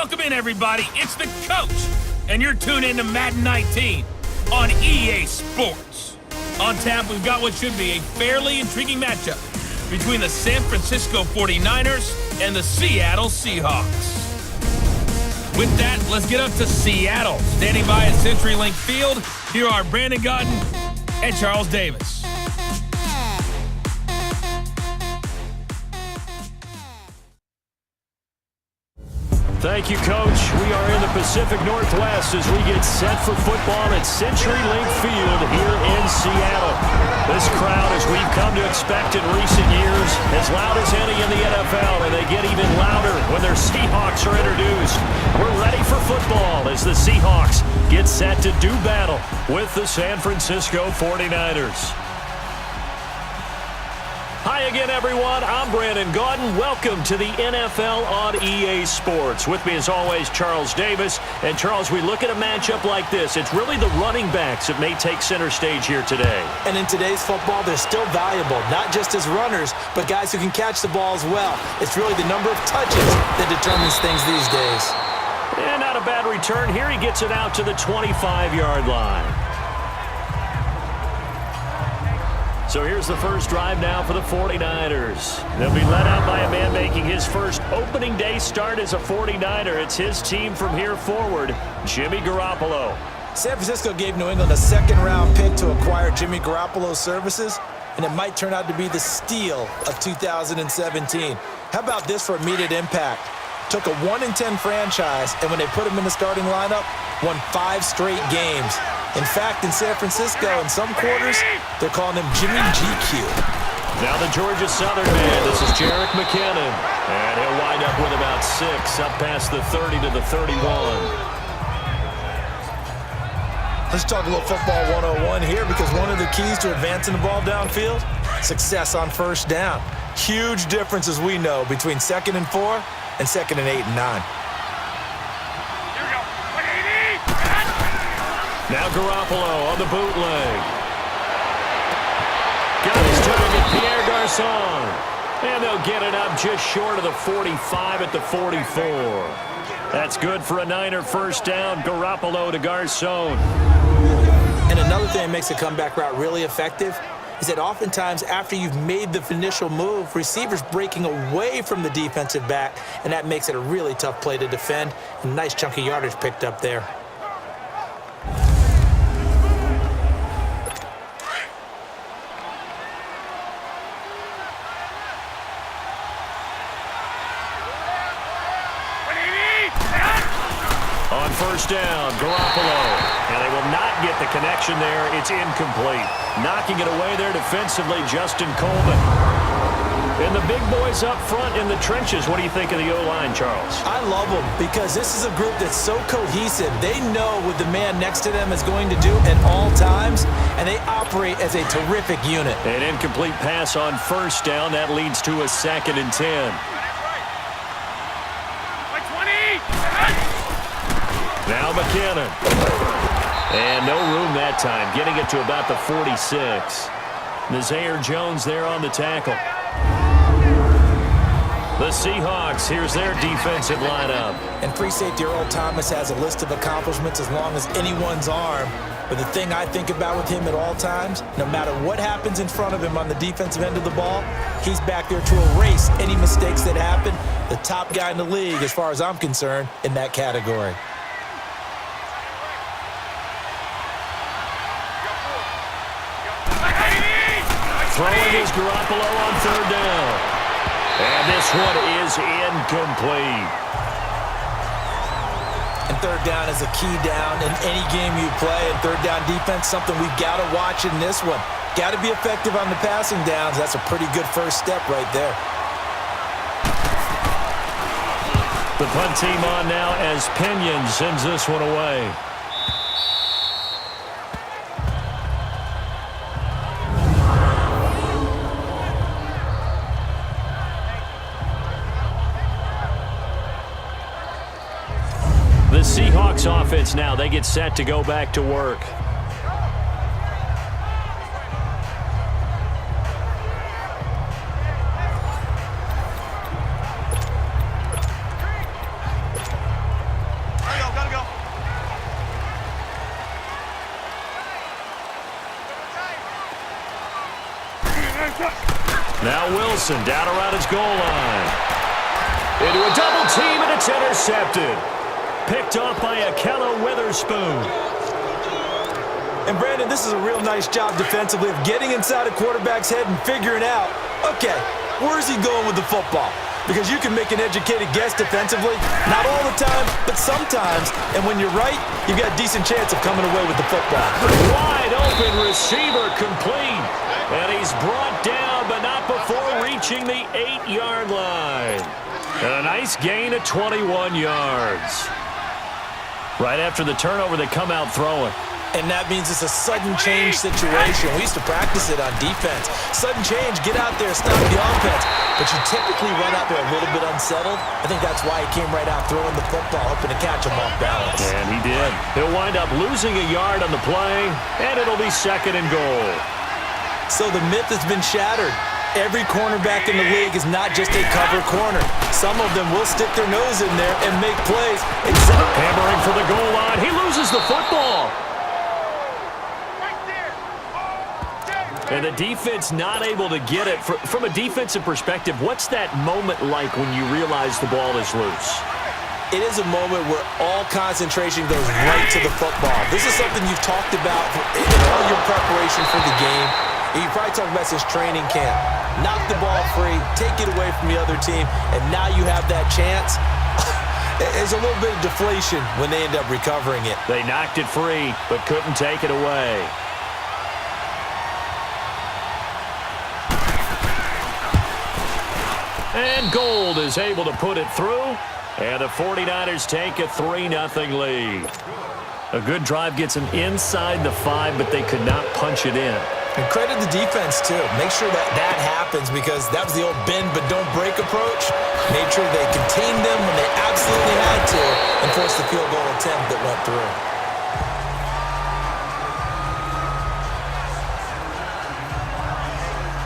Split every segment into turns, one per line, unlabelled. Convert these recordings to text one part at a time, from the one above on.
Welcome in, everybody. It's the coach, and you're tuned in to Madden 19 on EA Sports. On tap, we've got what should be a fairly intriguing matchup between the San Francisco 49ers and the Seattle Seahawks. With that, let's get up to Seattle. Standing by at CenturyLink Field, here are Brandon Godden and Charles Davis.
Thank you, Coach. We are in the Pacific Northwest as we get set for football at CenturyLink Field here in Seattle. This crowd, as we've come to expect in recent years, as loud as any in the NFL, and they get even louder when their Seahawks are introduced. We're ready for football as the Seahawks get set to do battle with the San Francisco 49ers. Hi again, everyone. I'm Brandon Godden. Welcome to the NFL on EA Sports. With me, as always, Charles Davis. And, Charles, we look at a matchup like this. It's really the running backs that may take center stage here today.
And in today's football, they're still valuable, not just as runners, but guys who can catch the ball as well. It's really the number of touches that determines things these days.
And not a bad return here. He gets it out to the 25-yard line. So here's the first drive now for the 49ers. They'll be led out by a man making his first opening day start as a 49er. It's his team from here forward, Jimmy Garoppolo.
San Francisco gave New England a second-round pick to acquire Jimmy Garoppolo's services, and it might turn out to be the steal of 2017. How about this for immediate impact? Took a 1-10 franchise, and when they put him in the starting lineup, won 5 straight games. In fact, in San Francisco, in some quarters, they're calling him Jimmy GQ.
Now the Georgia Southern man, this is Jerick McKinnon. And he'll wind up with about 6, up past the 30 to the 31.
Let's talk a little football 101 here, because one of the keys to advancing the ball downfield, success on first down. Huge difference, as we know, between 2nd and 4 and 2nd and 8 and 9.
Now Garoppolo on the bootleg. Got his target, Pierre Garçon. And they'll get it up just short of the 45 at the 44. That's good for a Niner first down. Garoppolo to Garçon.
And another thing that makes a comeback route really effective is that oftentimes after you've made the initial move, receivers breaking away from the defensive back, and that makes it a really tough play to defend. A nice chunk of yardage picked up there.
On first down, Garoppolo. And they will not get the connection there. It's incomplete. Knocking it away there defensively, Justin Coleman. And the big boys up front in the trenches. What do you think of the O-line, Charles?
I love them because this is a group that's so cohesive. They know what the man next to them is going to do at all times, and they operate as a terrific unit.
An incomplete pass on first down. That leads to a 2nd and 10. Now McKinnon. And no room that time, getting it to about the 46. Nazaire Jones there on the tackle. The Seahawks, here's their defensive lineup.
And free safety Earl Thomas has a list of accomplishments as long as anyone's arm. But the thing I think about with him at all times, no matter what happens in front of him on the defensive end of the ball, he's back there to erase any mistakes that happen. The top guy in the league, as far as I'm concerned, in that category.
Throwing is Garoppolo on third down. And this one is incomplete.
And third down is a key down in any game you play. And third down defense, something we've got to watch in this one. Got to be effective on the passing downs. That's a pretty good first step right there.
The punt team on now as Pinion sends this one away. The Seahawks offense now, they get set to go back to work. Now Wilson down around his goal line. Into a double team, and it's intercepted. Picked off by Akello Witherspoon.
And Brandon, this is a real nice job defensively of getting inside a quarterback's head and figuring out, okay, where's he going with the football? Because you can make an educated guess defensively, not all the time, but sometimes. And when you're right, you've got a decent chance of coming away with the football.
Wide open receiver complete. And he's brought down, but not before reaching the 8-yard line. And a nice gain of 21 yards. Right after the turnover, they come out throwing.
And that means it's a sudden change situation. We used to practice it on defense. Sudden change, get out there, stop the offense. But you typically run out there a little bit unsettled. I think that's why he came right out throwing the football, hoping to catch him off balance.
And he did. He'll wind up losing a yard on the play, and it'll be 2nd and goal.
So the myth has been shattered. Every cornerback in the league is not just a cover corner. Some of them will stick their nose in there and make plays.
Hammering for the goal line. He loses the football. And the defense not able to get it. From a defensive perspective, what's that moment like when you realize the ball is loose?
It is a moment where all concentration goes right to the football. This is something you've talked about in all your preparation for the game. You probably talked about since training camp. Knock the ball free, take it away from the other team, and now you have that chance. There's a little bit of deflation when they end up recovering it.
They knocked it free, but couldn't take it away. And Gold is able to put it through, and the 49ers take a 3-0 lead. A good drive gets them inside the 5, but they could not punch it in.
And credit the defense, too. Make sure that happens, because that was the old bend but don't break approach. Made sure they contained them when they absolutely had to and forced the field goal attempt that went through.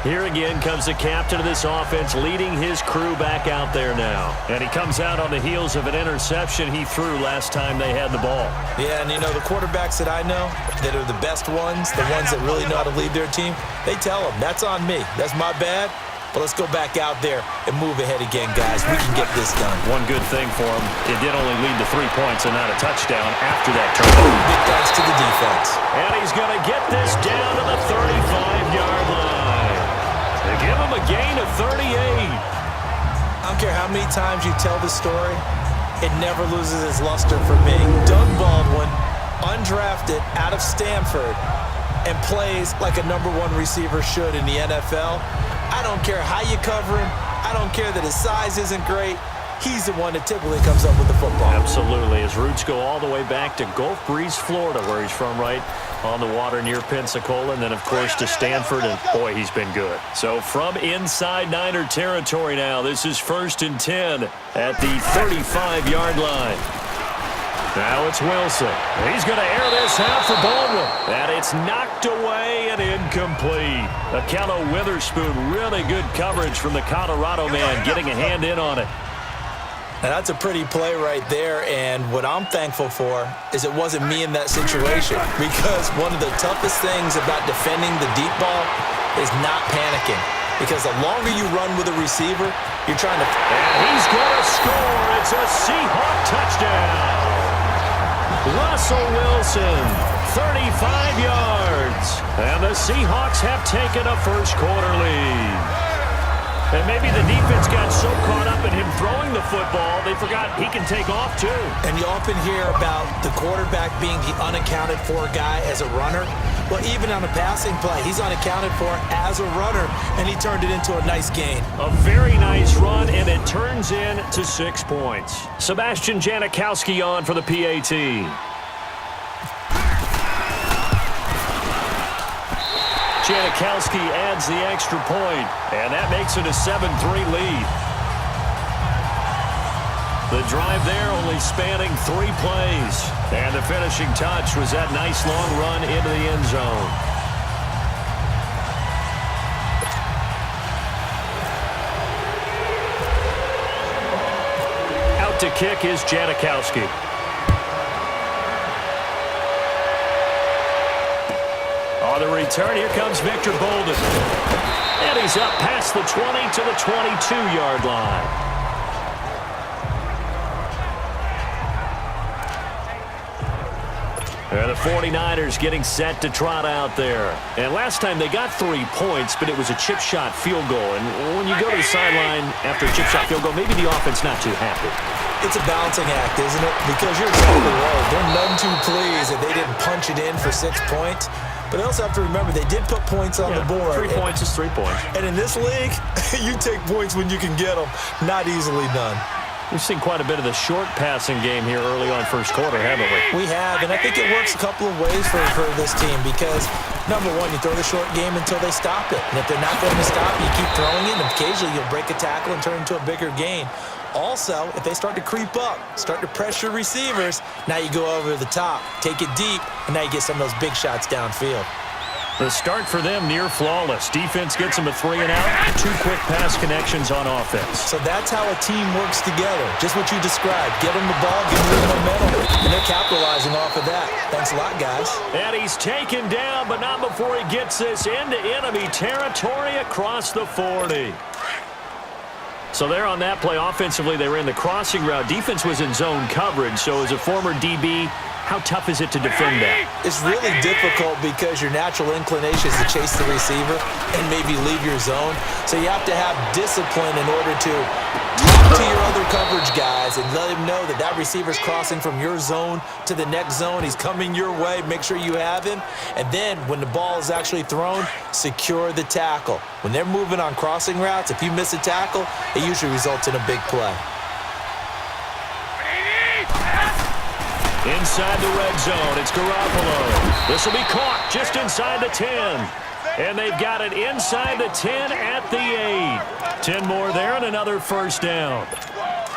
Here again comes the captain of this offense, leading his crew back out there now. And he comes out on the heels of an interception he threw last time they had the ball.
Yeah, and you know, the quarterbacks that I know that are the best ones, the ones that really know how to lead their team, they tell them, that's on me. That's my bad. But let's go back out there and move ahead again, guys. We can get this done.
One good thing for him, it did only lead to 3 points and not a touchdown after that turnover.
Big thanks to the defense.
And he's going to get this down to the 35-yard line. They give him a gain of 38.
I don't care how many times you tell the story, it never loses its luster for me. Doug Baldwin, undrafted out of Stanford, and plays like a #1 receiver should in the NFL. I don't care how you cover him. I don't care that his size isn't great. He's the one that typically comes up with the football.
Absolutely. His roots go all the way back to Gulf Breeze, Florida, where he's from, right on the water near Pensacola, and then, of course, to Stanford, and, boy, he's been good. So from inside Niner territory now, this is 1st and 10 at the 35-yard line. Now it's Wilson. He's going to air this out for Baldwin. And it's knocked away and incomplete. Akello Witherspoon, really good coverage from the Colorado man, getting a hand in on it.
Now that's a pretty play right there, and what I'm thankful for is it wasn't me in that situation, because one of the toughest things about defending the deep ball is not panicking, because the longer you run with a receiver, you're trying to...
And he's going to score. It's a Seahawk touchdown. Russell Wilson, 35 yards, and the Seahawks have taken a first-quarter lead. And maybe the defense got so caught up in him throwing the football, they forgot he can take off too.
And you often hear about the quarterback being the unaccounted-for guy as a runner. Well, even on a passing play, he's unaccounted for as a runner, and he turned it into a nice gain.
A very nice run, and it turns into 6 points. Sebastian Janikowski on for the PAT. Janikowski adds the extra point, and that makes it a 7-3 lead. The drive there only spanning 3 plays, and the finishing touch was that nice long run into the end zone. Out to kick is Janikowski. On the return, here comes Victor Bolden. And he's up past the 20 to the 22-yard line. And the 49ers getting set to trot out there. And last time they got 3 points, but it was a chip shot field goal. And when you go to the sideline after a chip shot field goal, maybe the offense not too happy.
It's a balancing act, isn't it? Because you're exactly right. They're none too pleased that they didn't punch it in for 6 points. But they also have to remember they did put points on the board.
3 points is 3 points.
And in this league, you take points when you can get them. Not easily done.
We've seen quite a bit of the short passing game here early on first quarter, haven't we?
We have, and I think it works a couple of ways for this team because, number one, you throw the short game until they stop it. And if they're not going to stop, you keep throwing it, and occasionally you'll break a tackle and turn it into a bigger gain. Also, if they start to creep up, start to pressure receivers, now you go over the top, take it deep, and now you get some of those big shots downfield.
The start for them near flawless. Defense gets them a 3 and out. 2 quick pass connections on offense.
So that's how a team works together. Just what you described. Get them the ball, give them the momentum, and they're capitalizing off of that. Thanks a lot, guys.
And he's taken down, but not before he gets this into enemy territory across the 40. So there on that play, offensively, they ran the crossing route. Defense was in zone coverage, so as a former DB, how tough is it to defend that?
It's really difficult because your natural inclination is to chase the receiver and maybe leave your zone. So you have to have discipline in order to talk to your other coverage guys and let them know that that receiver's crossing from your zone to the next zone. He's coming your way. Make sure you have him. And then when the ball is actually thrown, secure the tackle. When they're moving on crossing routes, if you miss a tackle, it usually results in a big play.
Inside the red zone, it's Garoppolo. This will be caught just inside the 10. And they've got it inside the 10 at the 8. 10 more there and another first down.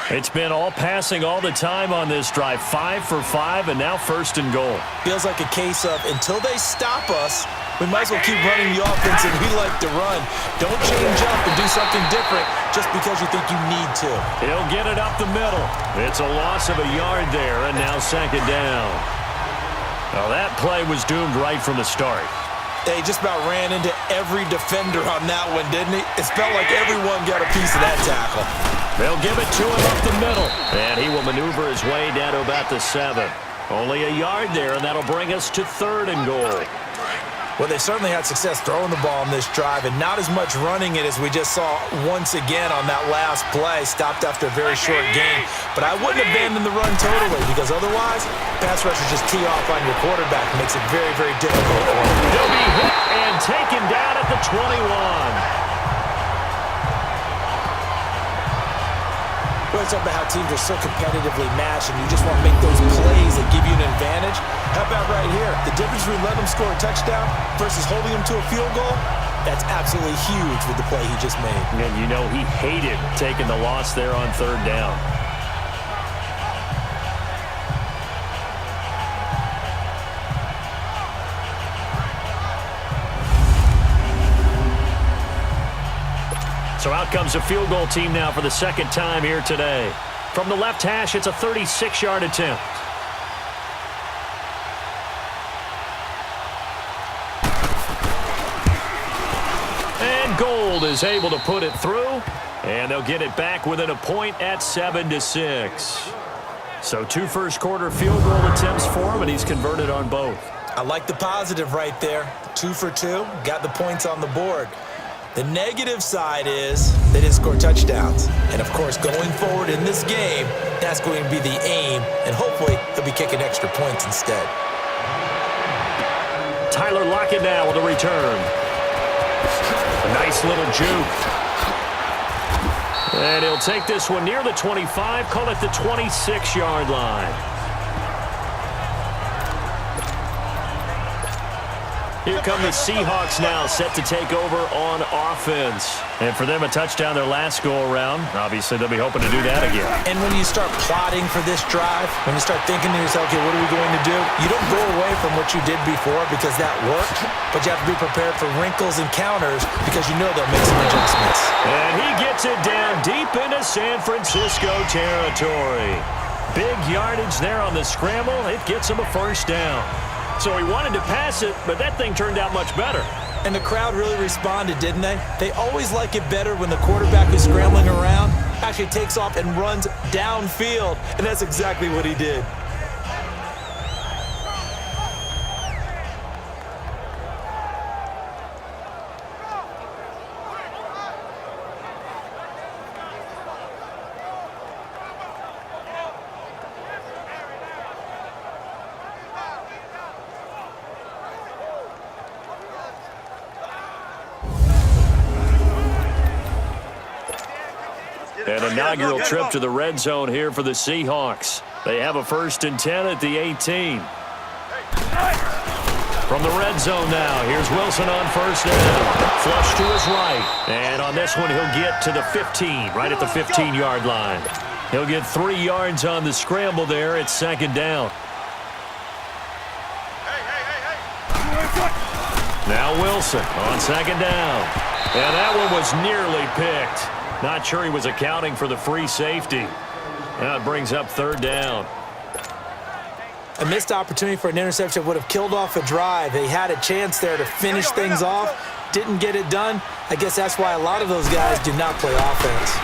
It's been all passing all the time on this drive. 5 for 5 and now first and goal.
Feels like a case of until they stop us, we might as well keep running the offense and we like to run. Don't change up and do something different just because you think you need to.
He'll get it up the middle. It's a loss of a yard there, and now second down. Now that play was doomed right from the start.
They just about ran into every defender on that one, didn't he? It felt like everyone got a piece of that tackle.
They'll give it to him up the middle. And he will maneuver his way down to about the 7. Only a yard there, and that'll bring us to third and goal.
Well, they certainly had success throwing the ball in this drive and not as much running it as we just saw once again on that last play. Stopped after a very short game. But I wouldn't abandon the run totally because otherwise, pass rushers just tee off on your quarterback. Makes it very, very difficult for him.
He'll be hit and taken down at the 21.
We always talk about how teams are so competitively matched and you just want to make those plays that give you an advantage. How about right here? The difference between letting them score a touchdown versus holding them to a field goal, that's absolutely huge with the play he just made.
And you know he hated taking the loss there on third down. So out comes a field goal team now for the second time here today. From the left hash, it's a 36-yard attempt. And Gold is able to put it through, and they'll get it back within a point at 7-6. So 2 first-quarter field goal attempts for him, and he's converted on both.
I like the positive right there. 2 for 2, got the points on the board. The negative side is they didn't score touchdowns. And, of course, going forward in this game, that's going to be the aim, and hopefully he'll be kicking extra points instead.
Tyler Lockett now with a return. A nice little juke. And he'll take this one near the 25, call it the 26-yard line. Here come the Seahawks now, set to take over on offense. And for them, a touchdown their last go-around. Obviously, they'll be hoping to do that again.
And when you start plotting for this drive, when you start thinking to yourself, okay, what are we going to do? You don't go away from what you did before because that worked, but you have to be prepared for wrinkles and counters because you know they'll make some adjustments.
And he gets it down deep into San Francisco territory. Big yardage there on the scramble. It gets him a first down. So he wanted to pass it, but that thing turned out much better.
And the crowd really responded, didn't they? They always like it better when the quarterback who's scrambling around actually takes off and runs downfield, and that's exactly what he did.
An inaugural trip to the red zone here for the Seahawks. They have a 1st and 10 at the 18. From the red zone now, here's Wilson on 1st down. Flush to his right. And on this one, he'll get to the 15, right at the 15-yard line. He'll get 3 yards on the scramble there at 2nd down. Now Wilson on 2nd down. And that one was nearly picked. Not sure he was accounting for the free safety. Now it brings up 3rd down.
A missed opportunity for an interception would have killed off a drive. They had a chance there to finish things off. Didn't get it done. I guess that's why a lot of those guys do not play offense.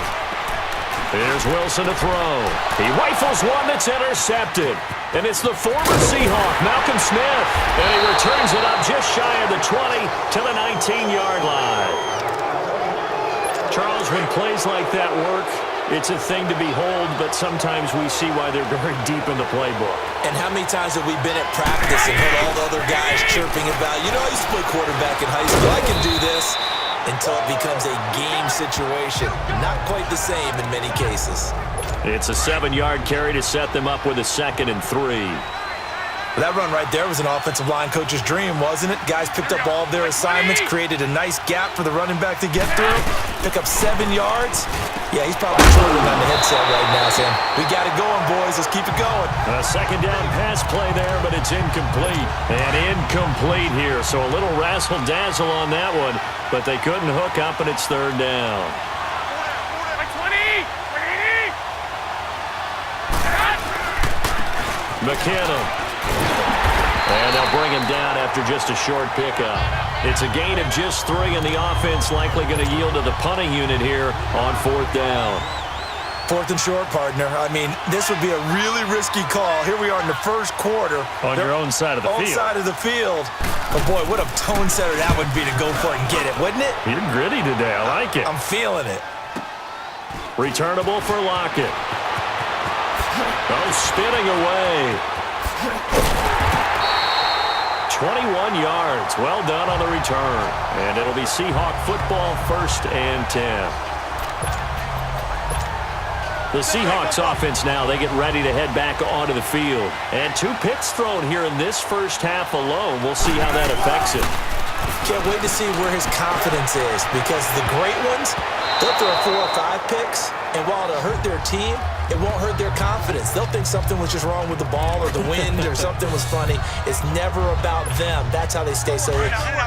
Here's Wilson to throw. He rifles one that's intercepted. And it's the former Seahawk, Malcolm Smith. And he returns it up just shy of the 20 to the 19-yard line. Charles, when plays like that work, it's a thing to behold, but sometimes we see why they're very deep in the playbook.
And how many times have we been at practice and heard all the other guys chirping about, you know, I used to play quarterback in high school, I can do this, until it becomes a game situation. Not quite the same in many cases.
It's a 7-yard carry to set them up with a 2nd and 3.
That run right there was an offensive line coach's dream, wasn't it? Guys picked up all of their assignments, created a nice gap for the running back to get through, pick up 7 yards. Yeah, he's probably chortling on the headset right now, saying, we got it going, boys. Let's keep it going.
A 2nd down pass play there, but it's incomplete. And incomplete here, so a little razzle-dazzle on that one, but they couldn't hook up, and it's 3rd down. McKinnon. And they'll bring him down after just a short pickup. It's a gain of just 3, and the offense likely going to yield to the punting unit here on 4th down.
4th and short, partner. I mean, this would be a really risky call. Here we are in the 1st quarter.
On your own side of the field.
Own side of the field. But, boy, what a tone setter that would be to go for it and get it, wouldn't it?
You're gritty today. I like it.
I'm feeling it.
Returnable for Lockett. Oh, spinning away. 21 yards. Well done on the return. And it'll be Seahawk football, 1st and 10. The Seahawks offense now, they get ready to head back onto the field. And 2 picks thrown here in this first half alone. We'll see how that affects it.
Can't wait to see where his confidence is, because the great ones, they'll throw 4 or 5 picks, and while it'll hurt their team, it won't hurt their confidence. They'll think something was just wrong with the ball or the wind or something was funny. It's never about them. That's how they stay so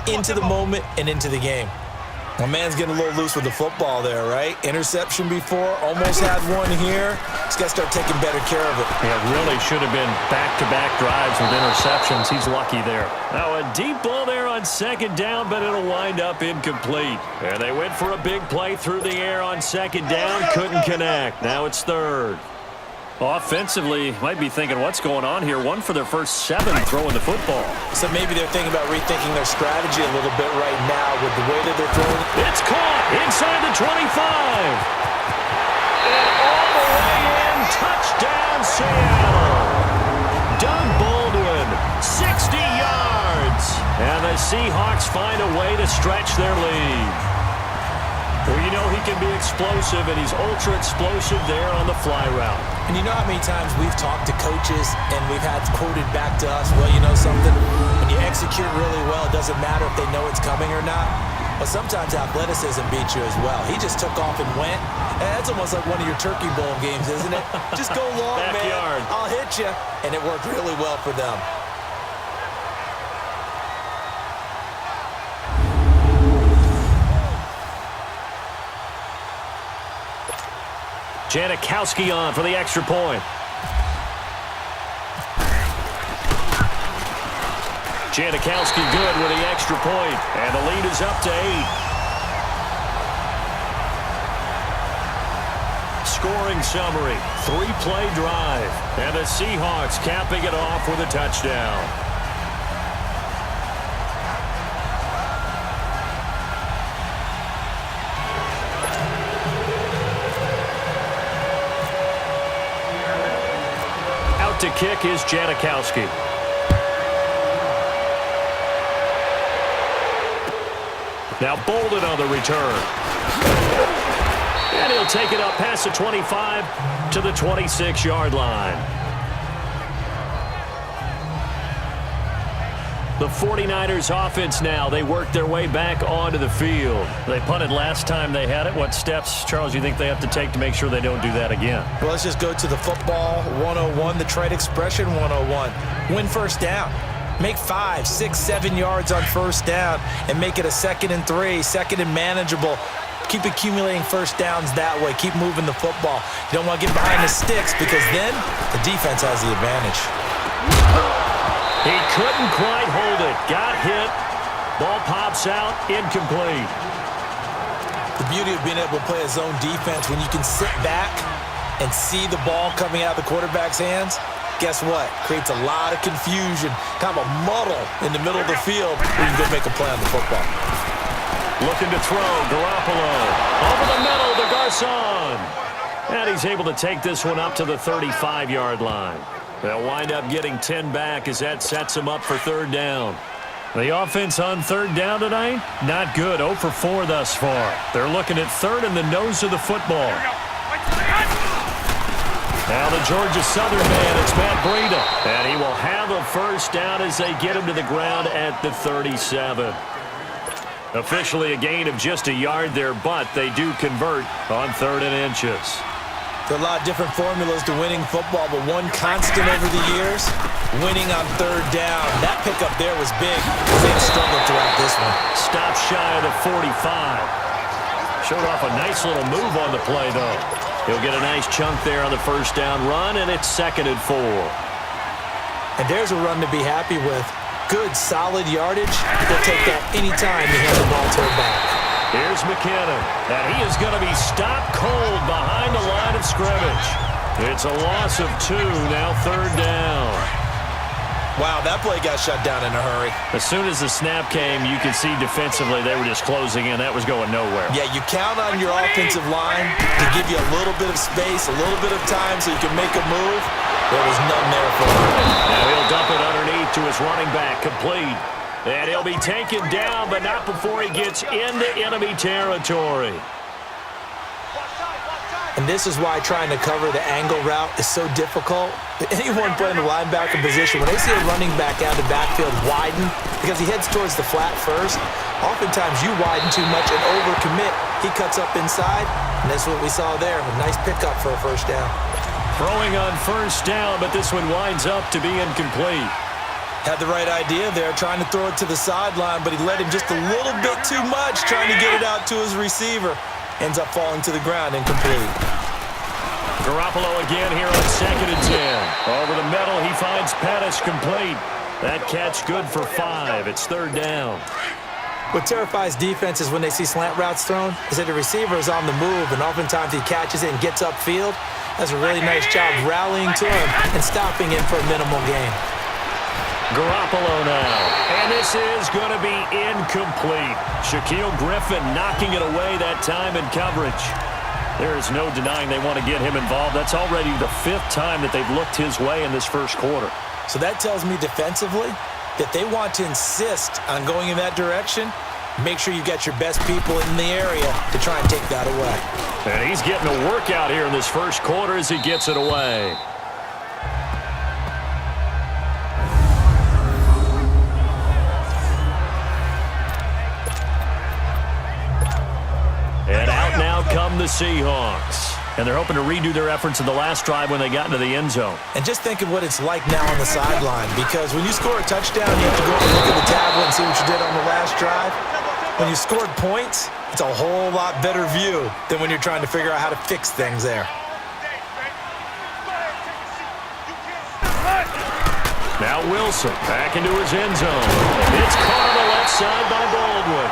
into the moment and into the game. My man's getting a little loose with the football there, right? Interception before, almost had one here. He's got to start taking better care of it.
Yeah, really should have been back-to-back drives with interceptions. He's lucky there. Now a deep ball there on 2nd down, but it'll wind up incomplete. And they went for a big play through the air on 2nd down, couldn't connect. Now it's 3rd. Offensively, might be thinking, what's going on here? 1 for their first 7 throwing the football.
So maybe they're thinking about rethinking their strategy a little bit right now with the way that they're throwing.
It's caught inside the 25. And all the way in, touchdown Seattle. Doug Baldwin, 60 yards. And the Seahawks find a way to stretch their lead. Well, you know he can be explosive, and he's ultra-explosive there on the fly route.
And you know how many times we've talked to coaches and we've had quoted back to us, well, you know something? When you execute really well, it doesn't matter if they know it's coming or not. But sometimes athleticism beats you as well. He just took off and went. And that's almost like one of your Turkey Bowl games, isn't it? Just go long,
Backyard.
man. I'll hit you. And it worked really well for them.
Janikowski on for the extra point. Janikowski good with the extra point, and the lead is up to 8. Scoring summary, 3-play drive, and the Seahawks capping it off with a touchdown. Out to kick is Janikowski. Now Bolden on the return. And he'll take it up past the 25 to the 26-yard line. The 49ers offense now, they work their way back onto the field. They punted last time they had it. What steps, Charles, you think they have to take to make sure they don't do that again?
Well, let's just go to the football 101, the trade expression 101. Win first down. Make 5, 6, 7 yards on first down and make it a 2nd and 3, 2nd and manageable. Keep accumulating first downs that way. Keep moving the football. You don't want to get behind the sticks because then the defense has the advantage.
He couldn't quite hold it. Got hit. Ball pops out. Incomplete.
The beauty of being able to play a zone defense when you can sit back and see the ball coming out of the quarterback's hands, guess what? Creates a lot of confusion, kind of a muddle in the middle of the field where you can go make a play on the football.
Looking to throw, Garoppolo. Over the middle to Garcon. And he's able to take this one up to the 35-yard line. They'll wind up getting 10 back as that sets him up for third down. The offense on third down tonight, not good. 0 for 4 thus far. They're looking at third in the nose of the football. Now the Georgia Southern man, it's Matt Breida. And he will have a first down as they get him to the ground at the 37. Officially a gain of just a yard there, but they do convert on 3rd and inches.
There are a lot of different formulas to winning football, but one constant over the years, winning on third down. That pickup there was big because they struggled throughout this one.
Stop shy of the 45. Showed off a nice little move on the play, though. He'll get a nice chunk there on the first down run, and it's 2nd and 4.
And there's a run to be happy with. Good, solid yardage. They'll take that anytime you hand the ball to a back.
Here's McKinnon, and he is going to be stopped cold behind the line of scrimmage. It's a loss of 2, now 3rd down.
Wow, that play got shut down in a hurry.
As soon as the snap came, you could see defensively they were just closing in. That was going nowhere.
Yeah, you count on your offensive line to give you a little bit of space, a little bit of time so you can make a move. There was none there for him.
Now he'll dump it underneath to his running back, complete. And he'll be taken down, but not before he gets into enemy territory.
And this is why trying to cover the angle route is so difficult. Anyone playing the linebacker position, when they see a running back out of the backfield widen, because he heads towards the flat first, oftentimes you widen too much and overcommit. He cuts up inside, and that's what we saw there. A nice pickup for a first down.
Throwing on first down, but this one winds up to be incomplete.
Had the right idea there, trying to throw it to the sideline, but he let him just a little bit too much, trying to get it out to his receiver. Ends up falling to the ground, incomplete.
Garoppolo again here on 2nd and 10. Over the middle, he finds Pettis, complete. That catch good for 5. It's 3rd down.
What terrifies defenses when they see slant routes thrown is that the receiver is on the move, and oftentimes he catches it and gets upfield. Does a really nice job rallying to him and stopping him for a minimal gain.
Garoppolo now, and this is going to be incomplete. Shaquille Griffin knocking it away that time in coverage. There is no denying they want to get him involved. That's already the 5th time that they've looked his way in this first quarter.
So that tells me defensively that they want to insist on going in that direction. Make sure you got your best people in the area to try and take that away.
And he's getting a workout here in this first quarter as he gets it away. And out now come the Seahawks. And they're hoping to redo their efforts in the last drive when they got into the end zone.
And just think of what it's like now on the sideline, because when you score a touchdown, you have to go up and look at the tablet and see what you did on the last drive. When you scored points, it's a whole lot better view than when you're trying to figure out how to fix things there.
Now Wilson back into his end zone. It's caught on the left side by Baldwin.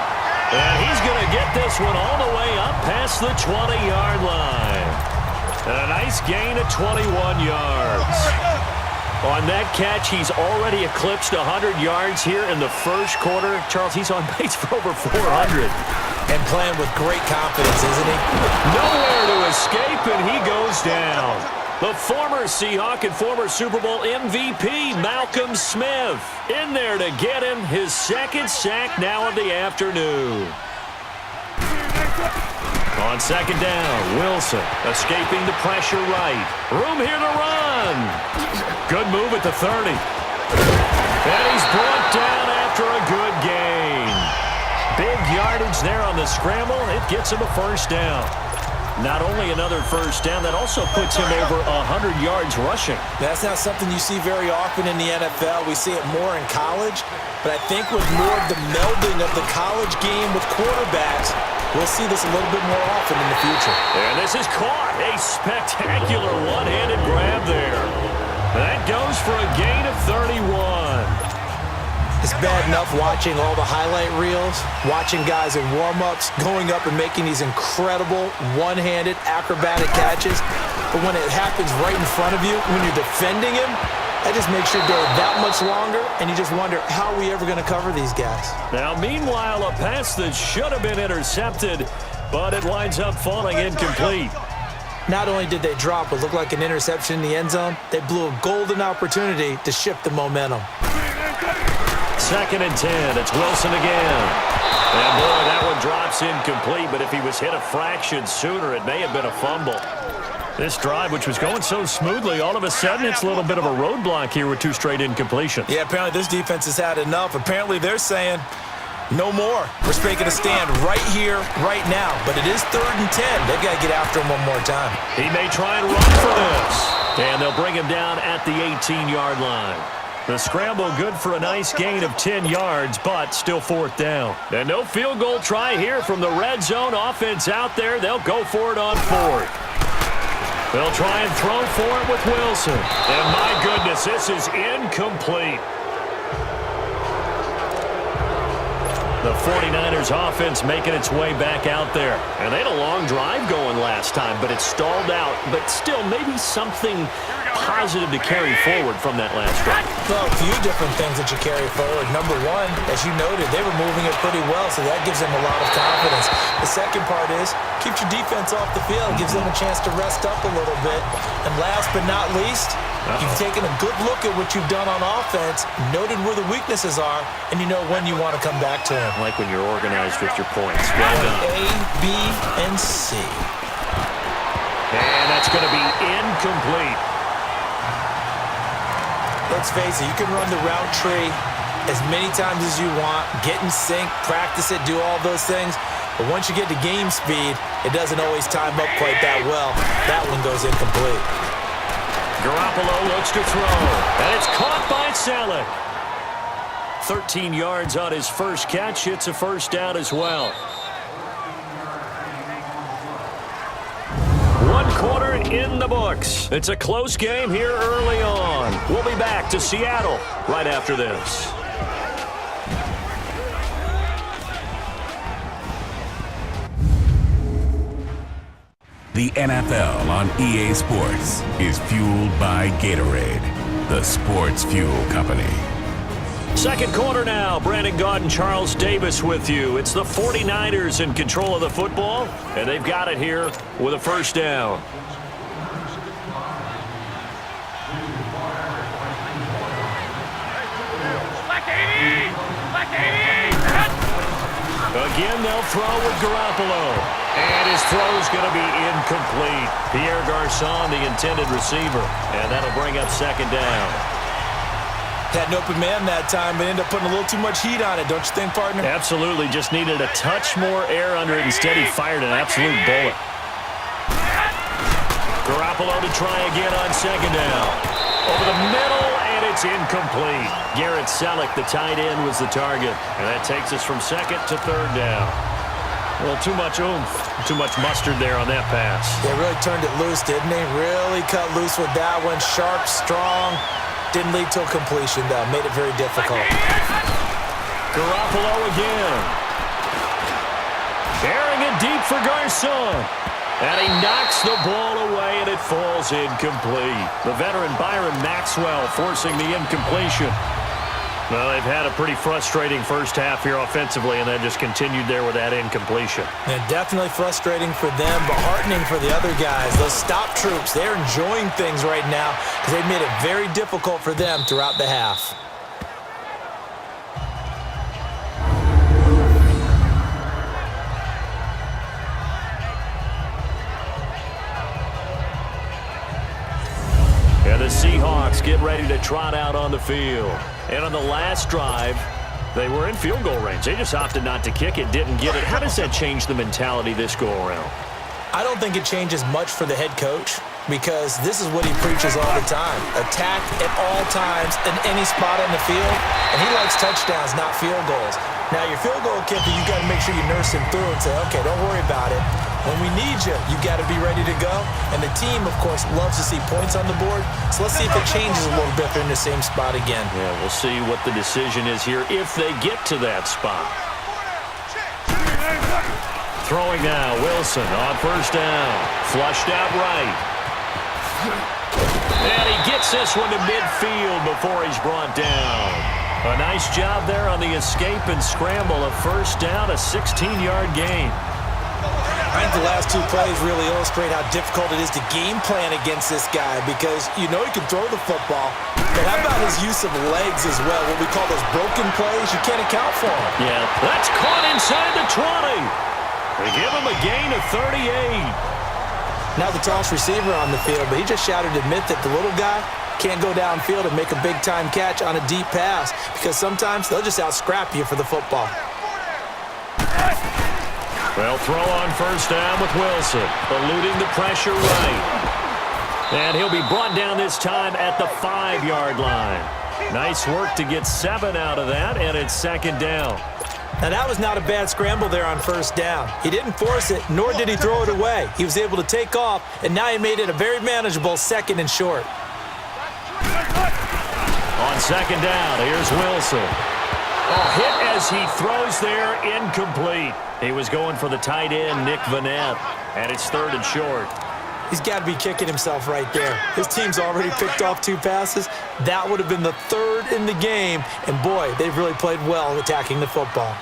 And he's going to get this one all the way up past the 20-yard line. And a nice gain of 21 yards. On that catch, he's already eclipsed 100 yards here in the first quarter. Charles, he's on pace for over 400.
And playing with great confidence, isn't he?
Nowhere to escape, and he goes down. The former Seahawk and former Super Bowl MVP, Malcolm Smith, in there to get him his second sack now of the afternoon. On second down, Wilson escaping the pressure right. Room here to run. Good move at the 30. And he's brought down after a good gain. Big yardage there on the scramble. It gets him a first down. Not only another first down, that also puts him over 100 yards rushing.
That's not something you see very often in the NFL. We see it more in college. But I think with more of the melding of the college game with quarterbacks, we'll see this a little bit more often in the future.
And this is caught. A spectacular one-handed grab there. That goes for a gain of 31.
It's bad enough watching all the highlight reels, watching guys in warm-ups, going up and making these incredible one-handed acrobatic catches. But when it happens right in front of you, when you're defending him, that just makes your day that much longer, and you just wonder, how are we ever going to cover these guys?
Now, meanwhile, a pass that should have been intercepted, but it winds up falling incomplete.
Not only did they drop what looked like an interception in the end zone, they blew a golden opportunity to shift the momentum.
Second and 10. It's Wilson again. And, boy, that one drops incomplete, but if he was hit a fraction sooner, it may have been a fumble. This drive, which was going so smoothly, all of a sudden it's a little bit of a roadblock here with two straight incompletions.
Yeah, apparently this defense has had enough. Apparently they're saying, no more. We're making a stand right here, right now. But it is 3rd and 10. They've got to get after him one more time.
He may try and run for this. And they'll bring him down at the 18-yard line. The scramble good for a nice gain of 10 yards, but still 4th down. And no field goal try here from the red zone offense out there. They'll go for it on 4th. They'll try and throw for it with Wilson. And my goodness, this is incomplete. The 49ers offense making its way back out there. And they had a long drive going last time, but it stalled out. But still, maybe something positive to carry forward from that last drive.
Well, a few different things that you carry forward. Number one, as you noted, they were moving it pretty well, so that gives them a lot of confidence. The second part is, keeps your defense off the field, gives them a chance to rest up a little bit. And last but not least, you've taken a good look at what you've done on offense, noted where the weaknesses are, and you know when you want to come back to them.
Like when you're organized with your points. Well done.
A, B, and C.
And that's going to be incomplete.
Let's face it, you can run the route tree as many times as you want, get in sync, practice it, do all those things. But once you get to game speed, it doesn't always time up quite that well. That one goes incomplete.
Garoppolo looks to throw, and it's caught by Selleck. 13 yards on his first catch. It's a first down as well. 1 quarter in the books. It's a close game here early on. We'll be back to Seattle right after this.
The NFL on EA Sports is fueled by Gatorade, the sports fuel company.
Second quarter now. Brandon Gaud and Charles Davis with you. It's the 49ers in control of the football, and they've got it here with a first down. Again, they'll throw with Garoppolo. And his throw's going to be incomplete. Pierre Garçon, the intended receiver. And that'll bring up second down.
Had an open man that time, but ended up putting a little too much heat on it, don't you think, partner?
Absolutely. Just needed a touch more air under it. Instead, he fired an absolute bullet. Garoppolo to try again on second down. Over the middle, and it's incomplete. Garrett Selleck, the tight end, was the target. And that takes us from second to third down. Well, too much oomph, too much mustard there on that pass.
They really turned it loose, didn't they? Really cut loose with that one. Sharp, strong. Didn't lead to a completion, though. Made it very difficult.
Garoppolo again. Carrying it deep for Garcon. And he knocks the ball away, and it falls incomplete. The veteran Byron Maxwell forcing the incompletion. Well, they've had a pretty frustrating first half here offensively, and then just continued there with that incompletion.
And definitely frustrating for them, but heartening for the other guys. Those stop troops, they're enjoying things right now because they've made it very difficult for them throughout the half.
And the Seahawks get ready to trot out on the field. And on the last drive, they were in field goal range. They just opted not to kick it, didn't get it. How does that change the mentality this go-around?
I don't think it changes much for the head coach because this is what he preaches all the time. Attack at all times in any spot on the field, and he likes touchdowns, not field goals. Now, your field goal kicker, you got to make sure you nurse him through and say, okay, don't worry about it. When we need you, you got to be ready to go. And the team, of course, loves to see points on the board. So let's see if it changes a little bit if they're in the same spot again.
Yeah, we'll see what the decision is here if they get to that spot. Throwing now, Wilson on first down. Flushed out right. And he gets this one to midfield before he's brought down. A nice job there on the escape and scramble. A first down, a 16-yard gain.
I think the last two plays really illustrate how difficult it is to game plan against this guy because you know he can throw the football, but how about his use of legs as well? What we call those broken plays, you can't account for them.
Yeah, that's caught inside the 20. They give him a gain of 38.
Not the tallest receiver on the field, but he just shouted to admit that the little guy can't go downfield and make a big-time catch on a deep pass because sometimes they'll just out-scrap you for the football.
Well, throw on first down with Wilson, eluding the pressure right. And he'll be brought down this time at the 5-yard line. Nice work to get 7 out of that, and it's second down.
Now, that was not a bad scramble there on first down. He didn't force it, nor did he throw it away. He was able to take off, and now he made it a very manageable second and short.
On second down, here's Wilson. Hit as he throws there, incomplete. He was going for the tight end, Nick Vanette, and it's third and short.
He's got to be kicking himself right there. His team's already picked off 2 passes. That would have been the 3rd in the game, and boy, they've really played well attacking the football.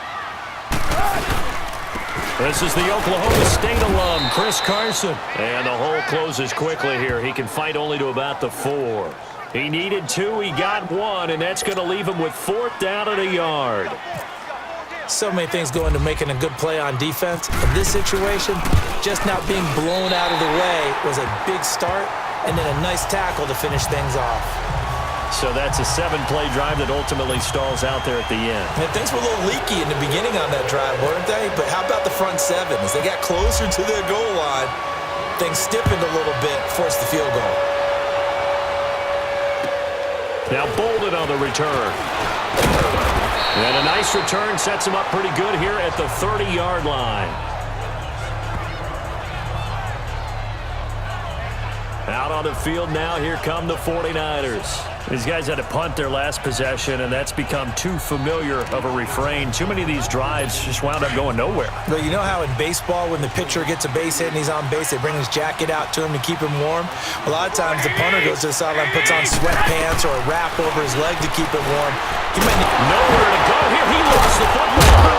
This is the Oklahoma State alum, Chris Carson. And the hole closes quickly here. He can fight only to about the 4. He needed 2, he got 1, and that's going to leave him with 4th down at a yard.
So many things go into making a good play on defense. In this situation, just not being blown out of the way was a big start, and then a nice tackle to finish things off.
So that's a 7-play drive that ultimately stalls out there at the end.
And things were a little leaky in the beginning on that drive, weren't they? But how about the front 7? As they got closer to their goal line, things stiffened a little bit, forced the field goal.
Now Bolden on the return. And a nice return sets him up pretty good here at the 30-yard line. Out on the field now, here come the 49ers. These guys had to punt their last possession, and that's become too familiar of a refrain. Too many of these drives just wound up going nowhere.
But you know how in baseball, when the pitcher gets a base hit and he's on base, they bring his jacket out to him to keep him warm? A lot of times the punter goes to the sideline, puts on sweatpants or a wrap over his leg to keep it warm. He might need
nowhere to go here. He lost the football.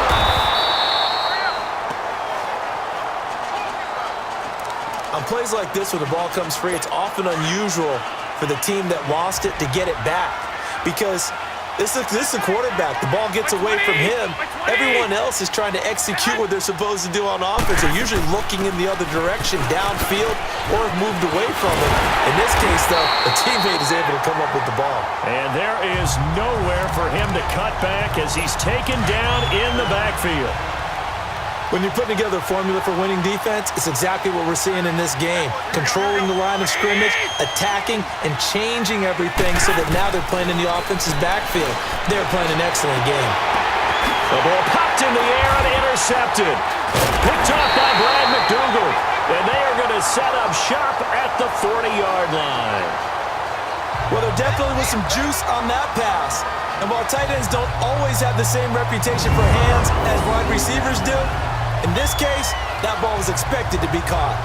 On plays like this, when the ball comes free, it's often unusual for the team that lost it to get it back. Because this is a quarterback. The ball gets away from him. Everyone else is trying to execute what they're supposed to do on offense. They're usually looking in the other direction, downfield, or have moved away from it. In this case, though, a teammate is able to come up with the ball.
And there is nowhere for him to cut back as he's taken down in the backfield.
When you're putting together a formula for winning defense, it's exactly what we're seeing in this game. Controlling the line of scrimmage, attacking, and changing everything so that now they're playing in the offense's backfield. They're playing an excellent game.
The ball popped in the air and intercepted. Picked off by Brad McDougal. And they are going to set up shop at the 40-yard line.
Well, there definitely was some juice on that pass. And while tight ends don't always have the same reputation for hands as wide receivers do, in this case, that ball was expected to be caught.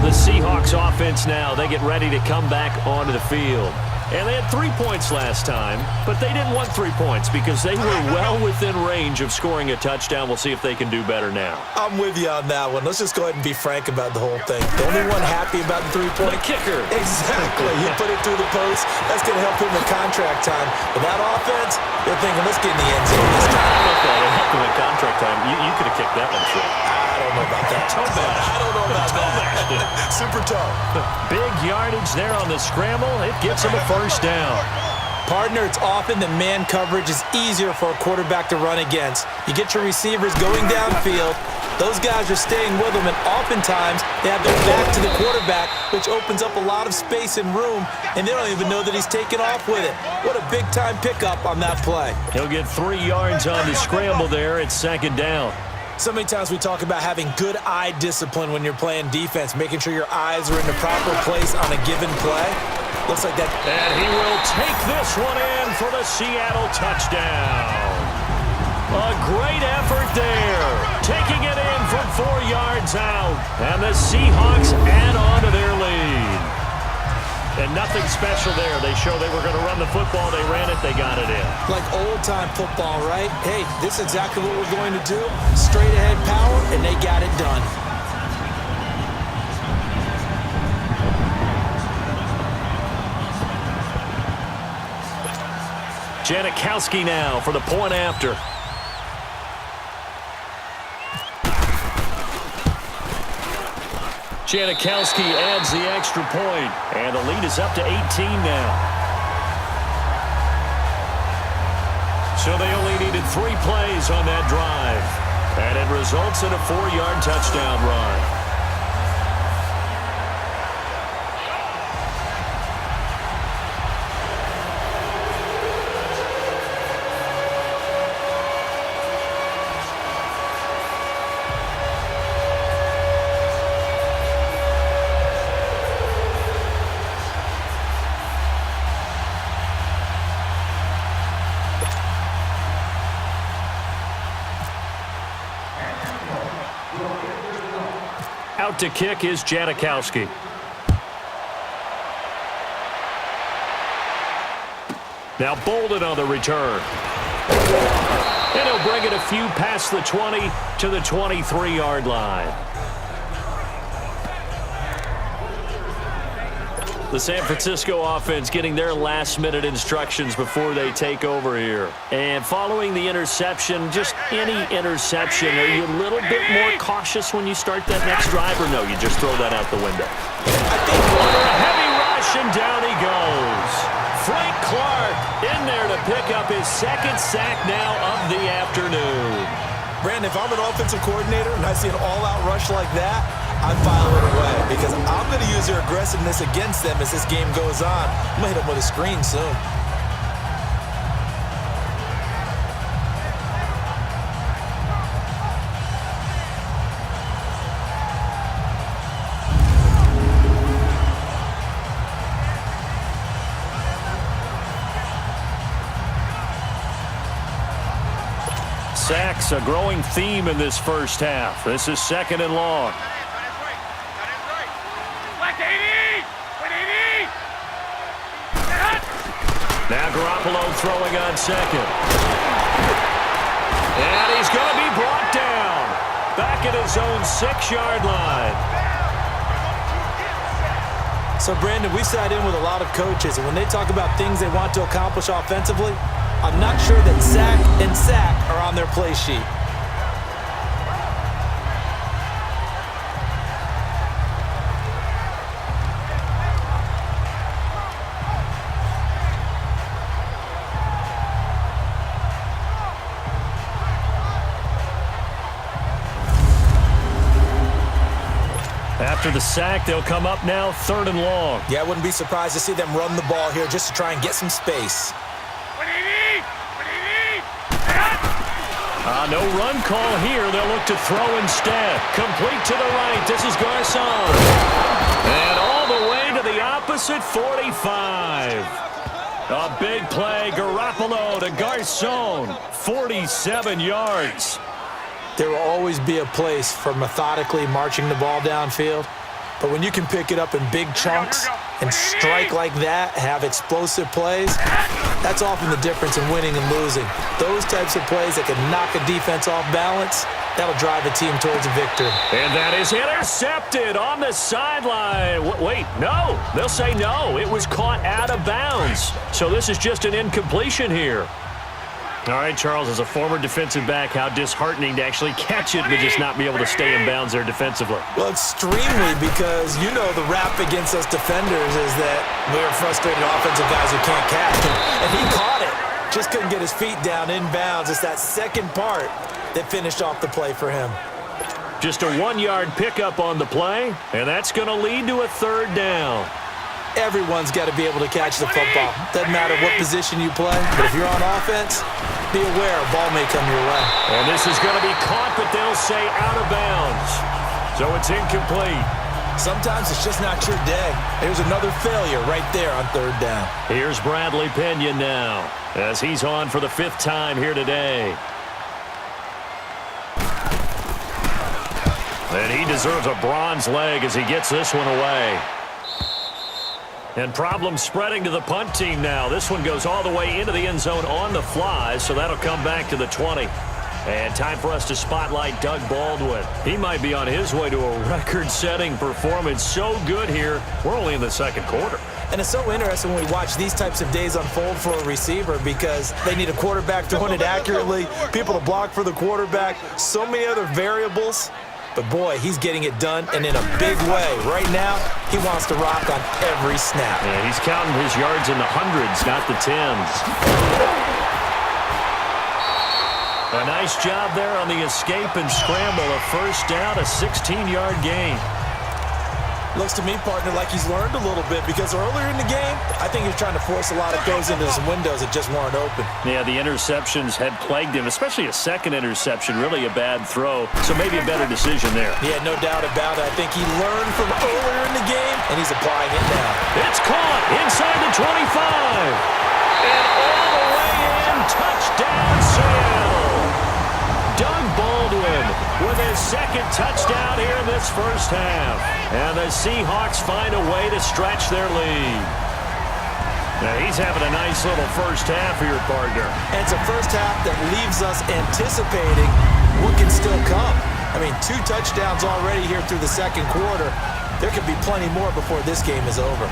The Seahawks offense now, they get ready to come back onto the field. And they had 3 points last time, but they didn't want 3 points because they were well within range of scoring a touchdown. We'll see if they can do better now.
I'm with you on that one. Let's just go ahead and be frank about the whole thing. The only one happy about the 3-point?
The kicker.
Exactly. He put it through the post. That's going to help him with contract time. But that offense, they're thinking, let's get in the end zone this time.
I don't know if that would help him with contract time. You could have kicked that one short.
I don't know about that. I don't know about that. Super tough.
Big yardage there on the scramble. It gets him a first down.
Partner, it's often that man coverage is easier for a quarterback to run against. You get your receivers going downfield. Those guys are staying with them, and oftentimes they have their back to the quarterback, which opens up a lot of space and room, and they don't even know that he's taken off with it. What a big-time pickup on that play.
He'll get 3 yards on the scramble there. It's second down.
So many times we talk about having good eye discipline when you're playing defense, making sure your eyes are in the proper place on a given play. Looks like that.
And he will take this one in for the Seattle touchdown. A great effort there. Taking it in from 4 yards out. And the Seahawks add on to their lead. And nothing special there. They show they were going to run the football. They ran it. They got it in.
Like old-time football, right? Hey, this is exactly what we're going to do. Straight-ahead power, and they got it done.
Janikowski now for the point after. Janikowski adds the extra point, and the lead is up to 18 now. So they only needed 3 plays on that drive, and it results in a 4-yard touchdown run. Out to kick is Janikowski. Now Bolden on the return. And he'll bring it a few past the 20 to the 23-yard line. The San Francisco offense getting their last-minute instructions before they take over here. And following the interception, just any interception, are you a little bit more cautious when you start that next drive, or no, you just throw that out the window?
I think
Under a heavy rush, and down he goes. Frank Clark in there to pick up his 2nd sack now of the afternoon.
Brandon, if I'm an offensive coordinator and I see an all-out rush like that, I'm filing it away because I'm going to use their aggressiveness against them as this game goes on. I'm going to hit them with a screen soon.
Sacks, a growing theme in this first half. This is 2nd and long. Now Garoppolo throwing on 2nd. And he's going to be brought down. Back at his own 6-yard line.
So, Brandon, we sat in with a lot of coaches, and when they talk about things they want to accomplish offensively, I'm not sure that sack and sack are on their play sheet.
After the sack, they'll come up now 3rd and long.
Yeah, I wouldn't be surprised to see them run the ball here just to try and get some space.
No run call here. They'll look to throw instead. Complete to the right. This is Garcon. And all the way to the opposite 45. A big play. Garoppolo to Garcon. 47 yards.
There will always be a place for methodically marching the ball downfield. But when you can pick it up in big chunks and strike like that, have explosive plays, that's often the difference in winning and losing. Those types of plays that can knock a defense off balance, that'll drive a team towards a victory.
And that is intercepted on the sideline. Wait, no. They'll say no. It was caught out of bounds. So this is just an incompletion here. All right, Charles, as a former defensive back, how disheartening to actually catch it but just not be able to stay in bounds there defensively.
Well, extremely, because you know the rap against us defenders is that we're frustrated offensive guys who can't catch. And he caught it. Just couldn't get his feet down in bounds. It's that second part that finished off the play for him.
Just a 1-yard pickup on the play, and that's going to lead to a third down.
Everyone's got to be able to catch the football. Doesn't matter what position you play, but if you're on offense, be aware a ball may come your way.
And this is going to be caught, but they'll say out of bounds. So it's incomplete.
Sometimes it's just not your day. There's another failure right there on third down.
Here's Bradley Pinion now, as he's on for the 5th time here today. And he deserves a bronze leg as he gets this one away. And problems spreading to the punt team now. This one goes all the way into the end zone on the fly, so that'll come back to the 20. And time for us to spotlight Doug Baldwin. He might be on his way to a record-setting performance. So good here. We're only in the second quarter.
And it's so interesting when we watch these types of days unfold for a receiver because they need a quarterback throwing it accurately, people to block for the quarterback, so many other variables. But, boy, he's getting it done, and in a big way. Right now, he wants to rock on every snap.
Yeah, he's counting his yards in the hundreds, not the tens. A nice job there on the escape and scramble. A first down, a 16-yard gain.
Looks to me, partner, like he's learned a little bit because earlier in the game, I think he was trying to force a lot of throws into some windows that just weren't open.
Yeah, the interceptions had plagued him, especially a second interception, really a bad throw. So maybe a better decision there.
Yeah, no doubt about it. I think he learned from earlier in the game, and he's applying it now.
It's caught inside the 25. And all the way in, touchdown Seattle. Doug Baldwin with his second touchdown here in this first half. And the Seahawks find a way to stretch their lead. Now he's having a nice little first half here, partner.
And it's a first half that leaves us anticipating what can still come. I mean, 2 touchdowns already here through the second quarter. There could be plenty more before this game is over.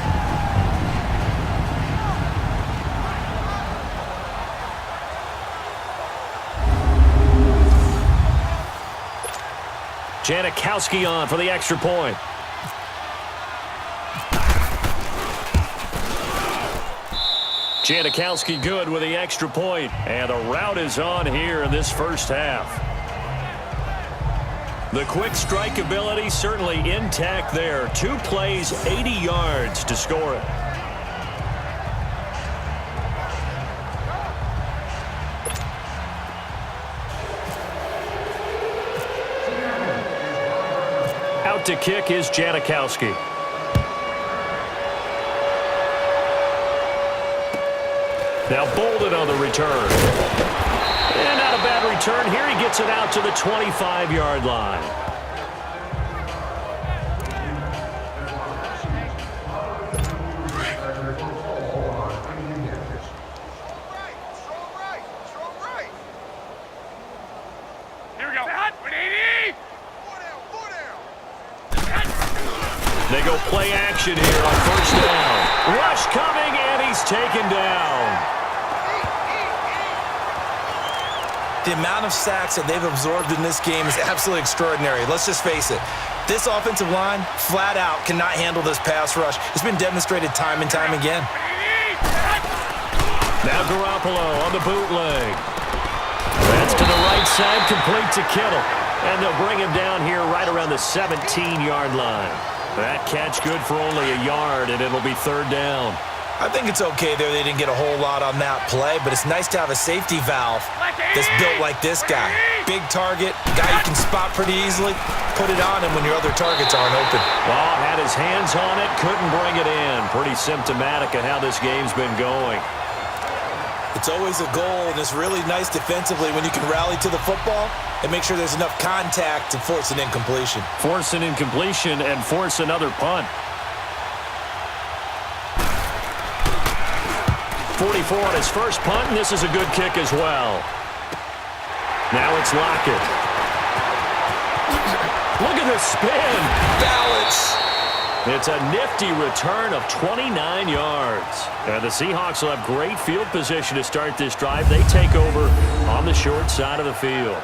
Janikowski on for the extra point. Janikowski good with the extra point. And the route is on here in this first half. The quick strike ability certainly intact there. 2 plays, 80 yards to score it. Out to kick is Janikowski. Now Bolden on the return. And not a bad return here. He gets it out to the 25-yard line. They go play action here on first down. Rush coming, and he's taken down.
The amount of sacks that they've absorbed in this game is absolutely extraordinary. Let's just face it. This offensive line, flat out, cannot handle this pass rush. It's been demonstrated time and time again.
Now Garoppolo on the bootleg. That's to the right side, complete to Kittle. And they'll bring him down here right around the 17-yard line. That catch good for only a yard, and it'll be third down.
I think it's okay there. They didn't get a whole lot on that play, but it's nice to have a safety valve that's built like this guy. Big target, guy you can spot pretty easily. Put it on him when your other targets aren't open.
Well, had his hands on it, couldn't bring it in. Pretty symptomatic of how this game's been going.
It's always a goal, and it's really nice defensively when you can rally to the football and make sure there's enough contact to force an incompletion.
Force an incompletion and force another punt. 44 on his first punt, and this is a good kick as well. Now it's Lockett. Look at this spin.
Balance.
It's a nifty return of 29 yards. And the Seahawks will have great field position to start this drive. They take over on the short side of the field.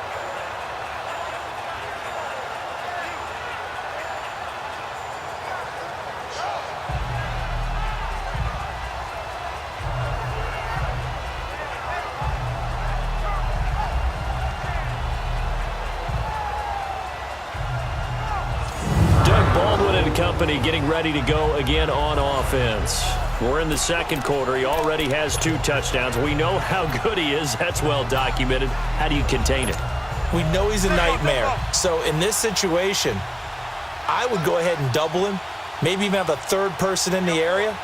Company getting ready to go again on offense. We're in the second quarter. He already has 2 touchdowns. We know how good he is. That's well documented. How do you contain it?
We know he's a nightmare. So in this situation, I would go ahead and double him, maybe even have a third person in the area,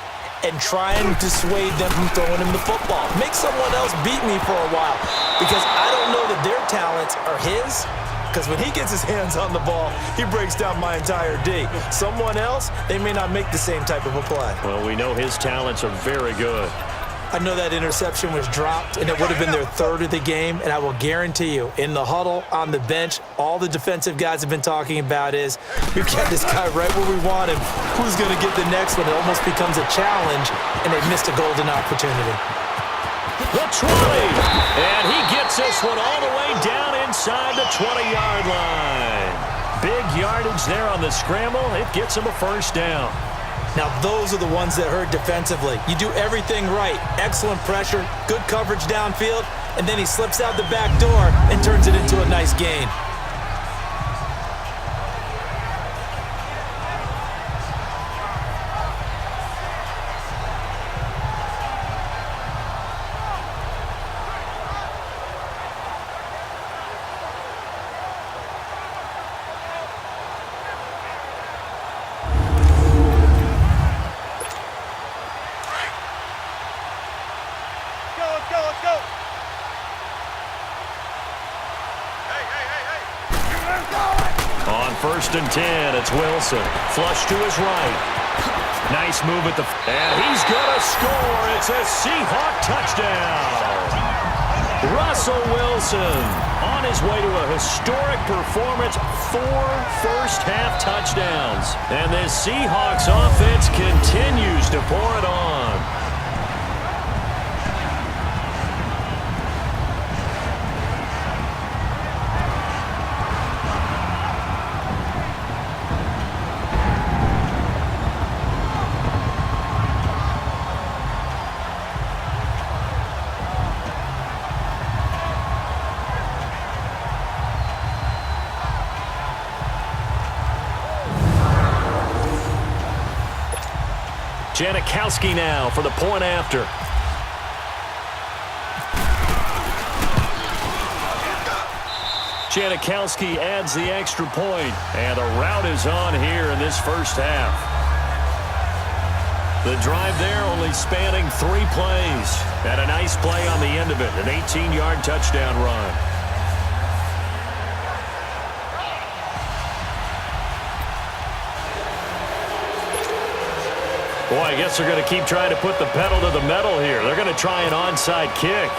and try and dissuade them from throwing him the football. Make someone else beat me for a while, because I don't know that their talents are his. Because when he gets his hands on the ball, he breaks down my entire D. Someone else, they may not make the same type of a play.
Well, we know his talents are very good.
I know that interception was dropped, and it would have been their third of the game, and I will guarantee you, in the huddle, on the bench, all the defensive guys have been talking about is, we've got this guy right where we want him. Who's going to get the next one? It almost becomes a challenge, and they've missed a golden opportunity.
The try, and he gets this one all the way down inside the 20-yard line. Big yardage there on the scramble. It gets him a first down.
Now, those are the ones that hurt defensively. You do everything right. Excellent pressure, good coverage downfield, and then he slips out the back door and turns it into a nice gain.
On 1st and 10, it's Wilson. Flush to his right. Nice move at the... And he's going to score. It's a Seahawk touchdown. Russell Wilson on his way to a historic performance. 4 first-half touchdowns. And this Seahawks offense continues to pour it on. Janikowski now for the point after. Janikowski adds the extra point, and the route is on here in this first half. The drive there only spanning 3 plays, and a nice play on the end of it, an 18-yard touchdown run. Boy, I guess they're going to keep trying to put the pedal to the metal here. They're going to try an onside kick.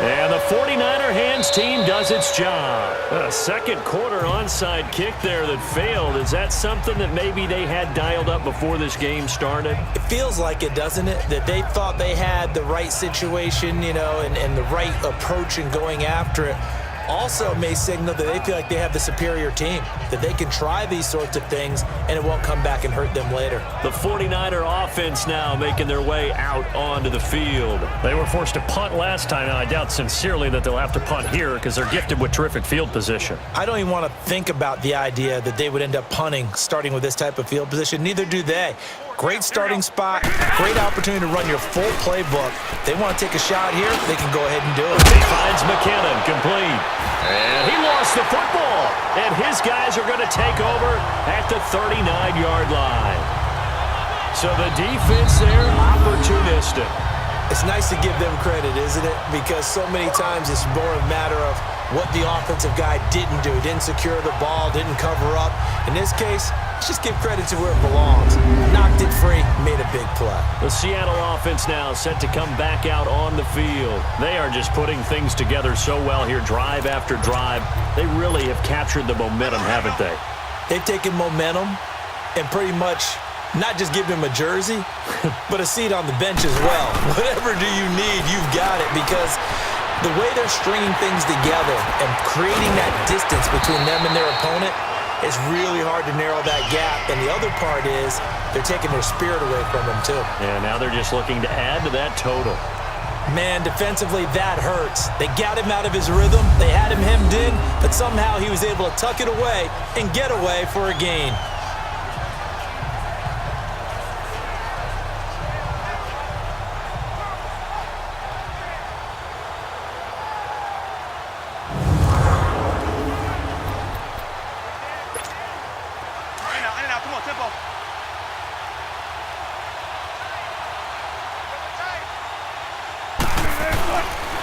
And the 49er hands team does its job. A second quarter onside kick there that failed. Is that something that maybe they had dialed up before this game started?
It feels like it, doesn't it? That they thought they had the right situation, you know, and the right approach in going after it. Also may signal that they feel like they have the superior team, that they can try these sorts of things and it won't come back and hurt them later.
The 49er offense now making their way out onto the field. They were forced to punt last time, and I doubt sincerely that they'll have to punt here because they're gifted with terrific field position.
I don't even want to think about the idea that they would end up punting starting with this type of field position. Neither do they. Great starting spot, great opportunity to run your full playbook. They want to take a shot here, they can go ahead and do it.
He finds McKinnon, complete. And he lost the football. And his guys are going to take over at the 39-yard line. So the defense there, opportunistic.
It's nice to give them credit, isn't it? Because so many times it's more a matter of what the offensive guy didn't do. Didn't secure the ball, didn't cover up. In this case, let's just give credit to where it belongs. Knocked it free, made a big play.
The Seattle offense now set to come back out on the field. They are just putting things together so well here, drive after drive. They really have captured the momentum, haven't they?
They've taken momentum and pretty much not just give him a jersey, but a seat on the bench as well. Whatever do you need, you've got it, because the way they're stringing things together and creating that distance between them and their opponent, it's really hard to narrow that gap. And the other part is they're taking their spirit away from them too.
And now they're just looking to add to that total.
Man, defensively, that hurts. They got him out of his rhythm. They had him hemmed in, but somehow he was able to tuck it away and get away for a gain.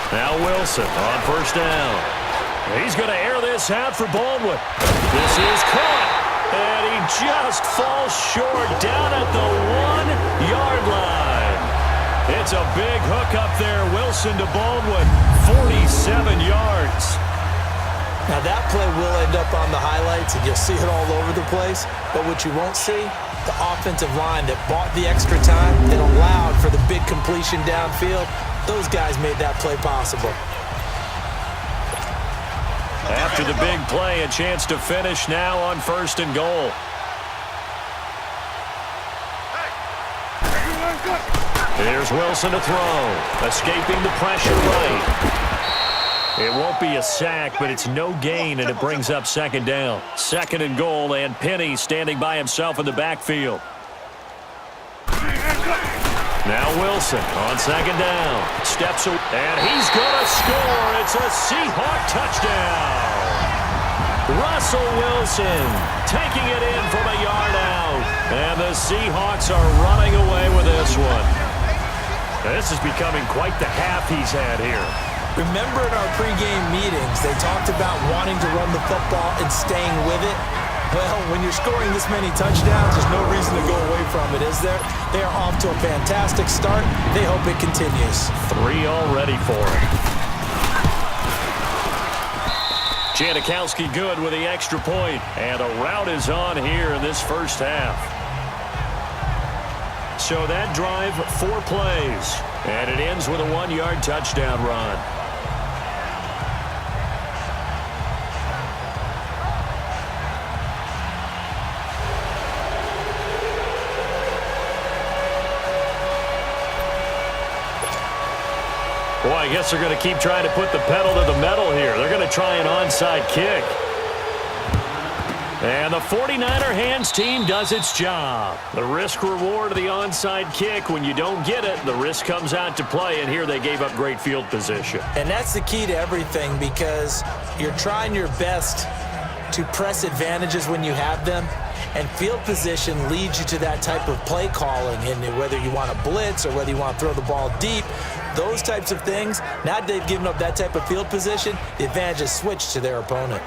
Now Wilson on first down. He's going to air this out for Baldwin. This is caught, and he just falls short down at the 1-yard line. It's a big hook up there. Wilson to Baldwin, 47 yards.
Now that play will end up on the highlights, and you'll see it all over the place. But what you won't see, the offensive line that bought the extra time and allowed for the big completion downfield. Those guys made that play possible.
After the big play, a chance to finish now on first and goal. Here's Wilson to throw. Escaping the pressure right. It won't be a sack, but it's no gain, and it brings up second down. Second and goal, and Penny standing by himself in the backfield. Now Wilson on second down. Steps away, and he's going to score. It's a Seahawk touchdown. Russell Wilson taking it in from a yard out. And the Seahawks are running away with this one. This is becoming quite the half he's had here.
Remember in our pregame meetings, they talked about wanting to run the football and staying with it. Well, when you're scoring this many touchdowns, there's no reason to go away from it, is there? They are off to a fantastic start. They hope it continues.
3 already for him. Janikowski good with the extra point. And a rout is on here in this first half. So that drive, 4 plays. And it ends with a 1-yard touchdown run. Boy, I guess they're going to keep trying to put the pedal to the metal here. They're going to try an onside kick. And the 49er hands team does its job. The risk-reward of the onside kick, when you don't get it, the risk comes out to play, and here they gave up great field position.
And that's the key to everything, because you're trying your best to press advantages when you have them, and field position leads you to that type of play calling, and whether you want to blitz or whether you want to throw the ball deep, those types of things. Now that they've given up that type of field position, the advantage is switched to their opponent.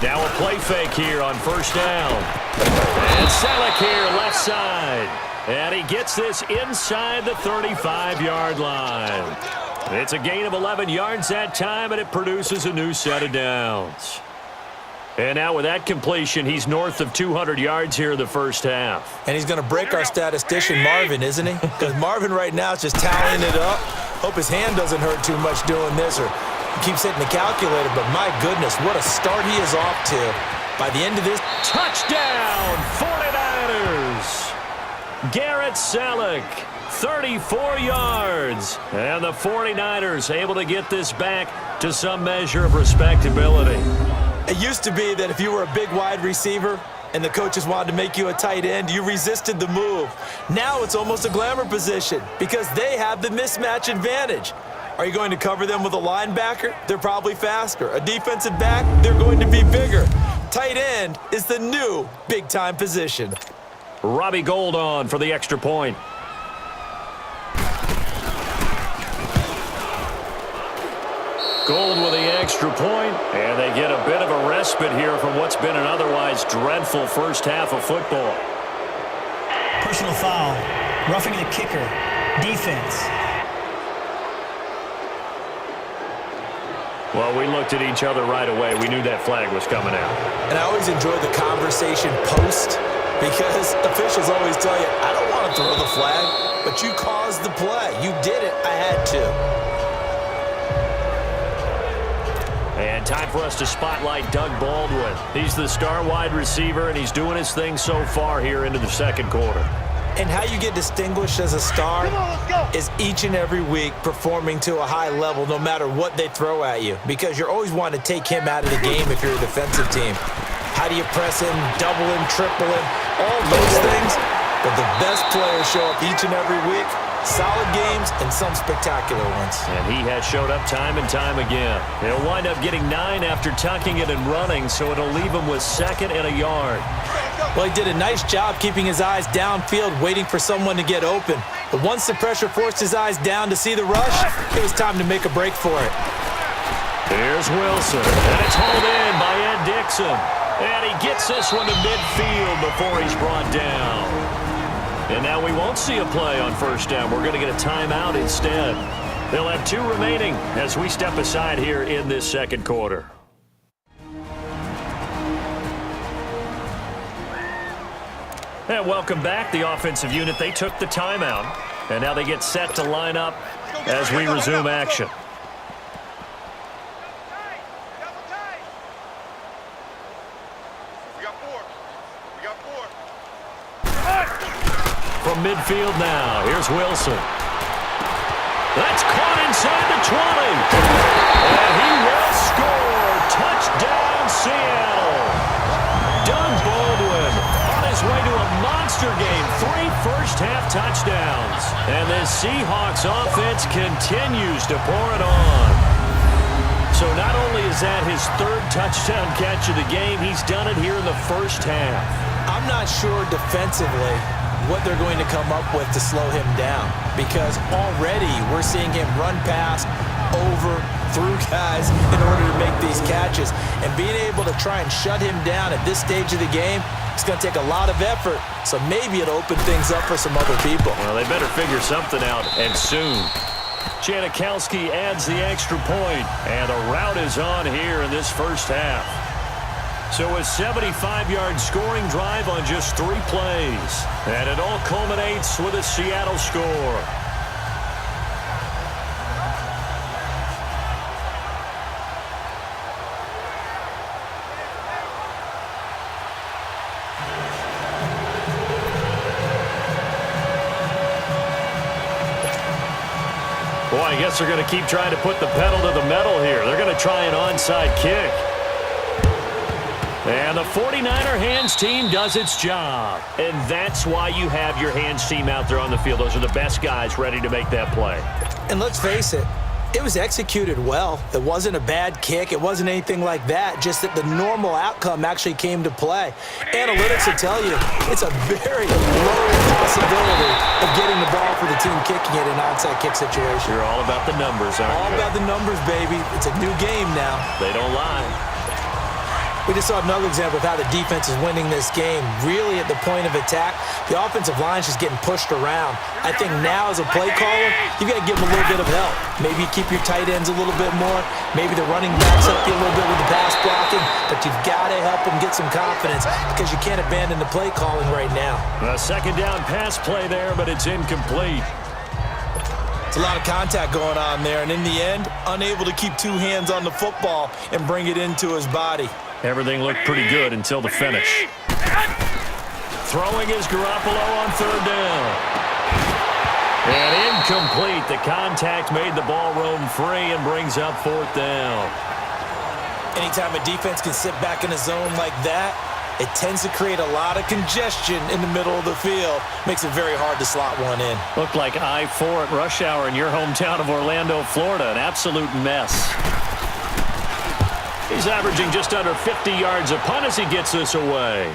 Now a play fake here on first down. And Selleck here, left side. And he gets this inside the 35-yard line. It's a gain of 11 yards that time, and it produces a new set of downs. And now with that completion, he's north of 200 yards here in the first half.
And he's going to break our statistician, Marvin, isn't he? Because Marvin right now is just tallying it up. Hope his hand doesn't hurt too much doing this, or he keeps hitting the calculator. But my goodness, what a start he is off to. By the end of this,
touchdown, 49ers! Garrett Selleck 34 yards. And the 49ers able to get this back to some measure of respectability.
It used to be that if you were a big wide receiver and the coaches wanted to make you a tight end, you resisted the move. Now it's almost a glamour position because they have the mismatch advantage. Are you going to cover them with a linebacker? They're probably faster. A defensive back? They're going to be bigger. Tight end is the new big-time position.
Robbie Gould on for the extra point. Gould with the extra point, and they get a bit of a respite here from what's been an otherwise dreadful first half of football.
Personal foul, roughing the kicker, defense.
Well, we looked at each other right away. We knew that flag was coming out.
And I always enjoy the conversation post because officials always tell you, I don't want to throw the flag, but you caused the play. You did it. I had to.
And time for us to spotlight Doug Baldwin. He's the star wide receiver, and he's doing his thing so far here into the second quarter.
And how you get distinguished as a star is each and every week performing to a high level no matter what they throw at you, because you're always wanting to take him out of the game if you're a defensive team. How do you press him, double him, triple him, all those things? But the best players show up each and every week. Solid games and some spectacular ones.
And he has showed up time and time again. He'll wind up getting 9 after tucking it and running, so it'll leave him with 2nd and a yard.
Well, he did a nice job keeping his eyes downfield, waiting for someone to get open. But once the pressure forced his eyes down to see the rush, it was time to make a break for it.
Here's Wilson, and it's hauled in by Ed Dixon. And he gets this one to midfield before he's brought down. And now we won't see a play on first down. We're going to get a timeout instead. They'll have 2 remaining as we step aside here in this second quarter. And welcome back. The offensive unit, they took the timeout. And now they get set to line up as we resume action. From midfield now, here's Wilson. That's caught inside the 20. And he will score. Touchdown, Seattle. Doug Baldwin on his way to a monster game. 3 first-half touchdowns. And the Seahawks offense continues to pour it on. So not only is that his 3rd touchdown catch of the game, he's done it here in the first half.
I'm not sure defensively what they're going to come up with to slow him down, because already we're seeing him run past, over, through guys in order to make these catches. And being able to try and shut him down at this stage of the game, it's going to take a lot of effort, so maybe it'll open things up for some other people.
Well, they better figure something out, and soon. Janikowski adds the extra point, and the route is on here in this first half. So a 75-yard scoring drive on just 3 plays. And it all culminates with a Seattle score. Boy, I guess they're going to keep trying to put the pedal to the metal here. They're going to try an onside kick. And the 49er hands team does its job. And that's why you have your hands team out there on the field. Those are the best guys ready to make that play.
And let's face it, it was executed well. It wasn't a bad kick. It wasn't anything like that, just that the normal outcome actually came to play. Analytics will tell you it's a very low possibility of getting the ball for the team kicking it in an onside kick situation.
You're all about the numbers, aren't you?
All about the numbers, baby. It's a new game now.
They don't lie.
We just saw another example of how the defense is winning this game. Really at the point of attack, the offensive line is just getting pushed around. I think now as a play caller, you've got to give them a little bit of help. Maybe keep your tight ends a little bit more. Maybe the running backs help you a little bit with the pass blocking. But you've got to help them get some confidence because you can't abandon the play calling right now.
A second down pass play there, but it's incomplete.
It's a lot of contact going on there, and in the end, unable to keep 2 hands on the football and bring it into his body.
Everything looked pretty good until the finish. Throwing is Garoppolo on 3rd down. And incomplete. The contact made the ball roam free and brings up 4th down.
Anytime a defense can sit back in a zone like that, it tends to create a lot of congestion in the middle of the field. Makes it very hard to slot one in.
Looked like I-4 at rush hour in your hometown of Orlando, Florida. An absolute mess. He's averaging just under 50 yards a punt as he gets this away.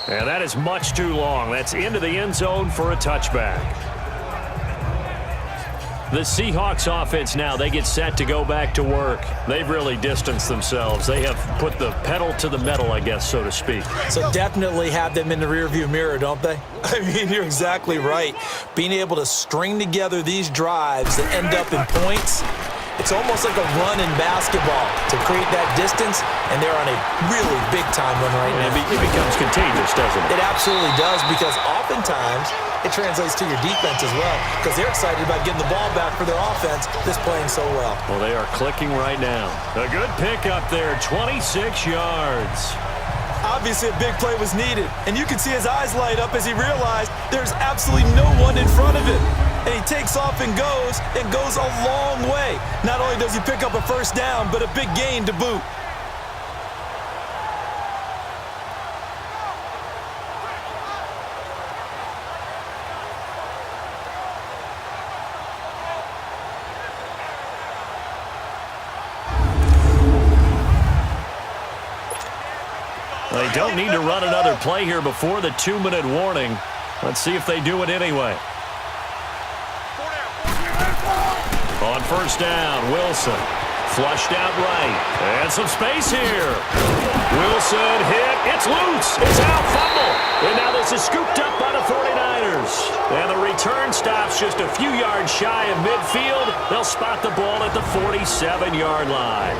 And that is much too long. That's into the end zone for a touchback. The Seahawks offense now, they get set to go back to work. They've really distanced themselves. They have put the pedal to the metal, I guess, so to speak.
So definitely have them in the rearview mirror, don't they? I mean, you're exactly right. Being able to string together these drives that end up in points, it's almost like a run in basketball to create that distance, and they're on a really big-time run right now.
It becomes contagious, doesn't it?
It absolutely does, because oftentimes it translates to your defense as well, because they're excited about getting the ball back for their offense that's playing so well.
Well, they are clicking right now. A good pick up there, 26 yards.
Obviously, a big play was needed, and you can see his eyes light up as he realized there's absolutely no one in front of him. And he takes off and goes a long way. Not only does he pick up a first down, but a big gain to boot.
They don't need to run another play here before the 2-minute warning. Let's see if they do it anyway. On first down, Wilson. Flushed out right. And some space here. Wilson hit. It's loose. It's out. Fumble. And now this is scooped up by the 49ers. And the return stops just a few yards shy of midfield. They'll spot the ball at the 47-yard line.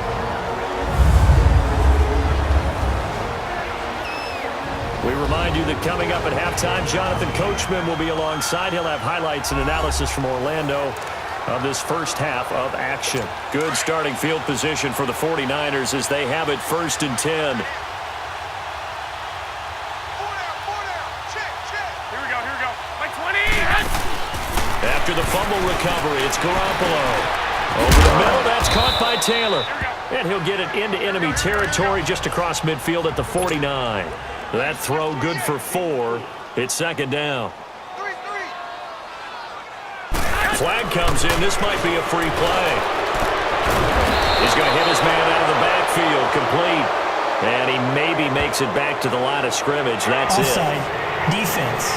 We remind you that coming up at halftime, Jonathan Coachman will be alongside. He'll have highlights and analysis from Orlando of this first half of action. Good starting field position for the 49ers as they have it 1st and 10.
Here we go. Like 20.
After the fumble recovery, it's Garoppolo. Over the middle, that's caught by Taylor. And he'll get it into enemy territory just across midfield at the 49. That throw good for 4. It's 2nd down. Flag comes in. This might be a free play. He's going to hit his man out of the backfield, complete. And he maybe makes it back to the line of scrimmage. That's
Offside.
it.
Defense.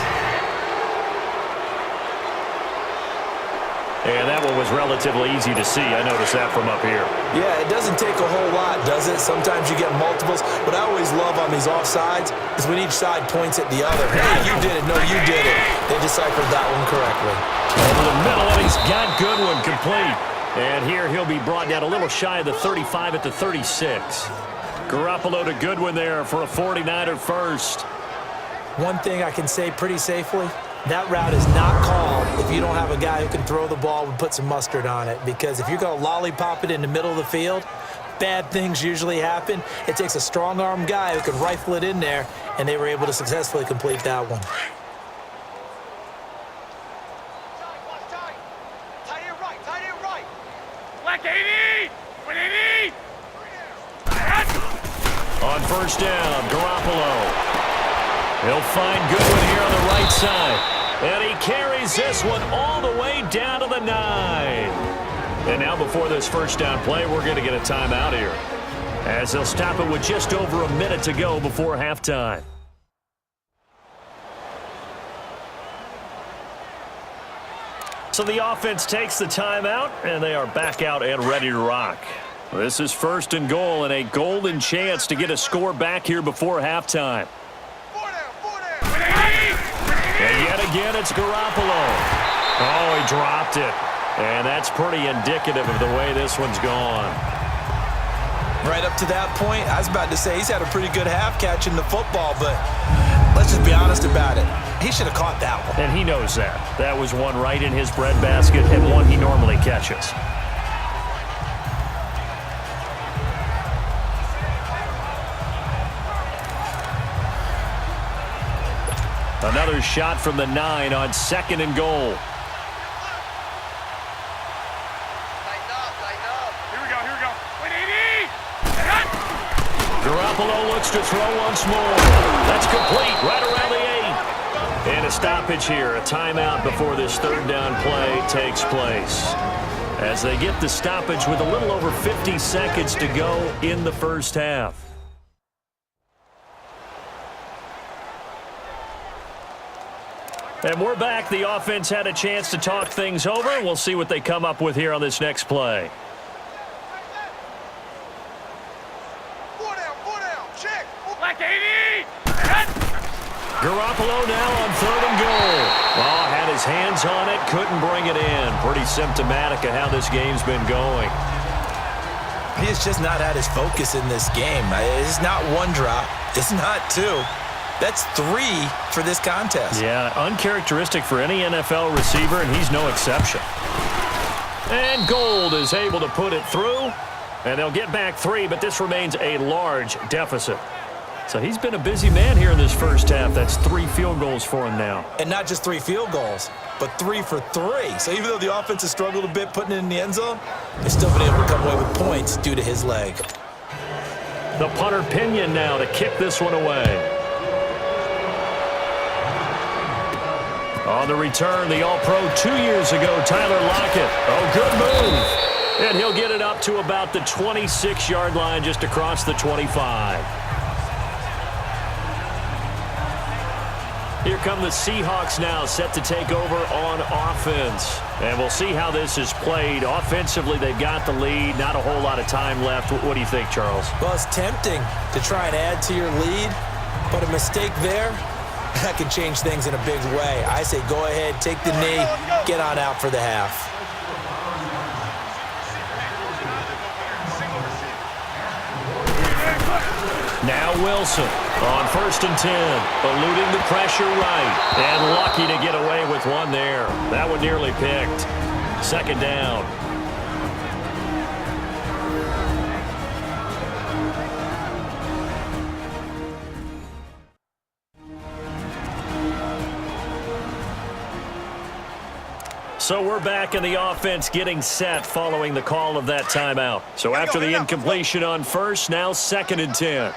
And that one was relatively easy to see. I noticed that from up here.
Yeah, it doesn't take a whole lot, does it? Sometimes you get multiples. What I always love on these offsides is when each side points at the other. Hey, you did it. No, you did it. They deciphered that one correctly.
Over the middle, and he's got Goodwin complete. And here he'll be brought down a little shy of the 35 at the 36. Garoppolo to Goodwin there for a 49er first.
One thing I can say pretty safely, that route is not called if you don't have a guy who can throw the ball and put some mustard on it. Because if you're going to lollipop it in the middle of the field, bad things usually happen. It takes a strong-arm guy who can rifle it in there, and they were able to successfully complete that one.
Black 80. 180.
On first down, Garoppolo. He'll find Goodwin here on the right side. And he carries this one all the way down to the 9. And now before this first down play, we're going to get a timeout here, as they'll stop it with just over a minute to go before halftime. So the offense takes the timeout, and they are back out and ready to rock. This is 1st and goal, and a golden chance to get a score back here before halftime. And yet again, it's Garoppolo. Oh, he dropped it. And that's pretty indicative of the way this one's gone.
Right up to that point, I was about to say he's had a pretty good half catching the football, but let's just be honest about it. He should have caught that one.
And he knows that. That was one right in his breadbasket and one he normally catches. Another shot from the 9 on 2nd and goal.
Here we go. Wait, 80!
Garoppolo looks to throw once more. That's complete right around the 8. And a stoppage here, a timeout before this 3rd down play takes place. As they get the stoppage with a little over 50 seconds to go in the first half. And we're back. The offense had a chance to talk things over. We'll see what they come up with here on this next play.
Black 80!
Garoppolo now on 3rd and goal. Oh, had his hands on it, couldn't bring it in. Pretty symptomatic of how this game's been going.
He has just not had his focus in this game. It's not 1 drop. It's not 2. That's 3 for this contest.
Yeah, uncharacteristic for any NFL receiver, and he's no exception. And Gold is able to put it through, and they'll get back 3, but this remains a large deficit. So he's been a busy man here in this first half. That's 3 field goals for him now.
And not just 3 field goals, but 3 for 3. So even though the offense has struggled a bit putting it in the end zone, they've still been able to come away with points due to his leg.
The punter Pinion now to kick this one away. On the return, the All-Pro 2 years ago, Tyler Lockett. Oh, good move. And he'll get it up to about the 26-yard line, just across the 25. Here come the Seahawks now, set to take over on offense. And we'll see how this is played. Offensively, they've got the lead. Not a whole lot of time left. What do you think, Charles?
Well, it's tempting to try and add to your lead, but a mistake there, that can change things in a big way. I say go ahead, take the knee, get on out for the half.
Now Wilson on 1st and 10, eluding the pressure right, and lucky to get away with one there. That one nearly picked. 2nd down. So we're back in the offense getting set following the call of that timeout. So after the incompletion on 1st, now 2nd and 10.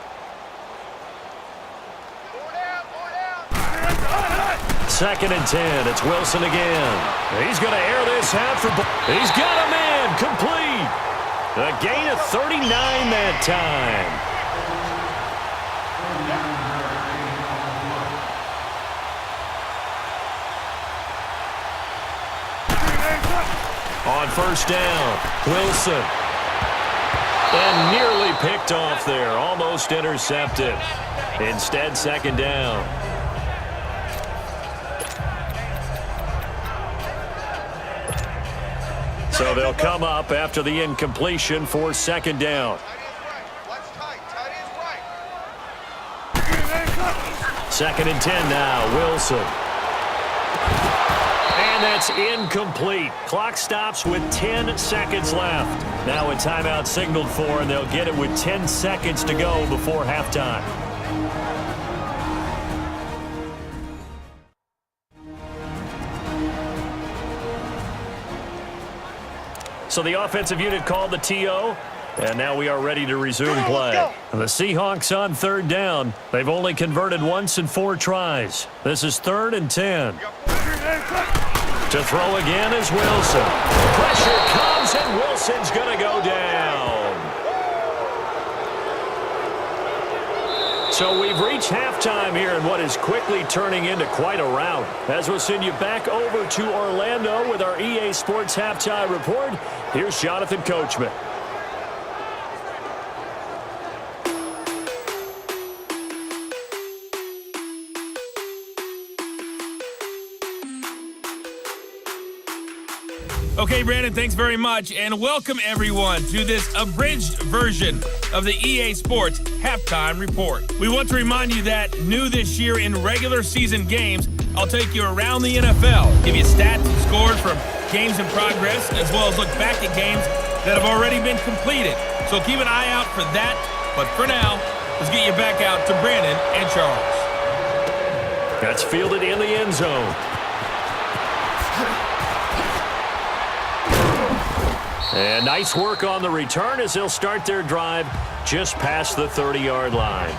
2nd and 10. It's Wilson again. He's going to air this out for... He's got a man complete. A gain of 39 that time. On 1st down, Wilson. And nearly picked off there. Almost intercepted. Instead, 2nd down. So they'll come up after the incompletion for 2nd down. 2nd and 10 now, Wilson. And that's incomplete. Clock stops with 10 seconds left. Now a timeout signaled for, and they'll get it with 10 seconds to go before halftime. So the offensive unit called the TO, and now we are ready to resume play. The Seahawks on 3rd down. They've only converted once in 4 tries. This is 3rd and 10. To throw again is Wilson. Pressure comes, and Wilson's going to go down. So we've reached halftime here in what is quickly turning into quite a rout. As we'll send you back over to Orlando with our EA Sports Halftime Report, here's Jonathan Coachman.
Okay, Brandon, thanks very much, and welcome everyone to this abridged version of the EA Sports Halftime Report. We want to remind you that new this year in regular season games, I'll take you around the NFL, give you stats and scores from games in progress, as well as look back at games that have already been completed. So keep an eye out for that, but for now, let's get you back out to Brandon and Charles.
That's fielded in the end zone. And nice work on the return as they'll start their drive just past the 30-yard line.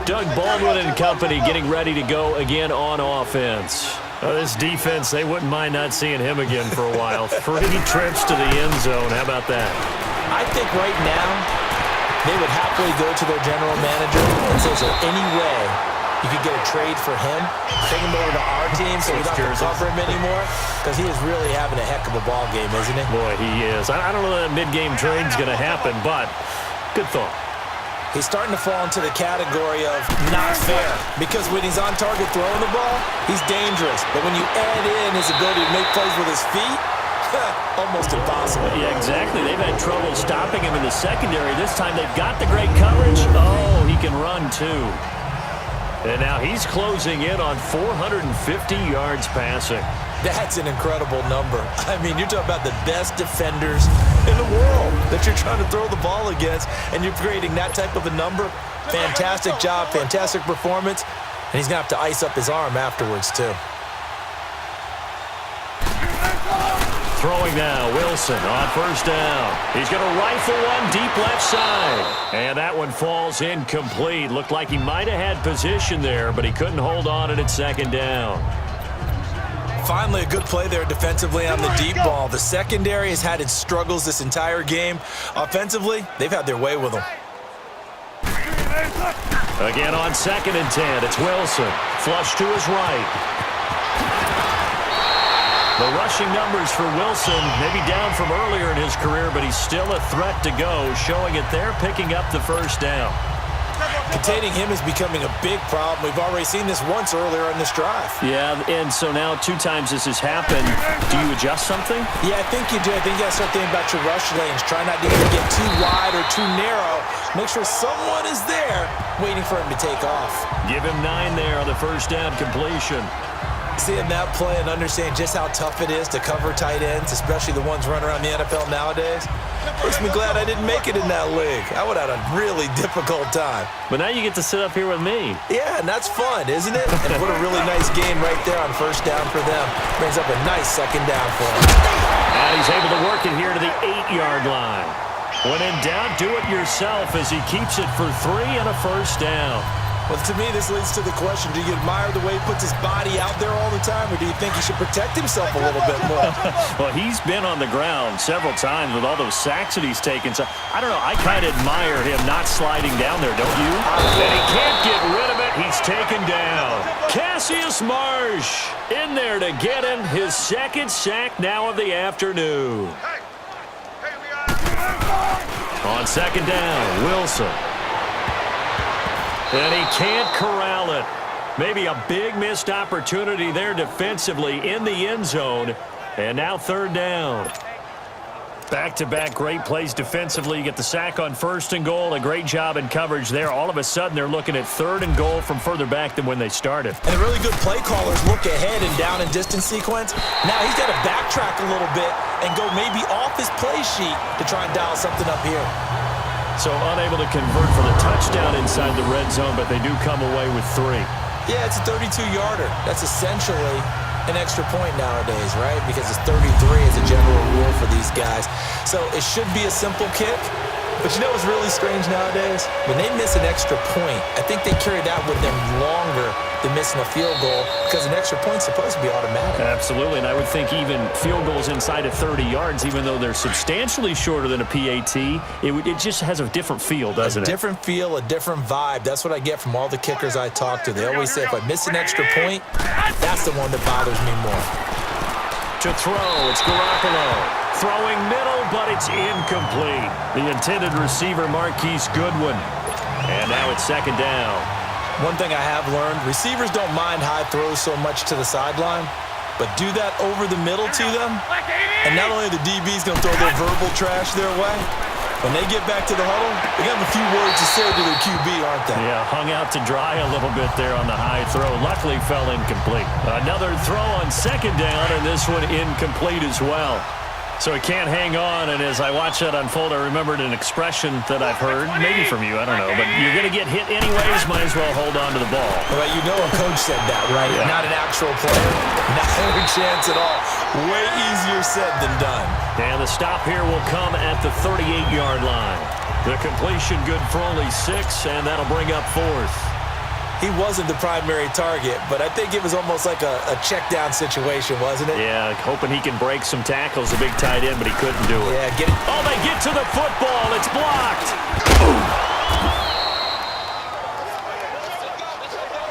Doug Baldwin and company getting ready to go again on offense. This defense, they wouldn't mind not seeing him again for a while. 3 trips to the end zone. How about that?
I think right now they would happily go to their general manager and say, is there any way you could get a trade for him, take him over to our team so we don't have to cover him anymore? Because he is really having a heck of a ball game, isn't he?
Boy, he is. I don't know that mid-game trade's going to happen, but good thought.
He's starting to fall into the category of not fair, because when he's on target throwing the ball, he's dangerous. But when you add in his ability to make plays with his feet, almost impossible.
Yeah, exactly. They've had trouble stopping him in the secondary. This time they've got the great coverage. Oh, he can run too. And now he's closing in on 450 yards passing.
That's an incredible number. I mean, you're talking about the best defenders in the world that you're trying to throw the ball against, and you're creating that type of a number. Fantastic job, fantastic performance, and he's going to have to ice up his arm afterwards, too.
Throwing now, Wilson on first down. He's going to rifle one deep left side. And that one falls incomplete. Looked like he might have had position there, but he couldn't hold on at second down.
Finally, a good play there defensively on the deep ball. The secondary has had its struggles this entire game. Offensively, they've had their way with them.
Again on 2nd and 10, it's Wilson. Flush to his right. The rushing numbers for Wilson, maybe down from earlier in his career, but he's still a threat to go, showing it there, picking up the first down.
Containing him is becoming a big problem. We've already seen this once earlier in this drive.
Yeah, and so now 2 times this has happened. Do you adjust something?
Yeah, I think you do. I think you got to start thinking about your rush lanes. Try not to either get too wide or too narrow. Make sure someone is there waiting for him to take off.
Give him 9 there on the first down completion.
Seeing that play and understand just how tough it is to cover tight ends, especially the ones running around the NFL nowadays, makes me glad I didn't make it in that league. I would have had a really difficult time.
But now you get to sit up here with me.
Yeah, and that's fun, isn't it? And what a really nice game right there on first down for them. Brings up a nice second down for him.
And he's able to work it here to the 8-yard line. When in doubt, do it yourself as he keeps it for 3 and a first down.
Well, to me, this leads to the question, do you admire the way he puts his body out there all the time, or do you think he should protect himself a little bit more?
Well, he's been on the ground several times with all those sacks that he's taken. So, I don't know, I kind of admire him not sliding down there, don't you? And he can't get rid of it. He's taken down. Cassius Marsh in there to get him his 2nd sack now of the afternoon. On 2nd down, Wilson. And he can't corral it. Maybe a big missed opportunity there defensively in the end zone. And now 3rd down. Back-to-back great plays defensively. You get the sack on 1st and goal. A great job in coverage there. All of a sudden, they're looking at 3rd and goal from further back than when they started.
And the really good play callers look ahead and down and distance sequence. Now he's got to backtrack a little bit and go maybe off his play sheet to try and dial something up here.
So unable to convert for the touchdown inside the red zone, but they do come away with 3.
Yeah, it's a 32-yarder. That's essentially an extra point nowadays, right? Because it's 33 as a general rule for these guys. So it should be a simple kick. But you know what's really strange nowadays? When they miss an extra point, I think they carry that with them longer than missing a field goal because an extra point's supposed to be automatic.
Absolutely, and I would think even field goals inside of 30 yards, even though they're substantially shorter than a PAT, it just has a different feel, doesn't it?
A different feel, a different vibe. That's what I get from all the kickers I talk to. They always say if I miss an extra point, that's the one that bothers me more.
To throw, it's Garoppolo. Throwing middle, but it's incomplete. The intended receiver, Marquise Goodwin. And now it's 2nd down.
One thing I have learned, receivers don't mind high throws so much to the sideline, but do that over the middle to them, and not only are the DBs going to throw their verbal trash their way, when they get back to the huddle, they got a few words to say to their QB, aren't they?
Yeah, hung out to dry a little bit there on the high throw. Luckily fell incomplete. Another throw on 2nd down, and this one incomplete as well. So he can't hang on, and as I watch that unfold, I remembered an expression that I've heard, maybe from you, I don't know, but you're going to get hit anyways, might as well hold on to the ball.
Well, you know a coach said that, right?
Yeah.
Not an actual player. Not a chance at all. Way easier said than done.
And the stop here will come at the 38-yard line. The completion good for only 6, and that'll bring up 4th.
He wasn't the primary target, but I think it was almost like a check-down situation, wasn't it?
Yeah, hoping he can break some tackles, a big tight end, but he couldn't do it.
Yeah, get it.
Oh, they get to the football. It's blocked.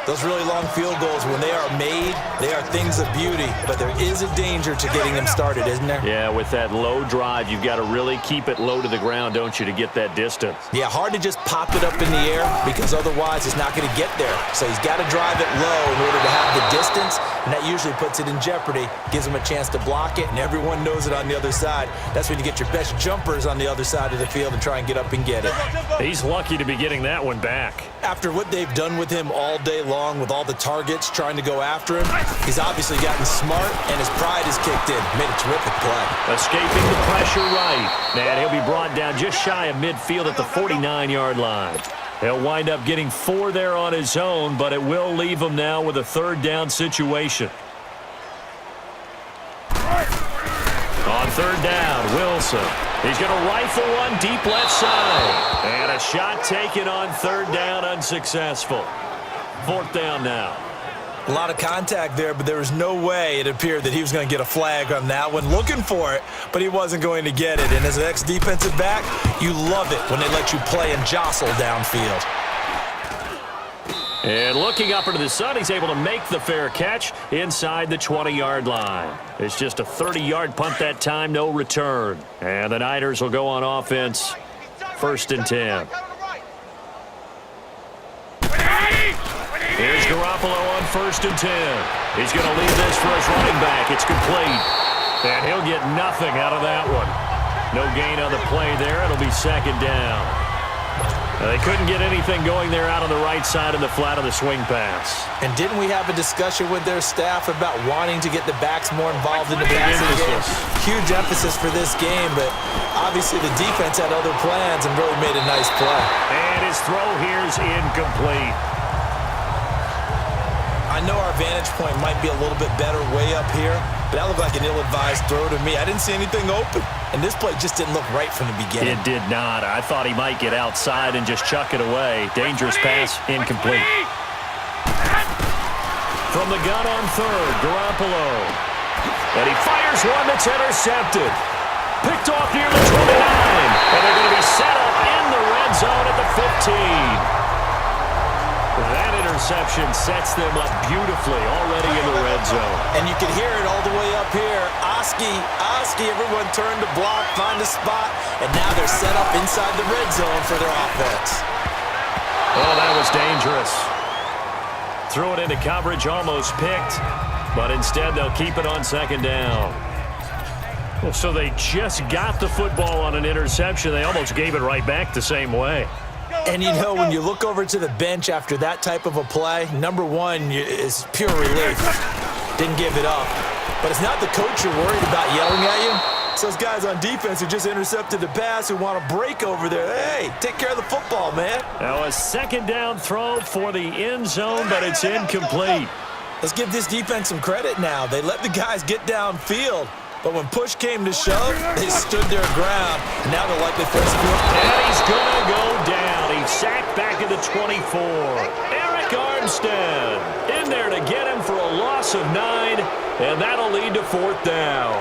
Those really long field goals, when they are made, they are things of beauty, but there is a danger to getting them started, isn't there?
Yeah, with that low drive, you've got to really keep it low to the ground, don't you, to get that distance.
Yeah, hard to just pop it up in the air because otherwise it's not going to get there. So he's got to drive it low in order to have the distance, and that usually puts it in jeopardy, gives him a chance to block it, and everyone knows it on the other side. That's when you get your best jumpers on the other side of the field and try and get up and get it.
He's lucky to be getting that one back.
After what they've done with him all day long with all the targets trying to go after him, he's obviously gotten smart, and his pride has kicked in. Made a terrific play.
Escaping the pressure right. And he'll be brought down just shy of midfield at the 49-yard line. He'll wind up getting 4 there on his own, but it will leave him now with a 3rd down situation. On 3rd down, Wilson. He's going to rifle one deep left side. And a shot taken on 3rd down, unsuccessful. 4th down now.
A lot of contact there, but there was no way it appeared that he was going to get a flag on that one. Looking for it, but he wasn't going to get it. And as an ex-defensive back, you love it when they let you play and jostle downfield.
And looking up into the sun, he's able to make the fair catch inside the 20-yard line. It's just a 30-yard punt that time, no return. And the Niners will go on offense, 1st and 10. Here's Garoppolo on 1st and 10. He's going to leave this for his running back. It's complete. And he'll get nothing out of that one. No gain on the play there. It'll be 2nd down. They couldn't get anything going there out on the right side of the flat of the swing pass.
And didn't we have a discussion with their staff about wanting to get the backs more involved in the passing game? Huge emphasis for this game, but obviously the defense had other plans and really made a nice play.
And his throw here's incomplete.
I know our vantage point might be a little bit better way up here, but that looked like an ill-advised throw to me. I didn't see anything open, and this play just didn't look right from the beginning.
It did not. I thought he might get outside and just chuck it away. Dangerous pass, incomplete. From the gun on 3rd, Garoppolo. And he fires one that's intercepted. Picked off near the 29, and they're going to be set up in the red zone at the 15. That interception sets them up beautifully already in the red zone.
And you can hear it all the way up here. Oski, everyone turned to block, find a spot, and now they're set up inside the red zone for their offense.
Oh, that was dangerous. Threw it into coverage, almost picked, but instead they'll keep it on 2nd down. Well, so they just got the football on an interception. They almost gave it right back the same way.
And, you know, when you look over to the bench after that type of a play, number one is pure relief. Didn't give it up. But it's not the coach you're worried about yelling at you. It's those guys on defense who just intercepted the pass who want to break over there. Hey, take care of the football, man.
Now a 2nd down throw for the end zone, but it's incomplete.
Let's give this defense some credit now. They let the guys get downfield. But when push came to shove, they stood their ground. And now they're likely first field.
And he's going to go down. He's sacked back at the 24. Eric Armstead in there to get him for a loss of 9. And that'll lead to 4th down.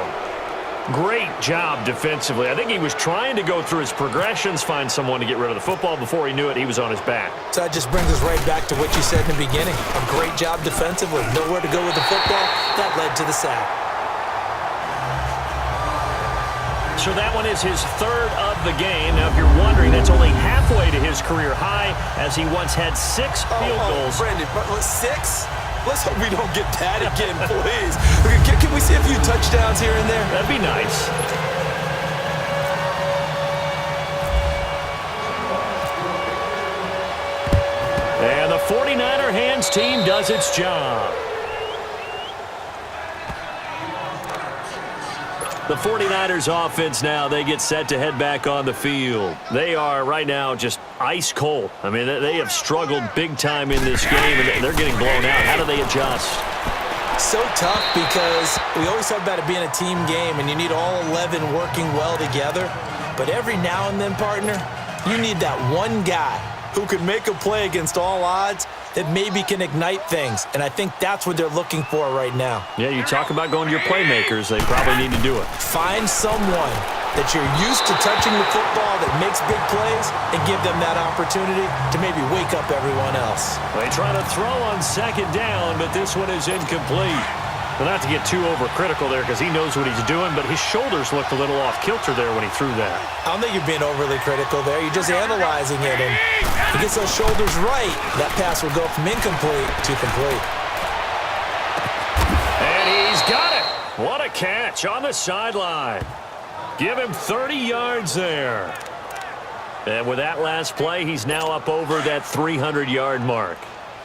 Great job defensively. I think he was trying to go through his progressions, find someone to get rid of the football. Before he knew it, he was on his back.
So that just brings us right back to what you said in the beginning. A great job defensively. Nowhere to go with the football. That led to the sack.
So that one is his 3rd of the game. Now, if you're wondering, that's only halfway to his career high, as he once had 6 field goals.
Brandon, 6? Let's hope we don't get that again, please. Can we see a few touchdowns here and there?
That'd be nice. And the 49er hands team does its job. The 49ers offense now, they get set to head back on the field. They are right now just ice cold. I mean, they have struggled big time in this game, and they're getting blown out. How do they adjust?
So tough because we always talk about it being a team game, and you need all 11 working well together. But every now and then, partner, you need that one guy who can make a play against all odds that maybe can ignite things. And I think that's what they're looking for right now.
Yeah, you talk about going to your playmakers. They probably need to do it.
Find someone that you're used to touching the football that makes big plays and give them that opportunity to maybe wake up everyone else.
They try to throw on second down, but this one is incomplete. Well, not to get too overcritical there because he knows what he's doing, but his shoulders looked a little off kilter there when he threw that.
I don't think you're being overly critical there. You're just analyzing it, and he gets those shoulders right. That pass will go from incomplete to complete.
And he's got it. What a catch on the sideline. Give him 30 yards there. And with that last play, he's now up over that 300-yard mark.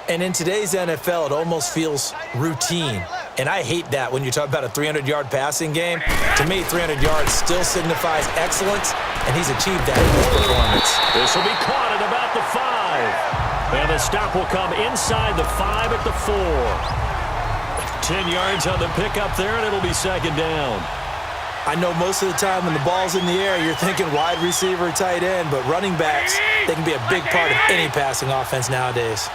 And in today's NFL, it almost feels routine. And I hate that when you talk about a 300-yard passing game. To me, 300 yards still signifies excellence, and he's achieved that in his performance.
This will be caught at about the 5. And the stop will come inside the 5 at the 4. 10 yards on the pickup there, and it'll be second down.
I know most of the time when the ball's in the air, you're thinking wide receiver, tight end, but running backs, they can be a big part of any passing offense nowadays.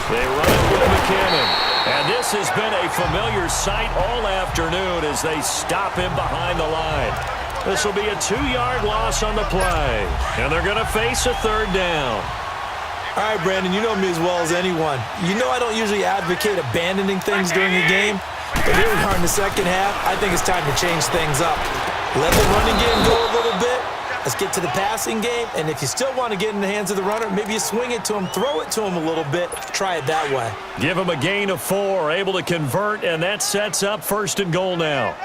They run it with McKinnon. And this has been a familiar sight all afternoon as they stop him behind the line. This will be a 2-yard loss on the play. And they're going to face a third down.
All right, Brandon, you know me as well as anyone. You know I don't usually advocate abandoning things during a game. But here we are in the second half. I think it's time to change things up. Let the running game go a little bit. Let's get to the passing game, and if you still want to get in the hands of the runner, maybe you swing it to him, throw it to him a little bit, try it that way.
Give him a gain of 4, able to convert, and that sets up first and goal now.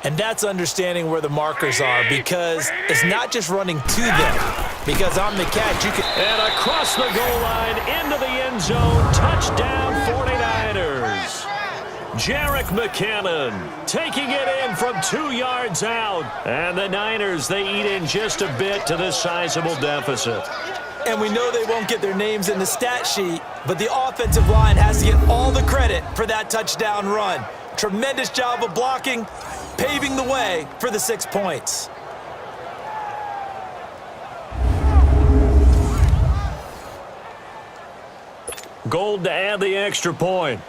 And that's understanding where the markers are, because it's not just running to them, because on the catch, you can...
And across the goal line, into the end zone, touchdown 49ers. Jerick McKinnon taking it in from 2 yards out. And the Niners, they eat in just a bit to this sizable deficit.
And we know they won't get their names in the stat sheet, but the offensive line has to get all the credit for that touchdown run. Tremendous job of blocking, paving the way for the 6 points.
Gold to add the extra point.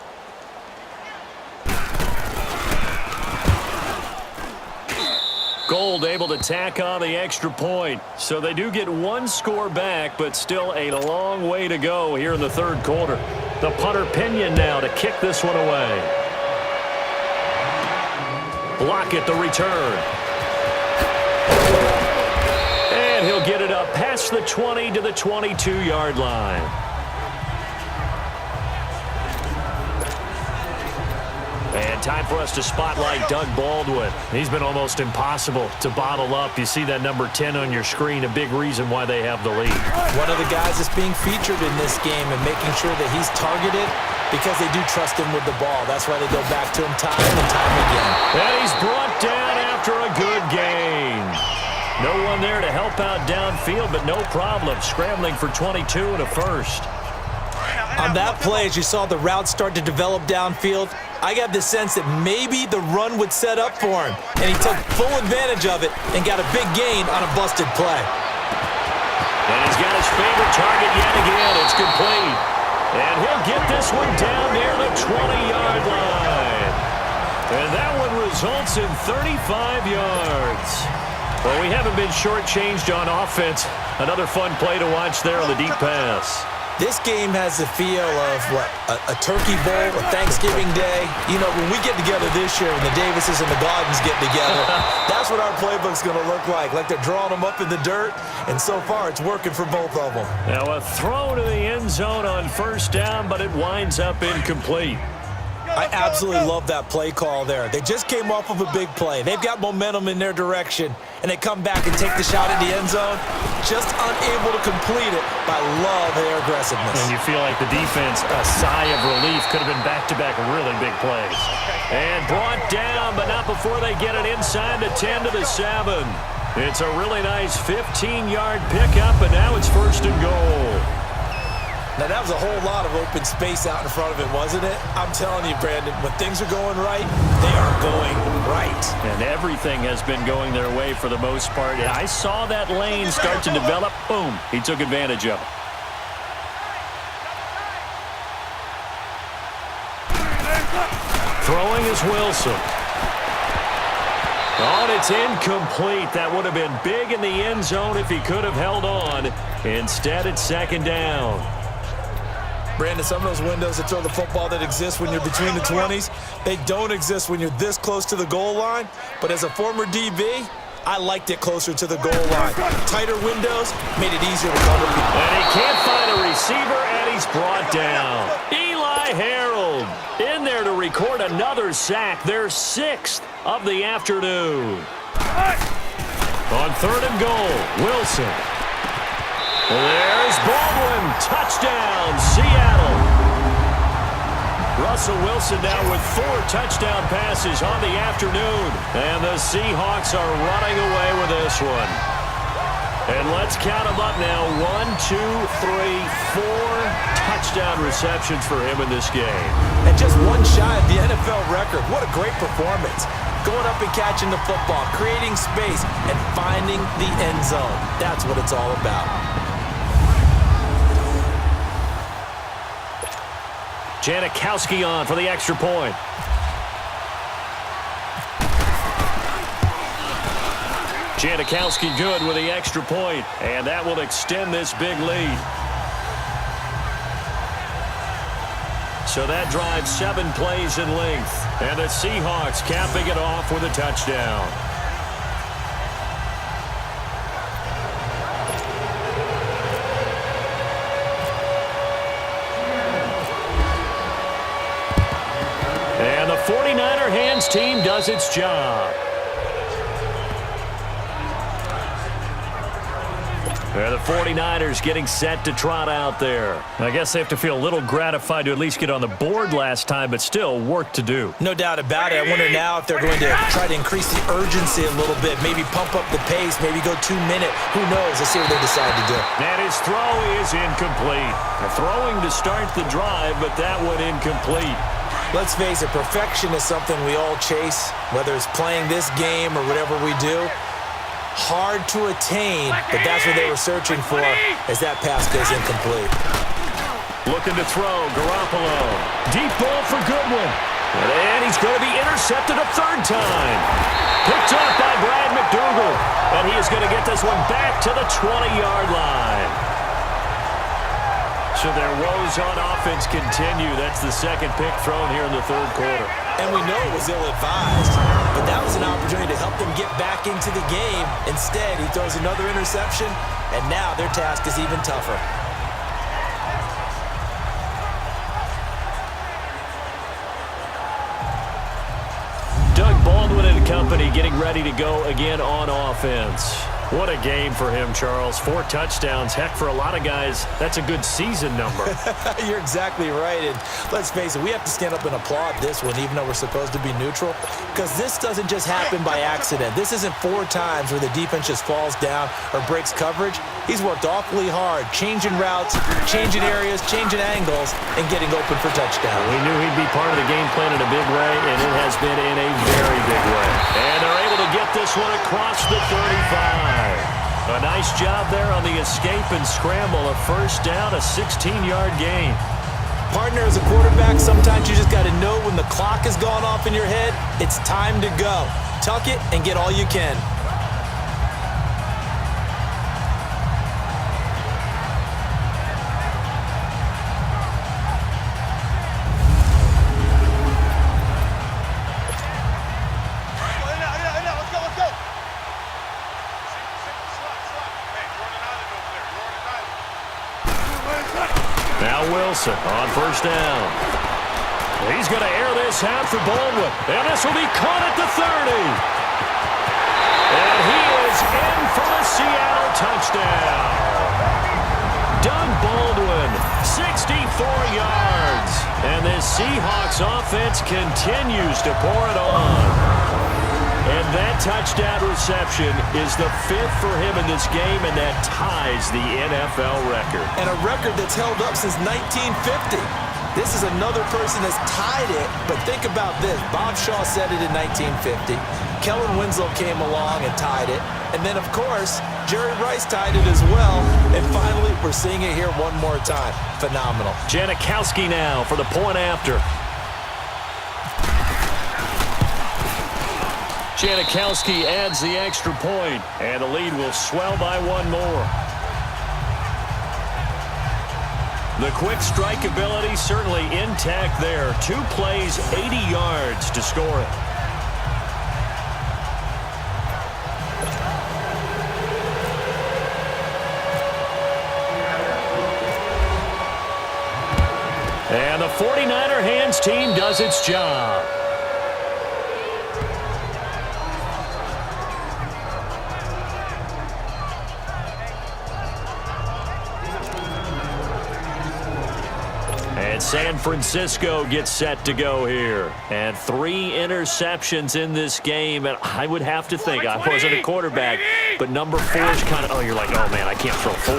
Gold able to tack on the extra point. So they do get 1 score back, but still a long way to go here in the third quarter. The punter Pinion now to kick this one away. Block at the return. And he'll get it up past the 20 to the 22-yard line. And time for us to spotlight Doug Baldwin. He's been almost impossible to bottle up. You see that number 10 on your screen, a big reason why they have the lead.
One of the guys that's being featured in this game and making sure that he's targeted because they do trust him with the ball. That's why they go back to him time and time again.
And he's brought down after a good gain. No one there to help out downfield, but no problem. Scrambling for 22 and a first.
On that play, as you saw the route start to develop downfield, I got the sense that maybe the run would set up for him, and he took full advantage of it and got a big gain on a busted play.
And he's got his favorite target yet again. It's complete. And he'll get this one down near the 20-yard line. And that one results in 35 yards. Well, we haven't been shortchanged on offense. Another fun play to watch there on the deep pass.
This game has the feel of, a Turkey Bowl, a Thanksgiving Day. You know, when we get together this year, when the Davises and the Gardens get together, that's what our playbook's going to look like they're drawing them up in the dirt, and so far it's working for both of them.
Now a throw to the end zone on first down, but it winds up incomplete.
I absolutely love that play call there. They just came off of a big play. They've got momentum in their direction, and they come back and take the shot in the end zone, just unable to complete it. But I love their aggressiveness.
And you feel like the defense, a sigh of relief, could have been back-to-back really big plays. And brought down, but not before they get it inside the 10 to the 7. It's a really nice 15-yard pickup, and now it's 1st and goal.
Now, that was a whole lot of open space out in front of it, wasn't it? I'm telling you, Brandon, when things are going right, they are going right.
And everything has been going their way for the most part. I saw that lane start to develop. Boom. He took advantage of it. Throwing is Wilson. Oh, and it's incomplete. That would have been big in the end zone if he could have held on. Instead, it's 2nd down.
Brandon, some of those windows to throw the football that exist when you're between the 20s, they don't exist when you're this close to the goal line. But as a former DB, I liked it closer to the goal line. Tighter windows made it easier to cover people.
And he can't find a receiver, and he's brought down. Eli Harold in there to record another sack, their 6th of the afternoon. On 3rd and goal, Wilson. There's Baldwin. Touchdown, Seattle. Russell Wilson now with 4 touchdown passes on the afternoon. And the Seahawks are running away with this one. And let's count them up now. 1, 2, 3, 4 touchdown receptions for him in this game.
And just one shy of the NFL record. What a great performance. Going up and catching the football, creating space, and finding the end zone. That's what it's all about.
Janikowski on for the extra point. Janikowski good with the extra point, and that will extend this big lead. So that drives 7 plays in length, and the Seahawks capping it off with a touchdown. And the 49er hands team does its job. The 49ers getting set to trot out there. I guess they have to feel a little gratified to at least get on the board last time, but still work to do.
No doubt about it. I wonder now if they're going to try to increase the urgency a little bit, maybe pump up the pace, maybe go 2-minute. Who knows? Let's see what they decide to do.
And his throw is incomplete. Throwing to start the drive, but that one incomplete.
Let's face it, perfection is something we all chase, whether it's playing this game or whatever we do. Hard to attain, but that's what they were searching for as that pass goes incomplete.
Looking to throw, Garoppolo. Deep ball for Goodwin. And he's going to be intercepted a 3rd time. Picked up by Brad McDougal. And he is going to get this one back to the 20-yard line. So their woes on offense continue. That's the 2nd pick thrown here in the 3rd quarter.
And we know it was ill-advised, but that was an opportunity to help them get back into the game. Instead, he throws another interception, and now their task is even tougher.
Doug Baldwin and company getting ready to go again on offense. What a game for him, Charles. 4 touchdowns. Heck, for a lot of guys, that's a good season number.
You're exactly right. And let's face it, we have to stand up and applaud this one, even though we're supposed to be neutral, because this doesn't just happen by accident. This isn't 4 times where the defense just falls down or breaks coverage. He's worked awfully hard, changing routes, changing areas, changing angles, and getting open for touchdown.
We knew he'd be part of the game plan in a big way, and it has been in a very big way. And they're able to get this one across the 35. A nice job there on the escape and scramble. A 1st down, a 16-yard gain.
Partner, as a quarterback, sometimes you just got to know when the clock has gone off in your head, it's time to go. Tuck it and get all you can.
Now Wilson on 1st down. He's going to air this out for Baldwin. And this will be caught at the 30. And he is in for the Seattle touchdown. Doug Baldwin, 64 yards. And the Seahawks offense continues to pour it on. And that touchdown reception is the 5th for him in this game, and that ties the NFL record.
And a record that's held up since 1950. This is another person that's tied it, but think about this. Bob Shaw said it in 1950. Kellen Winslow came along and tied it. And then, of course, Jerry Rice tied it as well. And finally, we're seeing it here one more time. Phenomenal.
Janikowski now for the point after. Janikowski adds the extra point, and the lead will swell by one more. The quick strike ability certainly intact there. 2 plays, 80 yards to score it. And the 49er hands team does its job. And San Francisco gets set to go here. And 3 interceptions in this game. And I would have to think, I wasn't a quarterback, but number 4 is kind of, you're like, oh, man, I can't throw 4.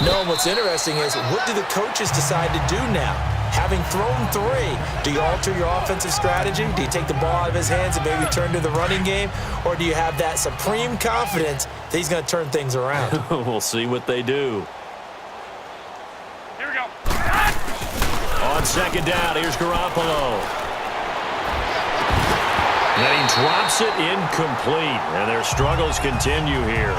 No, what's interesting is, what do the coaches decide to do now? Having thrown 3, do you alter your offensive strategy? Do you take the ball out of his hands and maybe turn to the running game? Or do you have that supreme confidence that he's going to turn things around?
We'll see what they do.
Here we go.
On second down, here's Garoppolo. And he drops it incomplete, and their struggles continue here.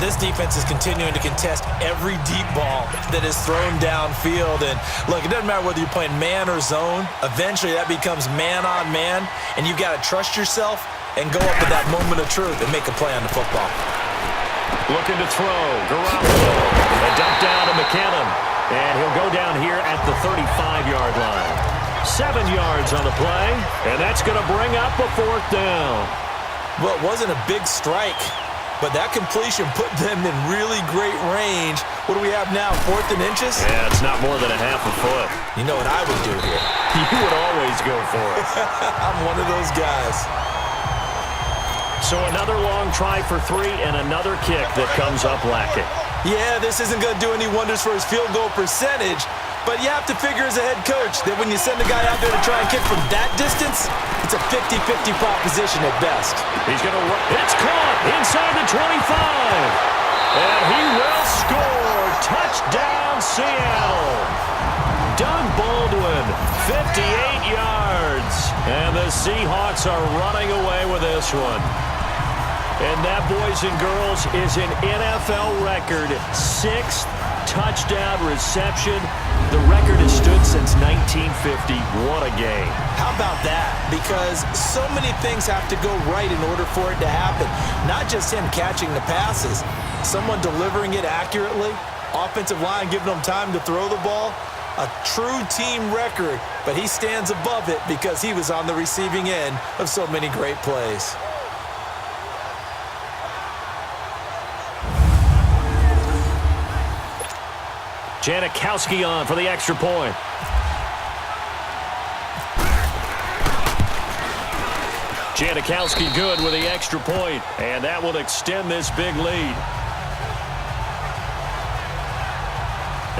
This defense is continuing to contest every deep ball that is thrown downfield. And look, it doesn't matter whether you're playing man or zone. Eventually, that becomes man on man, and you've got to trust yourself and go up at that moment of truth and make a play on the football.
Looking to throw. Garoppolo. A dump down to McKinnon. And he'll go down here at the 35-yard line. 7 yards on the play, and that's going to bring up a 4th down.
Well, it wasn't a big strike, but that completion put them in really great range. What do we have now, 4th and inches?
Yeah, it's not more than a half a foot.
You know what I would do here?
You would always go for it.
I'm one of those guys.
So another long try for 3 and another kick that comes up lacking.
Yeah, this isn't going to do any wonders for his field goal percentage, but you have to figure as a head coach that when you send a guy out there to try and kick from that distance, it's a 50-50 proposition at best.
He's going to run. It's caught inside the 25. And he will score. Touchdown, Seattle. Doug Baldwin, 58 yards. And the Seahawks are running away with this one. And that, boys and girls, is an NFL record 6th touchdown reception. The record has stood since 1950. What a game.
How about that? Because so many things have to go right in order for it to happen. Not just him catching the passes, someone delivering it accurately, offensive line giving them time to throw the ball. A true team record, but he stands above it because he was on the receiving end of so many great plays.
Janikowski on for the extra point. Janikowski good with the extra point, and that will extend this big lead.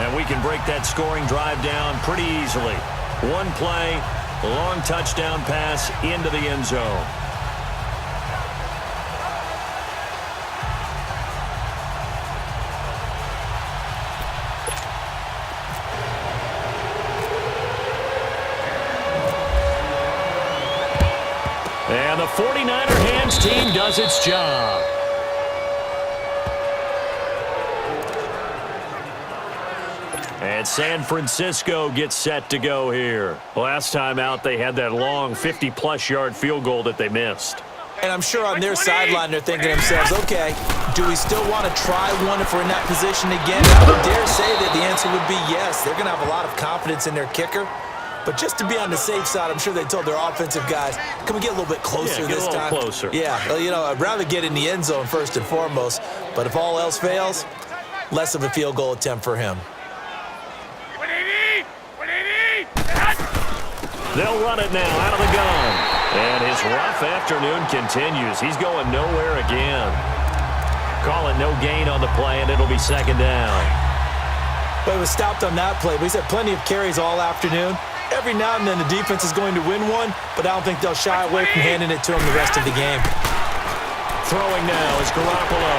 And we can break that scoring drive down pretty easily. 1 play, long touchdown pass into the end zone. And the 49er hands team does its job. And San Francisco gets set to go here. Last time out, they had that long 50-plus yard field goal that they missed.
And I'm sure on their sideline they're thinking to themselves, okay, do we still want to try one if we're in that position again? I would dare say that the answer would be yes. They're going to have a lot of confidence in their kicker. But just to be on the safe side, I'm sure they told their offensive guys, can we get a little bit closer this time?
Get a little closer.
Yeah, well, you know, I'd rather get in the end zone first and foremost. But if all else fails, less of a field goal attempt for him.
They'll run it now out of the gun. And his rough afternoon continues. He's going nowhere again. Call it no gain on the play, and it'll be second down.
But it was stopped on that play. He's had plenty of carries all afternoon. Every now and then the defense is going to win one, but I don't think they'll shy away from handing it to him the rest of the game.
Throwing now is Garoppolo.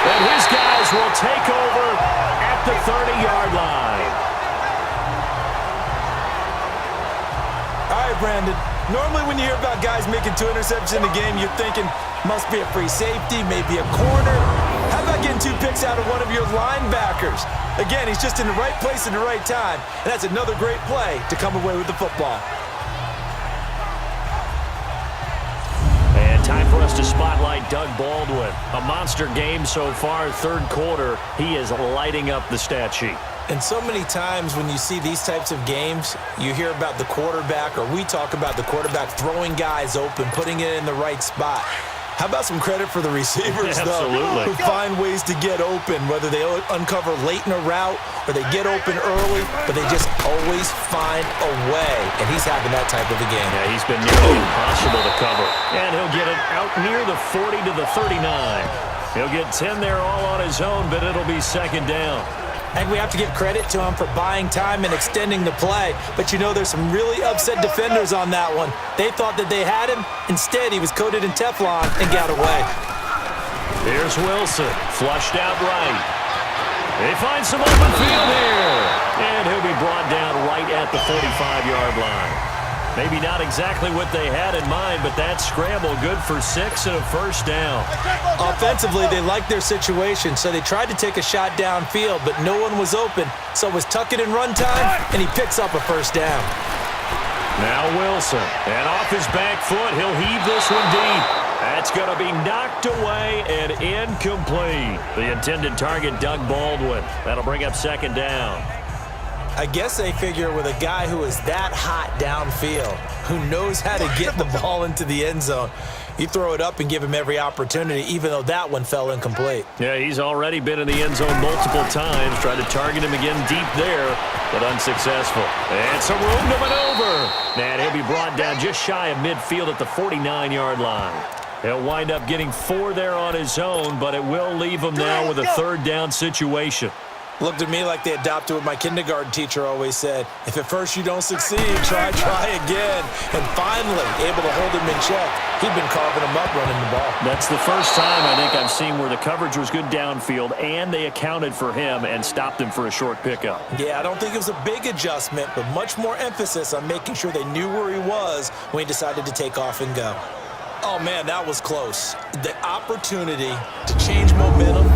And his guys will take over at the 30-yard line.
All right, Brandon. Normally when you hear about guys making 2 interceptions in a game, you're thinking must be a free safety, maybe a corner. How about getting 2 picks out of one of your linebackers? Again, he's just in the right place at the right time, and that's another great play to come away with the football.
And time for us to spotlight Doug Baldwin. A monster game so far, third quarter. He is lighting up the stat sheet.
And so many times when you see these types of games, you hear about the quarterback, or we talk about the quarterback throwing guys open, putting it in the right spot. How about some credit for the receivers, though, who find ways to get open, whether they uncover late in a route or they get open early, but they just always find a way. And he's having that type of a game.
Yeah, he's been nearly impossible to cover. And he'll get it out near the 40 to the 39. He'll get 10 there all on his own, but it'll be second down.
And we have to give credit to him for buying time and extending the play. But you know, there's some really upset defenders on that one. They thought that they had him. Instead, he was coated in Teflon and got away.
Here's Wilson, flushed out right. They find some open field here. And he'll be brought down right at the 45-yard line. Maybe not exactly what they had in mind, but that scramble good for 6 and a first down.
Offensively, they liked their situation, so they tried to take a shot downfield, but no one was open. So it was tuck it in run time, and he picks up a first down.
Now Wilson, and off his back foot, he'll heave this one deep. That's going to be knocked away and incomplete. The intended target, Doug Baldwin. That'll bring up second down.
I guess they figure with a guy who is that hot downfield, who knows how to get the ball into the end zone, you throw it up and give him every opportunity, even though that one fell incomplete.
Yeah, he's already been in the end zone multiple times, tried to target him again deep there, but unsuccessful. And some room to maneuver. And he'll be brought down just shy of midfield at the 49-yard line. He'll wind up getting 4 there on his own, but it will leave him now with a third down situation.
Looked at me like they adopted what my kindergarten teacher always said. If at first you don't succeed, try again. And finally, able to hold him in check. He'd been carving him up running the ball.
That's the first time I think I've seen where the coverage was good downfield and they accounted for him and stopped him for a short pickup.
Yeah, I don't think it was a big adjustment, but much more emphasis on making sure they knew where he was when he decided to take off and go. Oh, man, that was close. The opportunity to change momentum,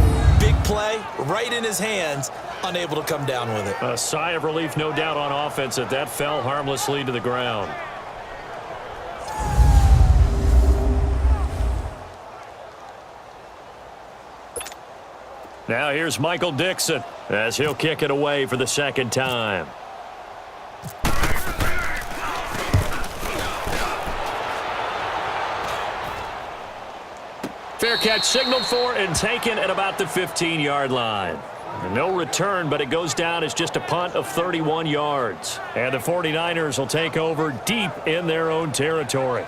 big play, right in his hands, unable to come down with it.
A sigh of relief, no doubt, on offense that fell harmlessly to the ground. Now here's Michael Dixon as he'll kick it away for the second time. Fair catch signaled for and taken at about the 15-yard line. No return, but it goes down as just a punt of 31 yards. And the 49ers will take over deep in their own territory.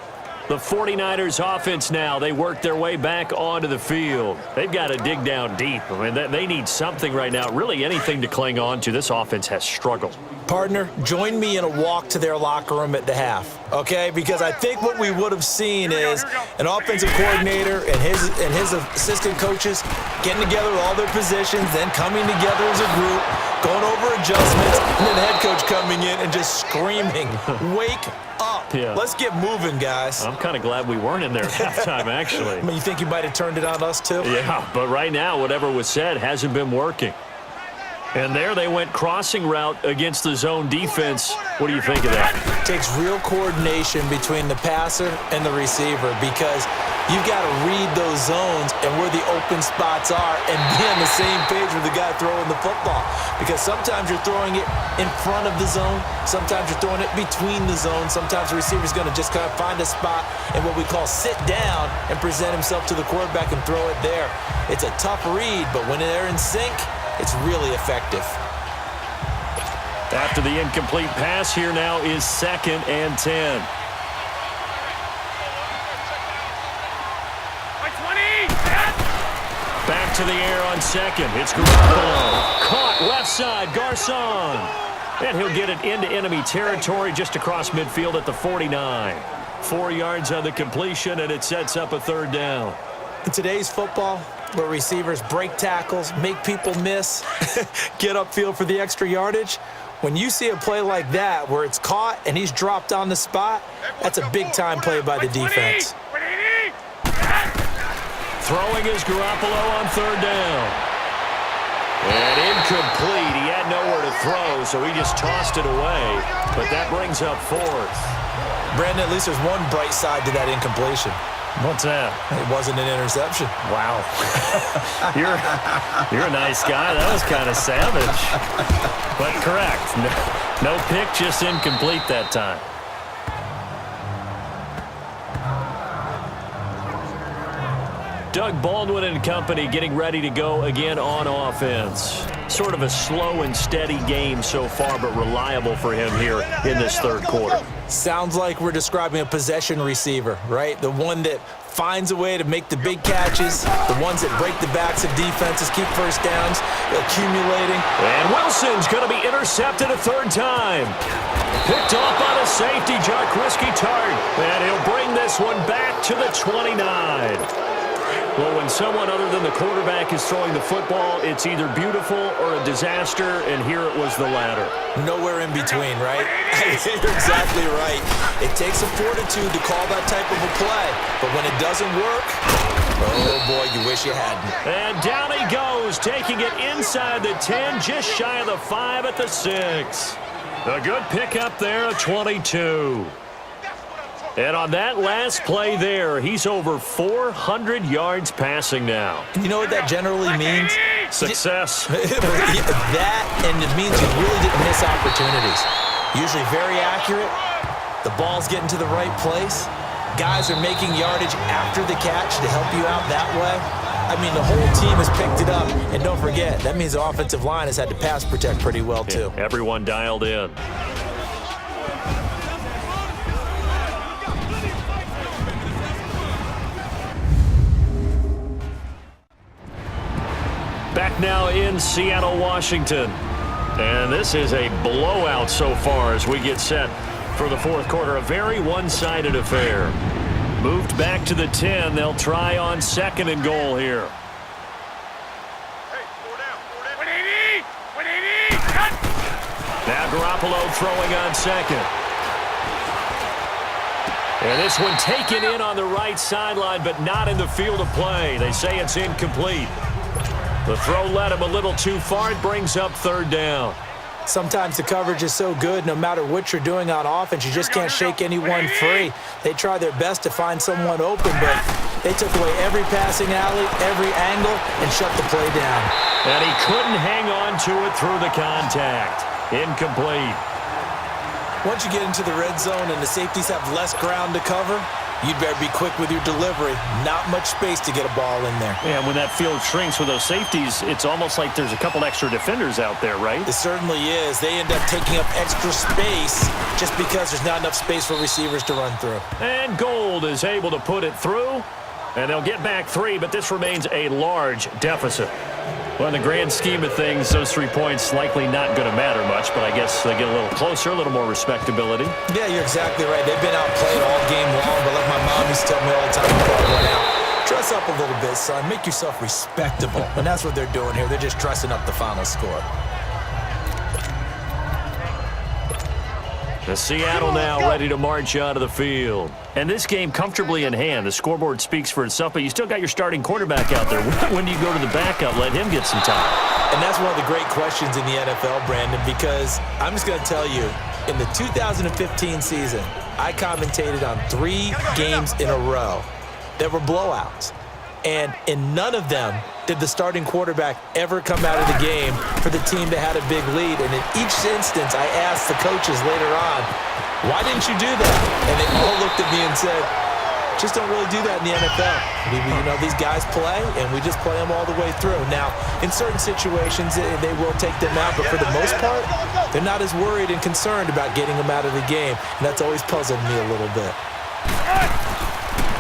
The 49ers offense now, they work their way back onto the field. They've got to dig down deep. I mean, they need something right now, really anything to cling on to. This offense has struggled.
Partner, join me in a walk to their locker room at the half, okay? Because I think what we would have seen is an offensive coordinator and his assistant coaches getting together all their positions, then coming together as a group, going over adjustments, and then the head coach coming in and just screaming, wake up.
Yeah.
Let's get moving, guys.
I'm kind of glad we weren't in there at halftime, actually.
I mean, you think you might have turned it on us, too?
Yeah, but right now, whatever was said hasn't been working. And there they went crossing route against the zone defense. What do you think of that?
It takes real coordination between the passer and the receiver because You've got to read those zones and where the open spots are and be on the same page with the guy throwing the football. Because sometimes you're throwing it in front of the zone. Sometimes you're throwing it between the zones. Sometimes the receiver's going to just kind of find a spot and what we call sit down and present himself to the quarterback and throw it there. It's a tough read, but when they're in sync, it's really effective.
After the incomplete pass, here now is 2nd and 10. Back to the air on 2nd. It's Garoppolo. Caught left side, Garcon. And he'll get it into enemy territory just across midfield at the 49. 4 yards on the completion, and it sets up a 3rd down.
In today's football, where receivers break tackles, make people miss, get upfield for the extra yardage, when you see a play like that where it's caught and he's dropped on the spot, that's a big-time play by the defense.
Throwing is Garoppolo on 3rd down. And incomplete. He had nowhere to throw, so he just tossed it away. But that brings up 4th.
Brandon, at least there's one bright side to that incompletion.
What's that?
It wasn't an interception.
Wow. You're a nice guy. That was kind of savage. But correct. No pick, just incomplete that time. Doug Baldwin and company getting ready to go again on offense. Sort of a slow and steady game so far, but reliable for him here in this 3rd quarter.
Sounds like we're describing a possession receiver, right? The one that finds a way to make the big catches, the ones that break the backs of defenses, keep first downs, accumulating.
And Wilson's going to be intercepted a 3rd time. Picked off on a safety, Jarquiski Tart. And he'll bring this one back to the 29. Well, when someone other than the quarterback is throwing the football, it's either beautiful or a disaster, and here it was the latter.
Nowhere in between, right? You're exactly right. It takes some fortitude to call that type of a play, but when it doesn't work, oh boy, you wish you hadn't.
And down he goes, taking it inside the 10, just shy of the 5 at the 6. A good pickup there, a 22. And on that last play there, he's over 400 yards passing now.
You know what that generally means?
Success.
That, and it means you really didn't miss opportunities. Usually very accurate. The ball's getting to the right place. Guys are making yardage after the catch to help you out that way. I mean, the whole team has picked it up. And don't forget, that means the offensive line has had to pass protect pretty well, too.
Yeah, everyone dialed in. Back now in Seattle, Washington. And this is a blowout so far as we get set for the 4th quarter. A very one-sided affair. Moved back to the 10. They'll try on 2nd and goal here. Now Garoppolo throwing on 2nd. And this one taken in on the right sideline, but not in the field of play. They say it's incomplete. The throw led him a little too far. It brings up 3rd down.
Sometimes the coverage is so good, no matter what you're doing on offense, you just can't shake anyone free. They try their best to find someone open, but they took away every passing alley, every angle, and shut the play down.
And he couldn't hang on to it through the contact. Incomplete.
Once you get into the red zone and the safeties have less ground to cover, you'd better be quick with your delivery. Not much space to get a ball in there.
Yeah, when that field shrinks with those safeties, it's almost like there's a couple extra defenders out there, right?
It certainly is. They end up taking up extra space just because there's not enough space for receivers to run through.
And Gold is able to put it through, and they'll get back 3, but this remains a large deficit. Well, in the grand scheme of things, those 3 points likely not going to matter much, but I guess they get a little closer, a little more respectability.
Yeah, you're exactly right. They've been outplayed all game long, but like my mom used to tell me all the time before I went out, dress up a little bit, son. Make yourself respectable. And that's what they're doing here. They're just dressing up the final score.
The Seattle now ready to march out of the field. And this game comfortably in hand. The scoreboard speaks for itself, but you still got your starting quarterback out there. When do you go to the backup, let him get some time?
And that's one of the great questions in the NFL, Brandon, because I'm just going to tell you, in the 2015 season, I commentated on 3 games in a row that were blowouts. And in none of them did the starting quarterback ever come out of the game for the team that had a big lead. And in each instance, I asked the coaches later on, why didn't you do that? And they all looked at me and said, just don't really do that in the NFL. These guys play, and we just play them all the way through. Now, in certain situations, they will take them out, but for the most part, they're not as worried and concerned about getting them out of the game, and that's always puzzled me a little bit.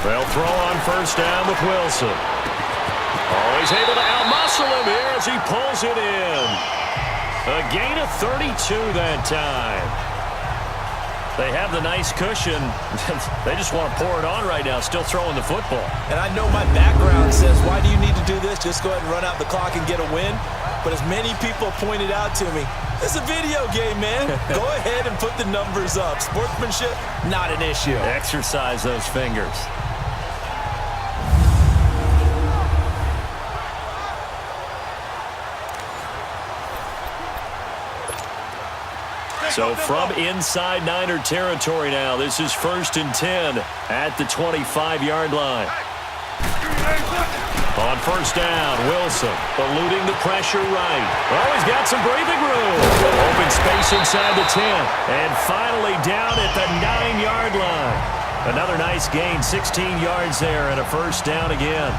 They'll throw on first down with Wilson. Oh, he's able to outmuscle him here as he pulls it in. A gain of 32 that time. They have the nice cushion. They just want to pour it on right now, still throwing the football.
And I know my background says, why do you need to do this? Just go ahead and run out the clock and get a win. But as many people pointed out to me, it's a video game, man. Go ahead and put the numbers up. Sportsmanship, not an issue.
Exercise those fingers. So from inside Niner territory now, this is 1st and 10 at the 25-yard line. On first down, Wilson eluding the pressure right. Oh, he's got some breathing room. Open space inside the 10. And finally down at the 9-yard line. Another nice gain, 16 yards there and a first down again.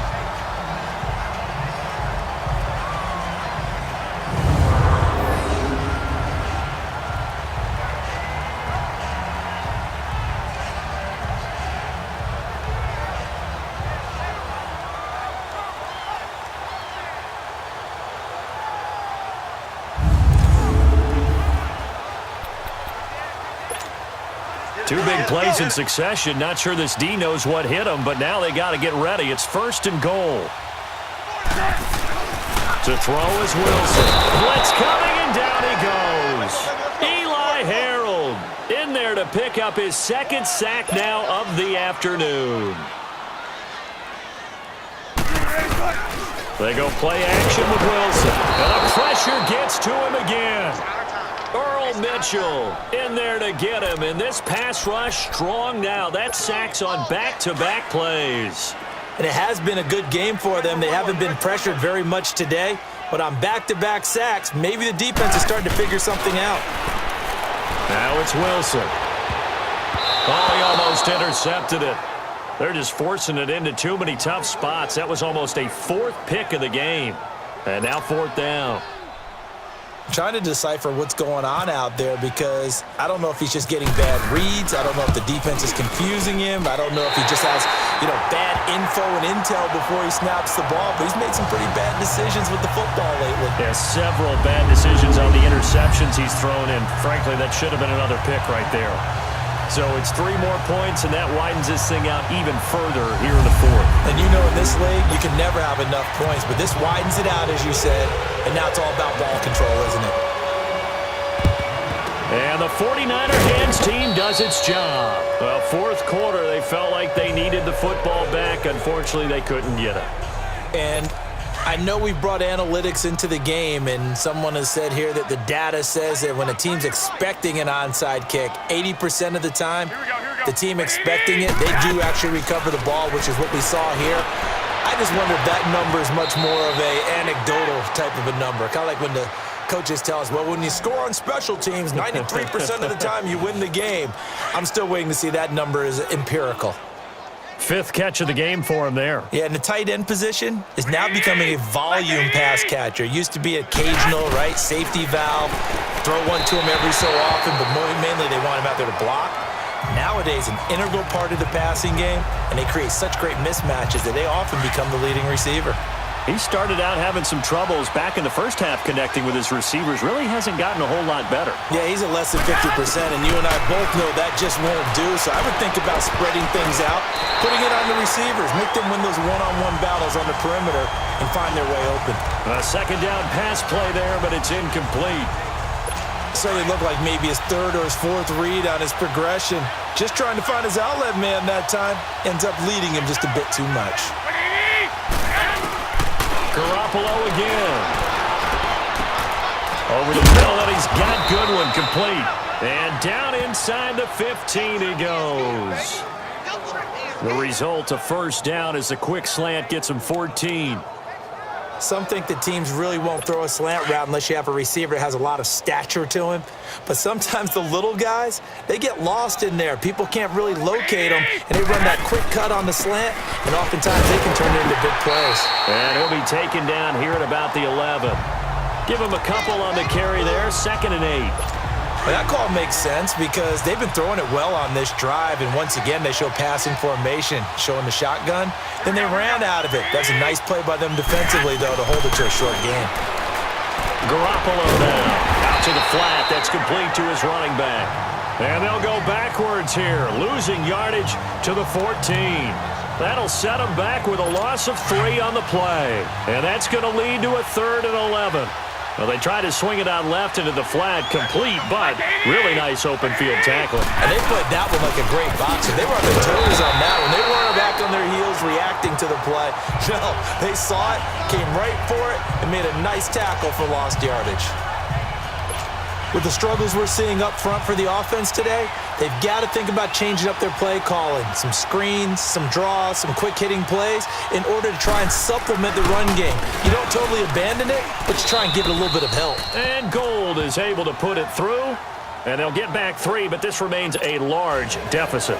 Two big plays in succession. Not sure this D knows what hit him, but now they got to get ready. It's 1st and goal. To throw is Wilson. Blitz coming, and down he goes. Eli Harold in there to pick up his 2nd sack now of the afternoon. They go play action with Wilson. And the pressure gets to him again. Earl Mitchell in there to get him, and this pass rush strong now. That sacks on back-to-back plays.
And it has been a good game for them. They haven't been pressured very much today, but on back-to-back sacks, maybe the defense is starting to figure something out.
Now it's Wilson. Oh, he almost intercepted it. They're just forcing it into too many tough spots. That was almost a 4th pick of the game. And now 4th down.
Trying to decipher what's going on out there because I don't know if he's just getting bad reads. I don't know if the defense is confusing him. I don't know if he just has, bad info and intel before he snaps the ball. But he's made some pretty bad decisions with the football lately.
Yeah, several bad decisions on the interceptions he's thrown in. Frankly, that should have been another pick right there. So it's 3 more points, and that widens this thing out even further here in the 4th.
And in this league, you can never have enough points, but this widens it out, as you said, and now it's all about ball control, isn't it?
And the 49er hands team does its job. Well, 4th quarter, they felt like they needed the football back. Unfortunately, they couldn't get it.
And I know we've brought analytics into the game, and someone has said here that the data says that when a team's expecting an onside kick, 80% of the time, the team expecting it, they do actually recover the ball, which is what we saw here. I just wonder if that number is much more of a anecdotal type of a number. Kind of like when the coaches tell us, well, when you score on special teams, 93% of the time you win the game. I'm still waiting to see that number is empirical.
5th catch of the game for him there.
Yeah, and the tight end position is now becoming a volume pass catcher. Used to be occasional, right? Safety valve, throw one to him every so often, but mainly they want him out there to block. Nowadays, an integral part of the passing game, and they create such great mismatches that they often become the leading receiver.
He started out having some troubles back in the first half connecting with his receivers. Really hasn't gotten a whole lot better.
Yeah, he's at less than 50%, and you and I both know that just won't do. So I would think about spreading things out, putting it on the receivers, make them win those one-on-one battles on the perimeter and find their way open.
A 2nd down pass play there, but it's incomplete.
Certainly looked like maybe his 3rd or his 4th read on his progression. Just trying to find his outlet man that time. Ends up leading him just a bit too much.
Garoppolo again. Over the middle, and he's got Goodwin complete. And down inside the 15 he goes. The result, a first down as the quick slant gets him 14.
Some think that teams really won't throw a slant route unless you have a receiver that has a lot of stature to him. But sometimes the little guys, they get lost in there. People can't really locate them, and they run that quick cut on the slant, and oftentimes they can turn it into big plays.
And he'll be taken down here at about the 11. Give him a couple on the carry there, 2nd and 8.
Well, that call makes sense because they've been throwing it well on this drive, and once again they show passing formation, showing the shotgun. Then they ran out of it. That's a nice play by them defensively, though, to hold it to a short game.
Garoppolo now out to the flat. That's complete to his running back. And they'll go backwards here, losing yardage to the 14. That'll set them back with a loss of 3 on the play. And that's going to lead to a 3rd and 11. Well, they try to swing it out left into the flat, complete, but really nice open field tackling.
And they played that one like a great boxer. They were on their toes on that one. They weren't back on their heels reacting to the play. No, they saw it, came right for it, and made a nice tackle for lost yardage. With the struggles we're seeing up front for the offense today, they've got to think about changing up their play calling. Some screens, some draws, some quick-hitting plays in order to try and supplement the run game. You don't totally abandon it, but you try and give it a little bit of help.
And Gold is able to put it through, and they'll get back 3, but this remains a large deficit.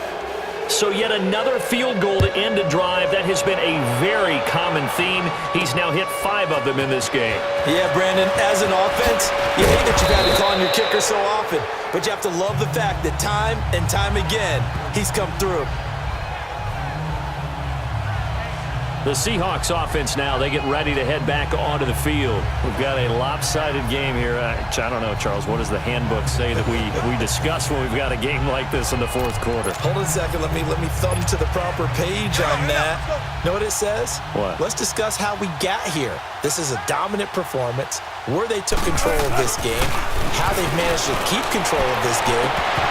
So yet another field goal to end a drive. That has been a very common theme. He's now hit 5 of them in this game.
Yeah, Brandon, as an offense, you hate that you've had to call on your kicker so often, but you have to love the fact that time and time again, he's come through.
The Seahawks offense now, they get ready to head back onto the field. We've got a lopsided game here. I don't know, Charles, what does the handbook say that we discuss when we've got a game like this in the 4th quarter?
Hold on a second. Let me thumb to the proper page on that. Know what it says?
What?
Let's discuss how we got here. This is a dominant performance, where they took control of this game, how they've managed to keep control of this game,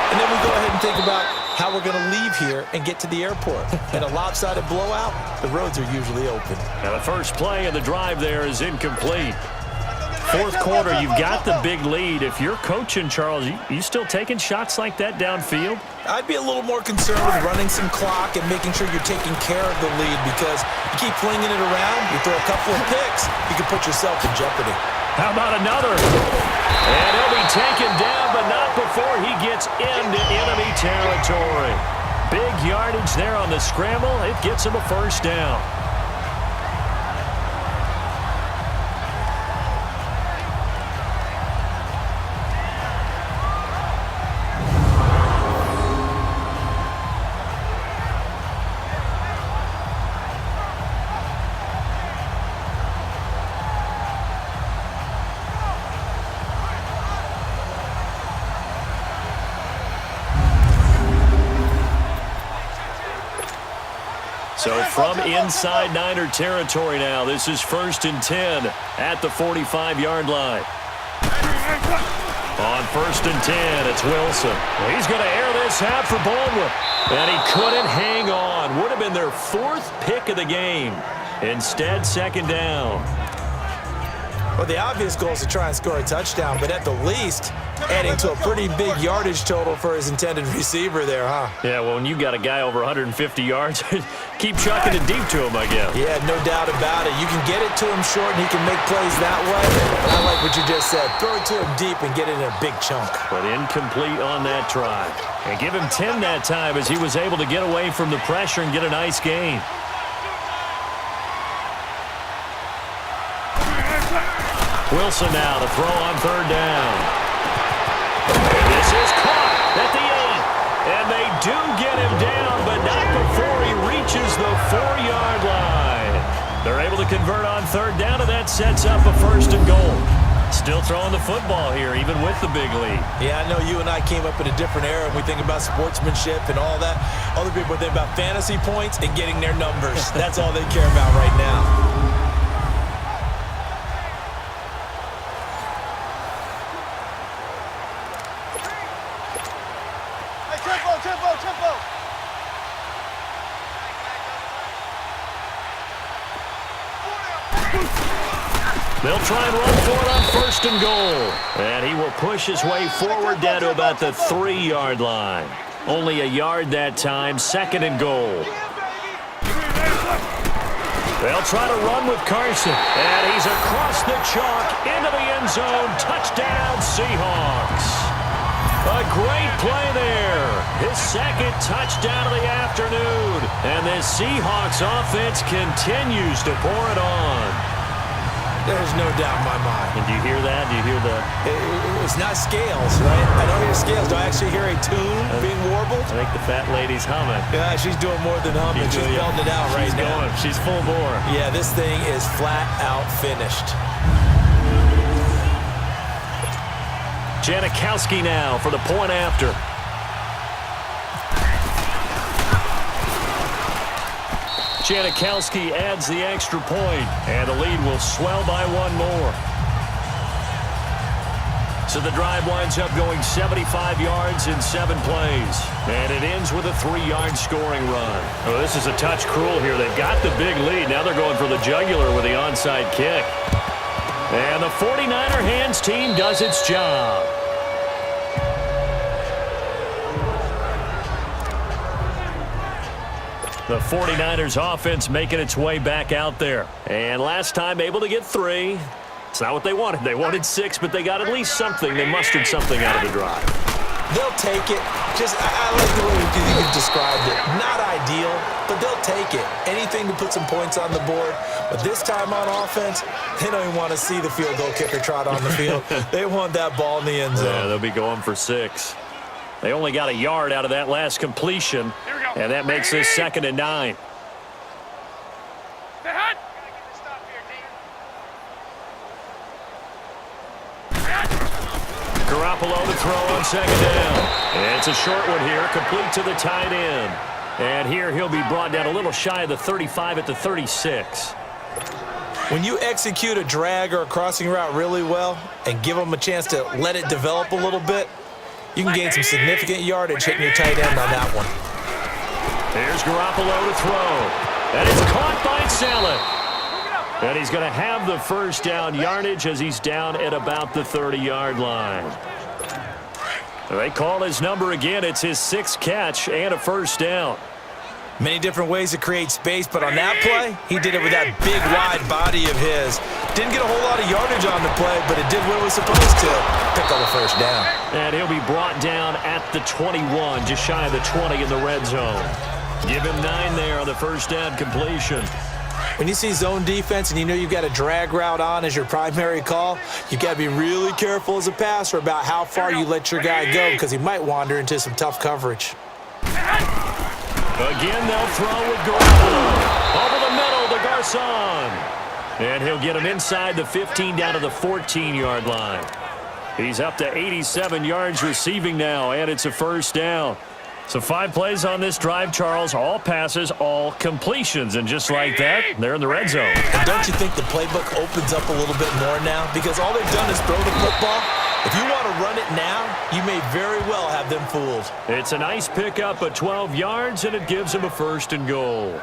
and then we go ahead and think about how we're going to leave here and get to the airport. In a lopsided blowout, the roads are usually open.
Now the first play of the drive there is incomplete. 4th quarter, you've got the big lead. If you're coaching, Charles, you still taking shots like that downfield?
I'd be a little more concerned with running some clock and making sure you're taking care of the lead, because you keep flinging it around, you throw a couple of picks, you can put yourself in jeopardy.
How about another? And he'll be taken down, but not before he gets into enemy territory. Big yardage there on the scramble. It gets him a first down. So from inside Niner territory now, this is 1st and 10 at the 45-yard line. On 1st and 10, it's Wilson. Well, he's going to air this out for Baldwin. And he couldn't hang on. Would have been their 4th pick of the game. Instead, 2nd down.
Well, the obvious goal is to try and score a touchdown, but at the least, adding to a pretty big yardage total for his intended receiver there, huh?
Yeah, well, when you got a guy over 150 yards, keep chucking it deep to him, I guess.
Yeah, no doubt about it. You can get it to him short, and he can make plays that way. But I like what you just said. Throw it to him deep and get it in a big chunk.
But incomplete on that try. And give him 10 that time as he was able to get away from the pressure and get a nice gain. Wilson now to throw on 3rd down. This is caught at the 8. And they do get him down, but not before he reaches the 4-yard line. They're able to convert on 3rd down, and that sets up a 1st and goal. Still throwing the football here, even with the big lead.
Yeah, I know you and I came up in a different era, and we think about sportsmanship and all that. Other people think about fantasy points and getting their numbers. That's all they care about right now.
Tempo.
They'll try and run for it on 1st and goal. And he will push his way forward down to about the 3-yard line. Only a yard that time, 2nd and goal. They'll try to run with Carson. And he's across the chalk into the end zone. Touchdown, Seahawks. A great play there. His second touchdown of the afternoon. And this Seahawks offense continues to pour it on.
There's no doubt in my mind.
And do you hear that? Do you hear the...
It's not scales, right? I don't hear scales. Do I actually hear a tune being warbled?
I think the fat lady's humming.
Yeah, she's doing more than humming. She's belting it out right now.
She's full bore.
Yeah, this thing is flat out finished.
Janikowski now for the point after. Janikowski adds the extra point, and the lead will swell by one more. So the drive winds up going 75 yards in 7 plays, and it ends with a 3-yard scoring run. Oh, this is a touch cruel here. They've got the big lead. Now they're going for the jugular with the onside kick. And the 49er hands team does its job. The 49ers offense making its way back out there. And last time able to get 3. It's not what they wanted. They wanted 6, but they got at least something. They mustered something out of the drive.
They'll take it. I like the way you've described it. Not ideal, but they'll take it. Anything to put some points on the board. But this time on offense, they don't even want to see the field goal kicker trot on the field. They want that ball in the end zone.
Yeah, they'll be going for 6. They only got a yard out of that last completion, and that makes this 2nd and 9. Garoppolo to throw on 2nd down. And it's a short one here, complete to the tight end. And here he'll be brought down a little shy of the 35 at the 36.
When you execute a drag or a crossing route really well and give them a chance to let it develop a little bit, you can gain some significant yardage hitting your tight end on that one.
There's Garoppolo to throw. And it's caught by Saleh. And he's going to have the first down yardage as he's down at about the 30-yard line. They call his number again. It's his 6th catch and a first down.
Many different ways to create space, but on that play, he did it with that big, wide body of his. Didn't get a whole lot of yardage on the play, but it did what it was supposed to. Pick up the first down.
And he'll be brought down at the 21, just shy of the 20 in the red zone. Give him 9 there on the first down completion.
When you see zone defense and you know you've got a drag route on as your primary call, you've got to be really careful as a passer about how far you let your guy go because he might wander into some tough coverage.
Again, they'll throw with Garoppolo. Over the middle to Garcon. And he'll get him inside the 15 down to the 14-yard line. He's up to 87 yards receiving now, and it's a first down. So 5 plays on this drive, Charles. All passes, all completions. And just like that, they're in the red zone.
And don't you think the playbook opens up a little bit more now? Because all they've done is throw the football. If you want to run it now, you may very well have them fooled.
It's a nice pickup of 12 yards, and it gives him a 1st and goal.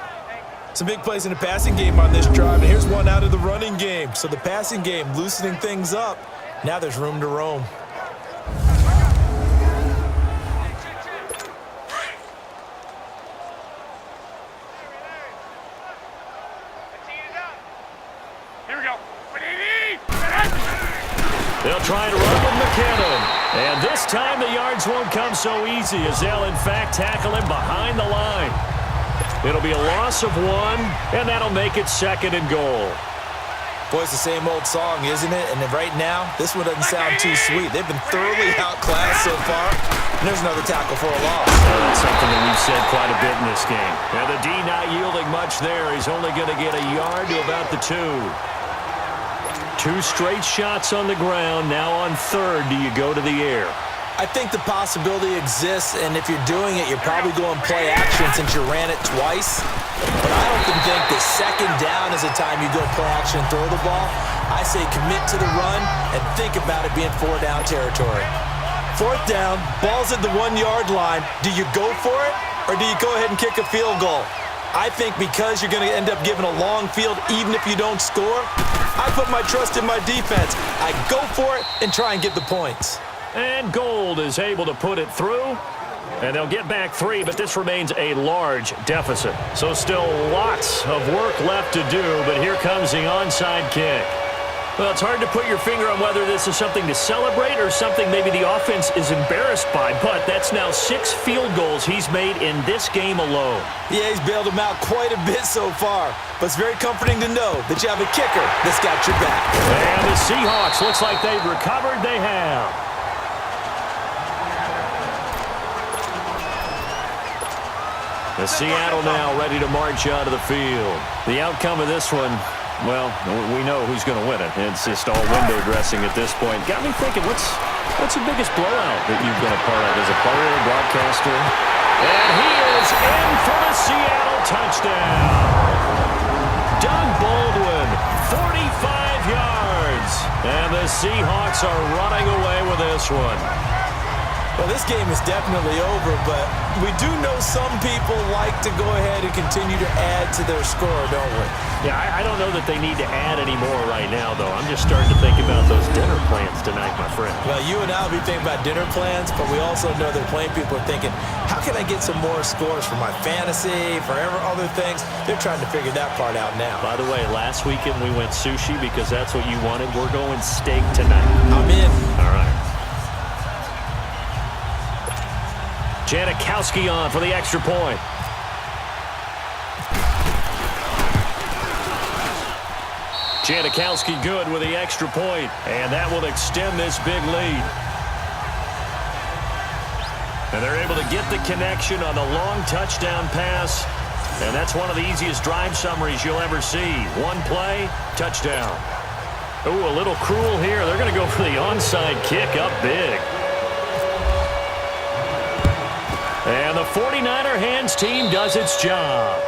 Some big plays in the passing game on this drive, and here's one out of the running game. So the passing game loosening things up. Now there's room to roam.
They'll try to run with McKinnon. And this time the yards won't come so easy as they'll, in fact, tackle him behind the line. It'll be a loss of 1, and that'll make it 2nd and goal.
Boy, it's the same old song, isn't it? And right now, this one doesn't sound too sweet. They've been thoroughly outclassed so far. And there's another tackle for a loss.
That's something that we've said quite a bit in this game. Now the D not yielding much there. He's only going to get a yard to about the 2. 2 straight shots on the ground. Now on 3rd, do you go to the air?
I think the possibility exists, and if you're doing it, you're probably going play action since you ran it twice. But I often think that 2nd down is the time you go play action and throw the ball. I say commit to the run and think about it being 4-down territory. 4th down, ball's at the 1-yard line. Do you go for it, or do you go ahead and kick a field goal? I think because you're going to end up giving a long field even if you don't score, I put my trust in my defense. I go for it and try and get the points.
And Gold is able to put it through. And they'll get back 3, but this remains a large deficit. So still lots of work left to do, but here comes the onside kick. Well, it's hard to put your finger on whether this is something to celebrate or something maybe the offense is embarrassed by, but that's now 6 field goals he's made in this game alone.
Yeah, he's bailed them out quite a bit so far, but it's very comforting to know that you have a kicker that's got your back.
And the Seahawks, looks like they've recovered. They have. The Seattle now ready to march out of the field. The outcome of this one, well, we know who's going to win it. It's just all window dressing at this point. Got me thinking, what's the biggest blowout that you've been a part of as a player or broadcaster? And he is in for the Seattle touchdown. Doug Baldwin, 45 yards. And the Seahawks are running away with this one.
Well, this game is definitely over, but we do know some people like to go ahead and continue to add to their score, don't we?
Yeah, I don't know that they need to add any more right now, though. I'm just starting to think about those dinner plans tonight, my friend.
Well, you and I will be thinking about dinner plans, but we also know that plenty of people are thinking, how can I get some more scores for my fantasy, for other things? They're trying to figure that part out now.
By the way, last weekend we went sushi because that's what you wanted. We're going steak tonight.
I'm in.
All right. Janikowski on for the extra point. Janikowski good with the extra point, and that will extend this big lead. And they're able to get the connection on the long touchdown pass, and that's one of the easiest drive summaries you'll ever see. One play, touchdown. Ooh, a little cruel here. They're going to go for the onside kick up big. And the 49er hands team does its job.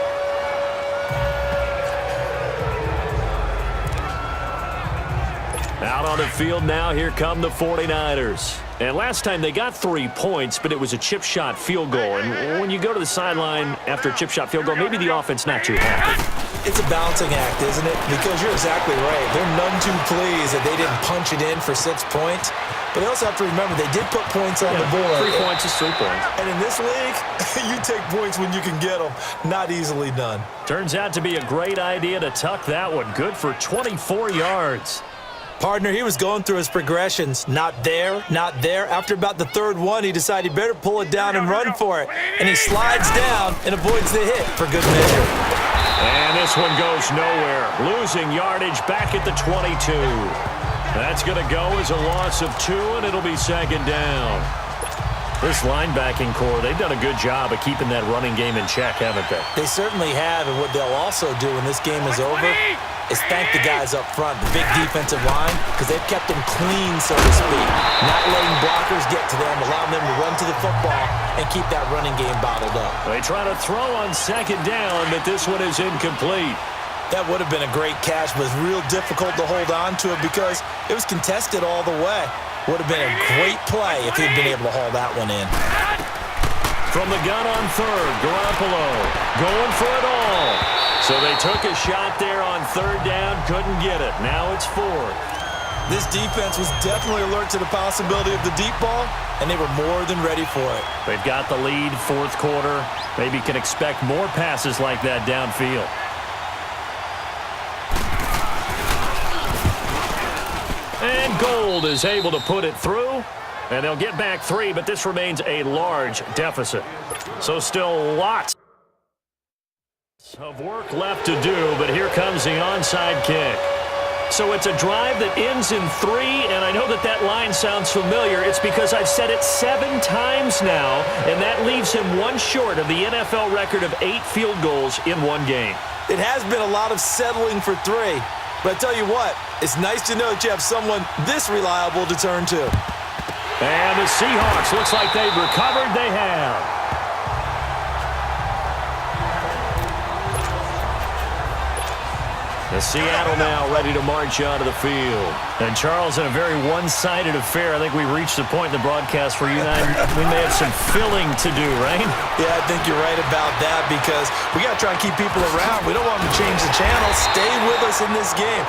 Out on the field now, here come the 49ers. And last time they got 3 points, but it was a chip shot field goal. And when you go to the sideline after a chip shot field goal, maybe the offense not too happy.
It's a balancing act, isn't it? Because you're exactly right. They're none too pleased that they didn't punch it in for 6 points. But they also have to remember they did put points on the board.
3 points is 3 points.
And in this league, you take points when you can get them. Not easily done.
Turns out to be a great idea to tuck that one. Good for 24 yards.
Partner, he was going through his progressions. Not there, not there. After about the third one, he decided he better pull it down and run for it. And he slides down and avoids the hit for good measure.
And this one goes nowhere. Losing yardage back at the 22. That's going to go as a loss of 2, and it'll be second down. This linebacking core, they've done a good job of keeping that running game in check, haven't they?
They certainly have, and what they'll also do when this game is over is thank the guys up front, the big defensive line, because they've kept them clean, so to speak. Not letting blockers get to them, allowing them to run to the football and keep that running game bottled up.
They try to throw on second down, but this one is incomplete.
That would have been a great catch, but it's real difficult to hold on to it because it was contested all the way. Would have been a great play if he'd been able to haul that one in.
From the gun on third, Garoppolo going for it all. So they took a shot there on third down, couldn't get it. Now it's fourth.
This defense was definitely alert to the possibility of the deep ball, and they were more than ready for it.
They've got the lead, fourth quarter. Maybe can expect more passes like that downfield. And Gold is able to put it through. And they'll get back 3, but this remains a large deficit. So still lots of work left to do, but here comes the onside kick. So it's a drive that ends in 3, and I know that that line sounds familiar. It's because I've said it 7 times now, and that leaves him 1 short of the NFL record of 8 field goals in 1 game.
It has been a lot of settling for 3, but I tell you what, it's nice to know that you have someone this reliable to turn to.
And the Seahawks, looks like they've recovered. They have. Seattle now ready to march onto the field. And Charles, in a very one-sided affair, I think we reached the point in the broadcast where you and I, we may have some filling to do, right?
Yeah, I think you're right about that because we got to try and keep people around. We don't want them to change the channel. Stay with us in this game.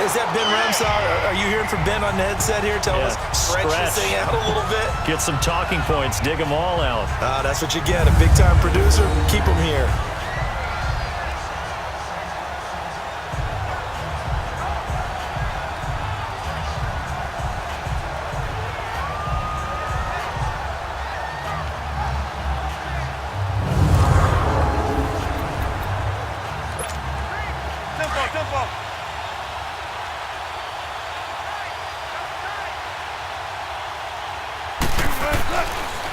Is that Ben Ramsey? Are you hearing from Ben on the headset here? Tell us, stretch this thing out a little bit.
Get some talking points. Dig them all out.
That's what you get. A big-time producer. Keep them here.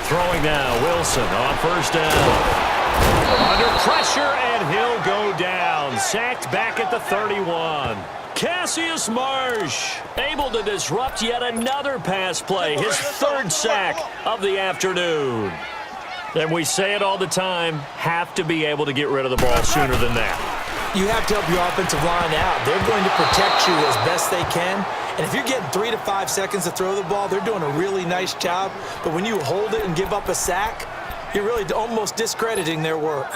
Throwing now, Wilson on first down. Under pressure, and he'll go down. Sacked back at the 31. Cassius Marsh able to disrupt yet another pass play. His third sack of the afternoon. And we say it all the time, have to be able to get rid of the ball sooner than that.
You have to help your offensive line out. They're going to protect you as best they can. And if you're getting 3 to 5 seconds to throw the ball, they're doing a really nice job. But when you hold it and give up a sack, you're really almost discrediting their work.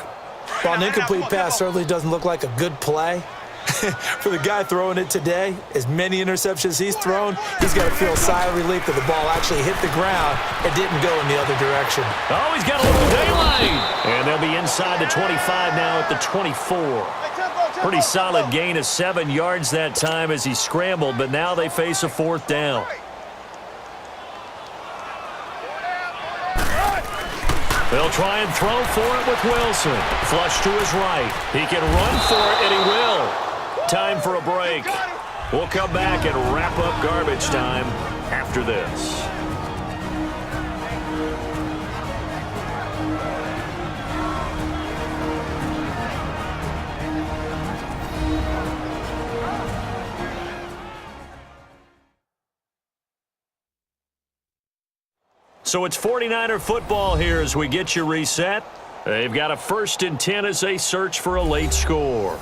While an incomplete pass certainly doesn't look like a good play, for the guy throwing it today, as many interceptions he's thrown, he's got to feel a sigh of relief that the ball actually hit the ground and didn't go in the other direction.
Oh, he's got a little daylight. And they'll be inside the 25 now at the 24. Pretty solid gain of 7 yards that time as he scrambled, but now they face a fourth down. They'll try and throw for it with Wilson. Flush to his right. He can run for it, and he will. Time for a break. We'll come back and wrap up garbage time after this. So it's 49er football here as we get you reset. They've got a 1st and 10 as they search for a late score.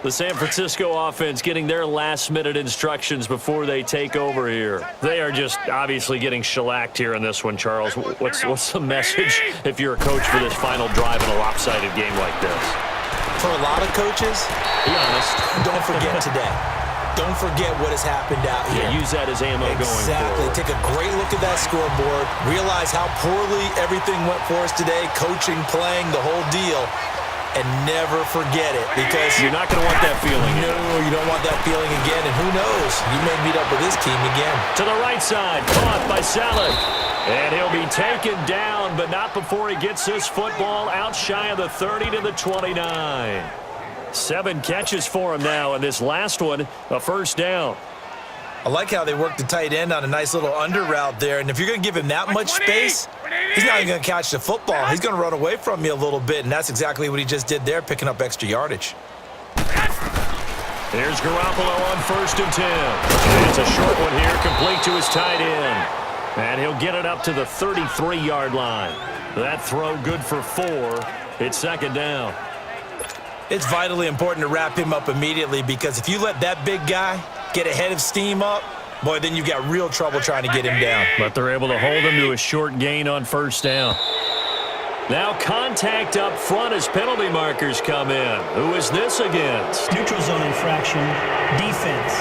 The San Francisco offense getting their last-minute instructions before they take over here. They are just obviously getting shellacked here in this one, Charles. What's the message if you're a coach for this final drive in a lopsided game like this?
For a lot of coaches,
be honest,
don't forget today. Don't forget what has happened out here.
Yeah, use that as ammo going forward.
Exactly. Take a great look at that scoreboard. Realize how poorly everything went for us today, coaching, playing, the whole deal. And never forget it because
you're not going to want that feeling.
No, you don't want that feeling again. And who knows? You may meet up with this team again.
To the right side, caught by Salek. And he'll be taken down, but not before he gets this football out shy of the 30 to the 29. 7 catches for him now, and this last one, a first down.
I like how they worked the tight end on a nice little under route there. And if you're going to give him that much space, he's not even going to catch the football. He's going to run away from you a little bit, and that's exactly what he just did there, picking up extra yardage.
Here's Garoppolo on 1st and 10. And it's a short one here, complete to his tight end. And he'll get it up to the 33-yard line. That throw good for 4. It's 2nd down.
It's vitally important to wrap him up immediately because if you let that big guy get ahead of steam up, boy, then you've got real trouble trying to get him down.
But they're able to hold him to a short gain on 1st down. Now contact up front as penalty markers come in. Who is this against?
Neutral zone infraction, defense.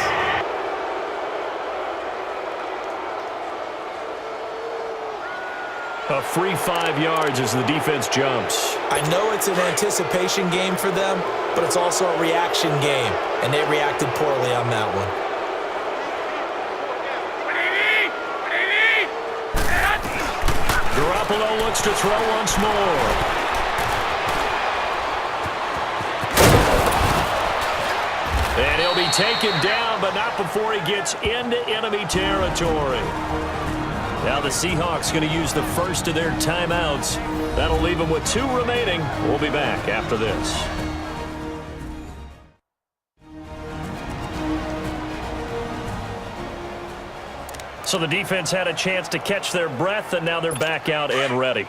A free 5 yards as the defense jumps.
I know it's an anticipation game for them, but it's also a reaction game, and they reacted poorly on that one.
Garoppolo looks to throw once more. And he'll be taken down, but not before he gets into enemy territory. Now the Seahawks going to use the first of their timeouts. That'll leave them with 2 remaining. We'll be back after this. So the defense had a chance to catch their breath, and now they're back out and ready.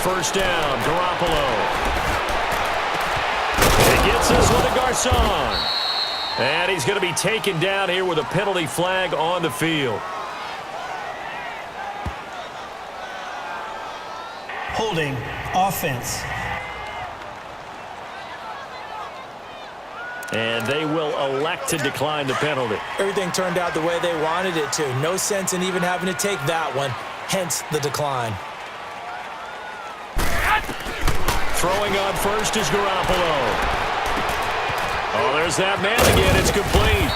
first down. Garoppolo. He gets this with a Garcon. And he's going to be taken down here with a penalty flag on the field.
Holding offense.
And they will elect to decline the penalty.
Everything turned out the way they wanted it to. No sense in even having to take that one, hence the decline.
Throwing on first is Garoppolo. Oh, there's that man again. It's complete.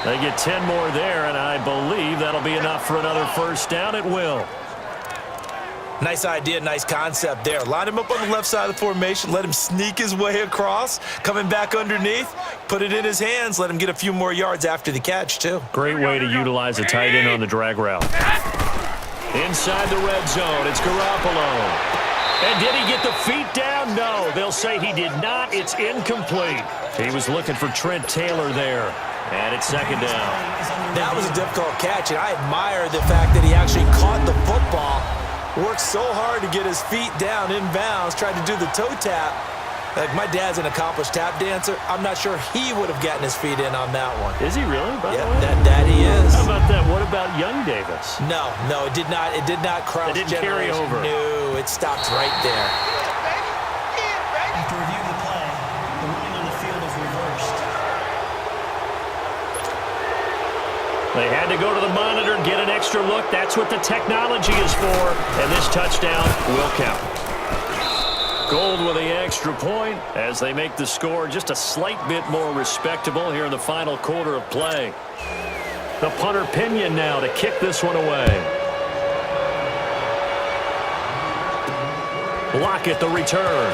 They get 10 more there, and I believe that'll be enough for another first down. It will.
Nice idea, nice concept there. Line him up on the left side of the formation, let him sneak his way across, coming back underneath, put it in his hands, let him get a few more yards after the catch, too.
Great way to utilize a tight end on the drag route. Inside the red zone, it's Garoppolo. And did he get the feet down? No, they'll say he did not. It's incomplete. He was looking for Trent Taylor there. And it's second down.
That was a difficult catch, and I admire the fact that he actually caught the football. Worked so hard to get his feet down inbounds, tried to do the toe tap. Like, my dad's an accomplished tap dancer. I'm not sure he would have gotten his feet in on that one.
Is he really?
Yeah, that he is.
How about that? What about Young Davis?
No, it did not. It did not cross.
It didn't carry over.
No, it stopped right there.
After reviewing the play, the ruling on the field is reversed.
They had to go to the monitor, get an extra look. That's what the technology is for. And this touchdown will count. Gold with the extra point as they make the score just a slight bit more respectable here in the final quarter of play. The punter Pinion now to kick this one away. Lockett the return.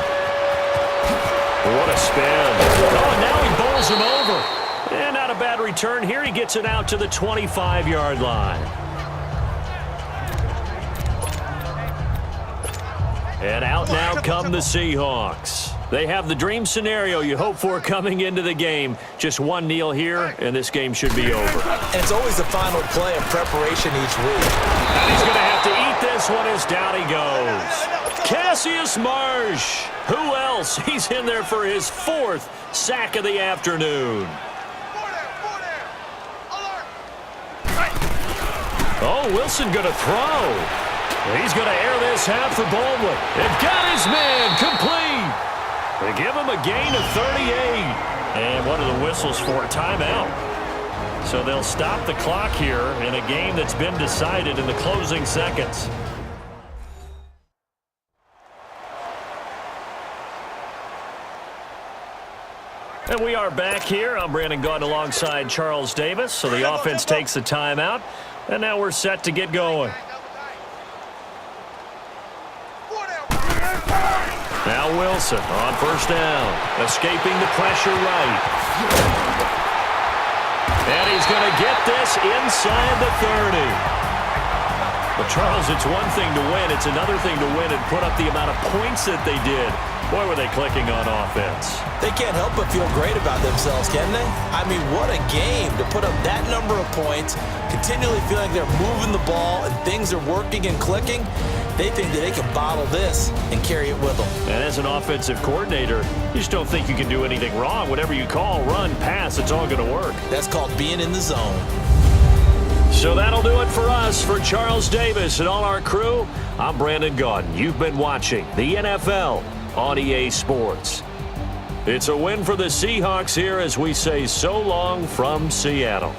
What a spin. Oh, and now he bowls him over. And not a bad return here. He gets it out to the 25-yard line. And out now come the Seahawks. They have the dream scenario you hope for coming into the game. Just one kneel here, and this game should be over.
And it's always the final play of preparation each week.
And he's going to have to eat this one as down he goes. Cassius Marsh. Who else? He's in there for his 4th sack of the afternoon. Oh, Wilson going to throw. He's going to air this out for Baldwin. They've got his man complete. They give him a gain of 38. And what are the whistles for? Timeout. So they'll stop the clock here in a game that's been decided in the closing seconds. And we are back here. I'm Brandon Gaudin alongside Charles Davis. So the offense takes a timeout. And now we're set to get going. Now Wilson on first down, escaping the pressure right. And he's going to get this inside the 30. But, Charles, it's one thing to win. It's another thing to win and put up the amount of points that they did. Boy, were they clicking on offense.
They can't help but feel great about themselves, can they? I mean, what a game to put up that number of points, continually feeling they're moving the ball and things are working and clicking. They think that they can bottle this and carry it with them.
And as an offensive coordinator, you just don't think you can do anything wrong. Whatever you call, run, pass, it's all going to work.
That's called being in the zone.
So that'll do it for us. For Charles Davis and all our crew, I'm Brandon Gaudin. You've been watching the NFL on EA Sports. It's a win for the Seahawks here as we say so long from Seattle.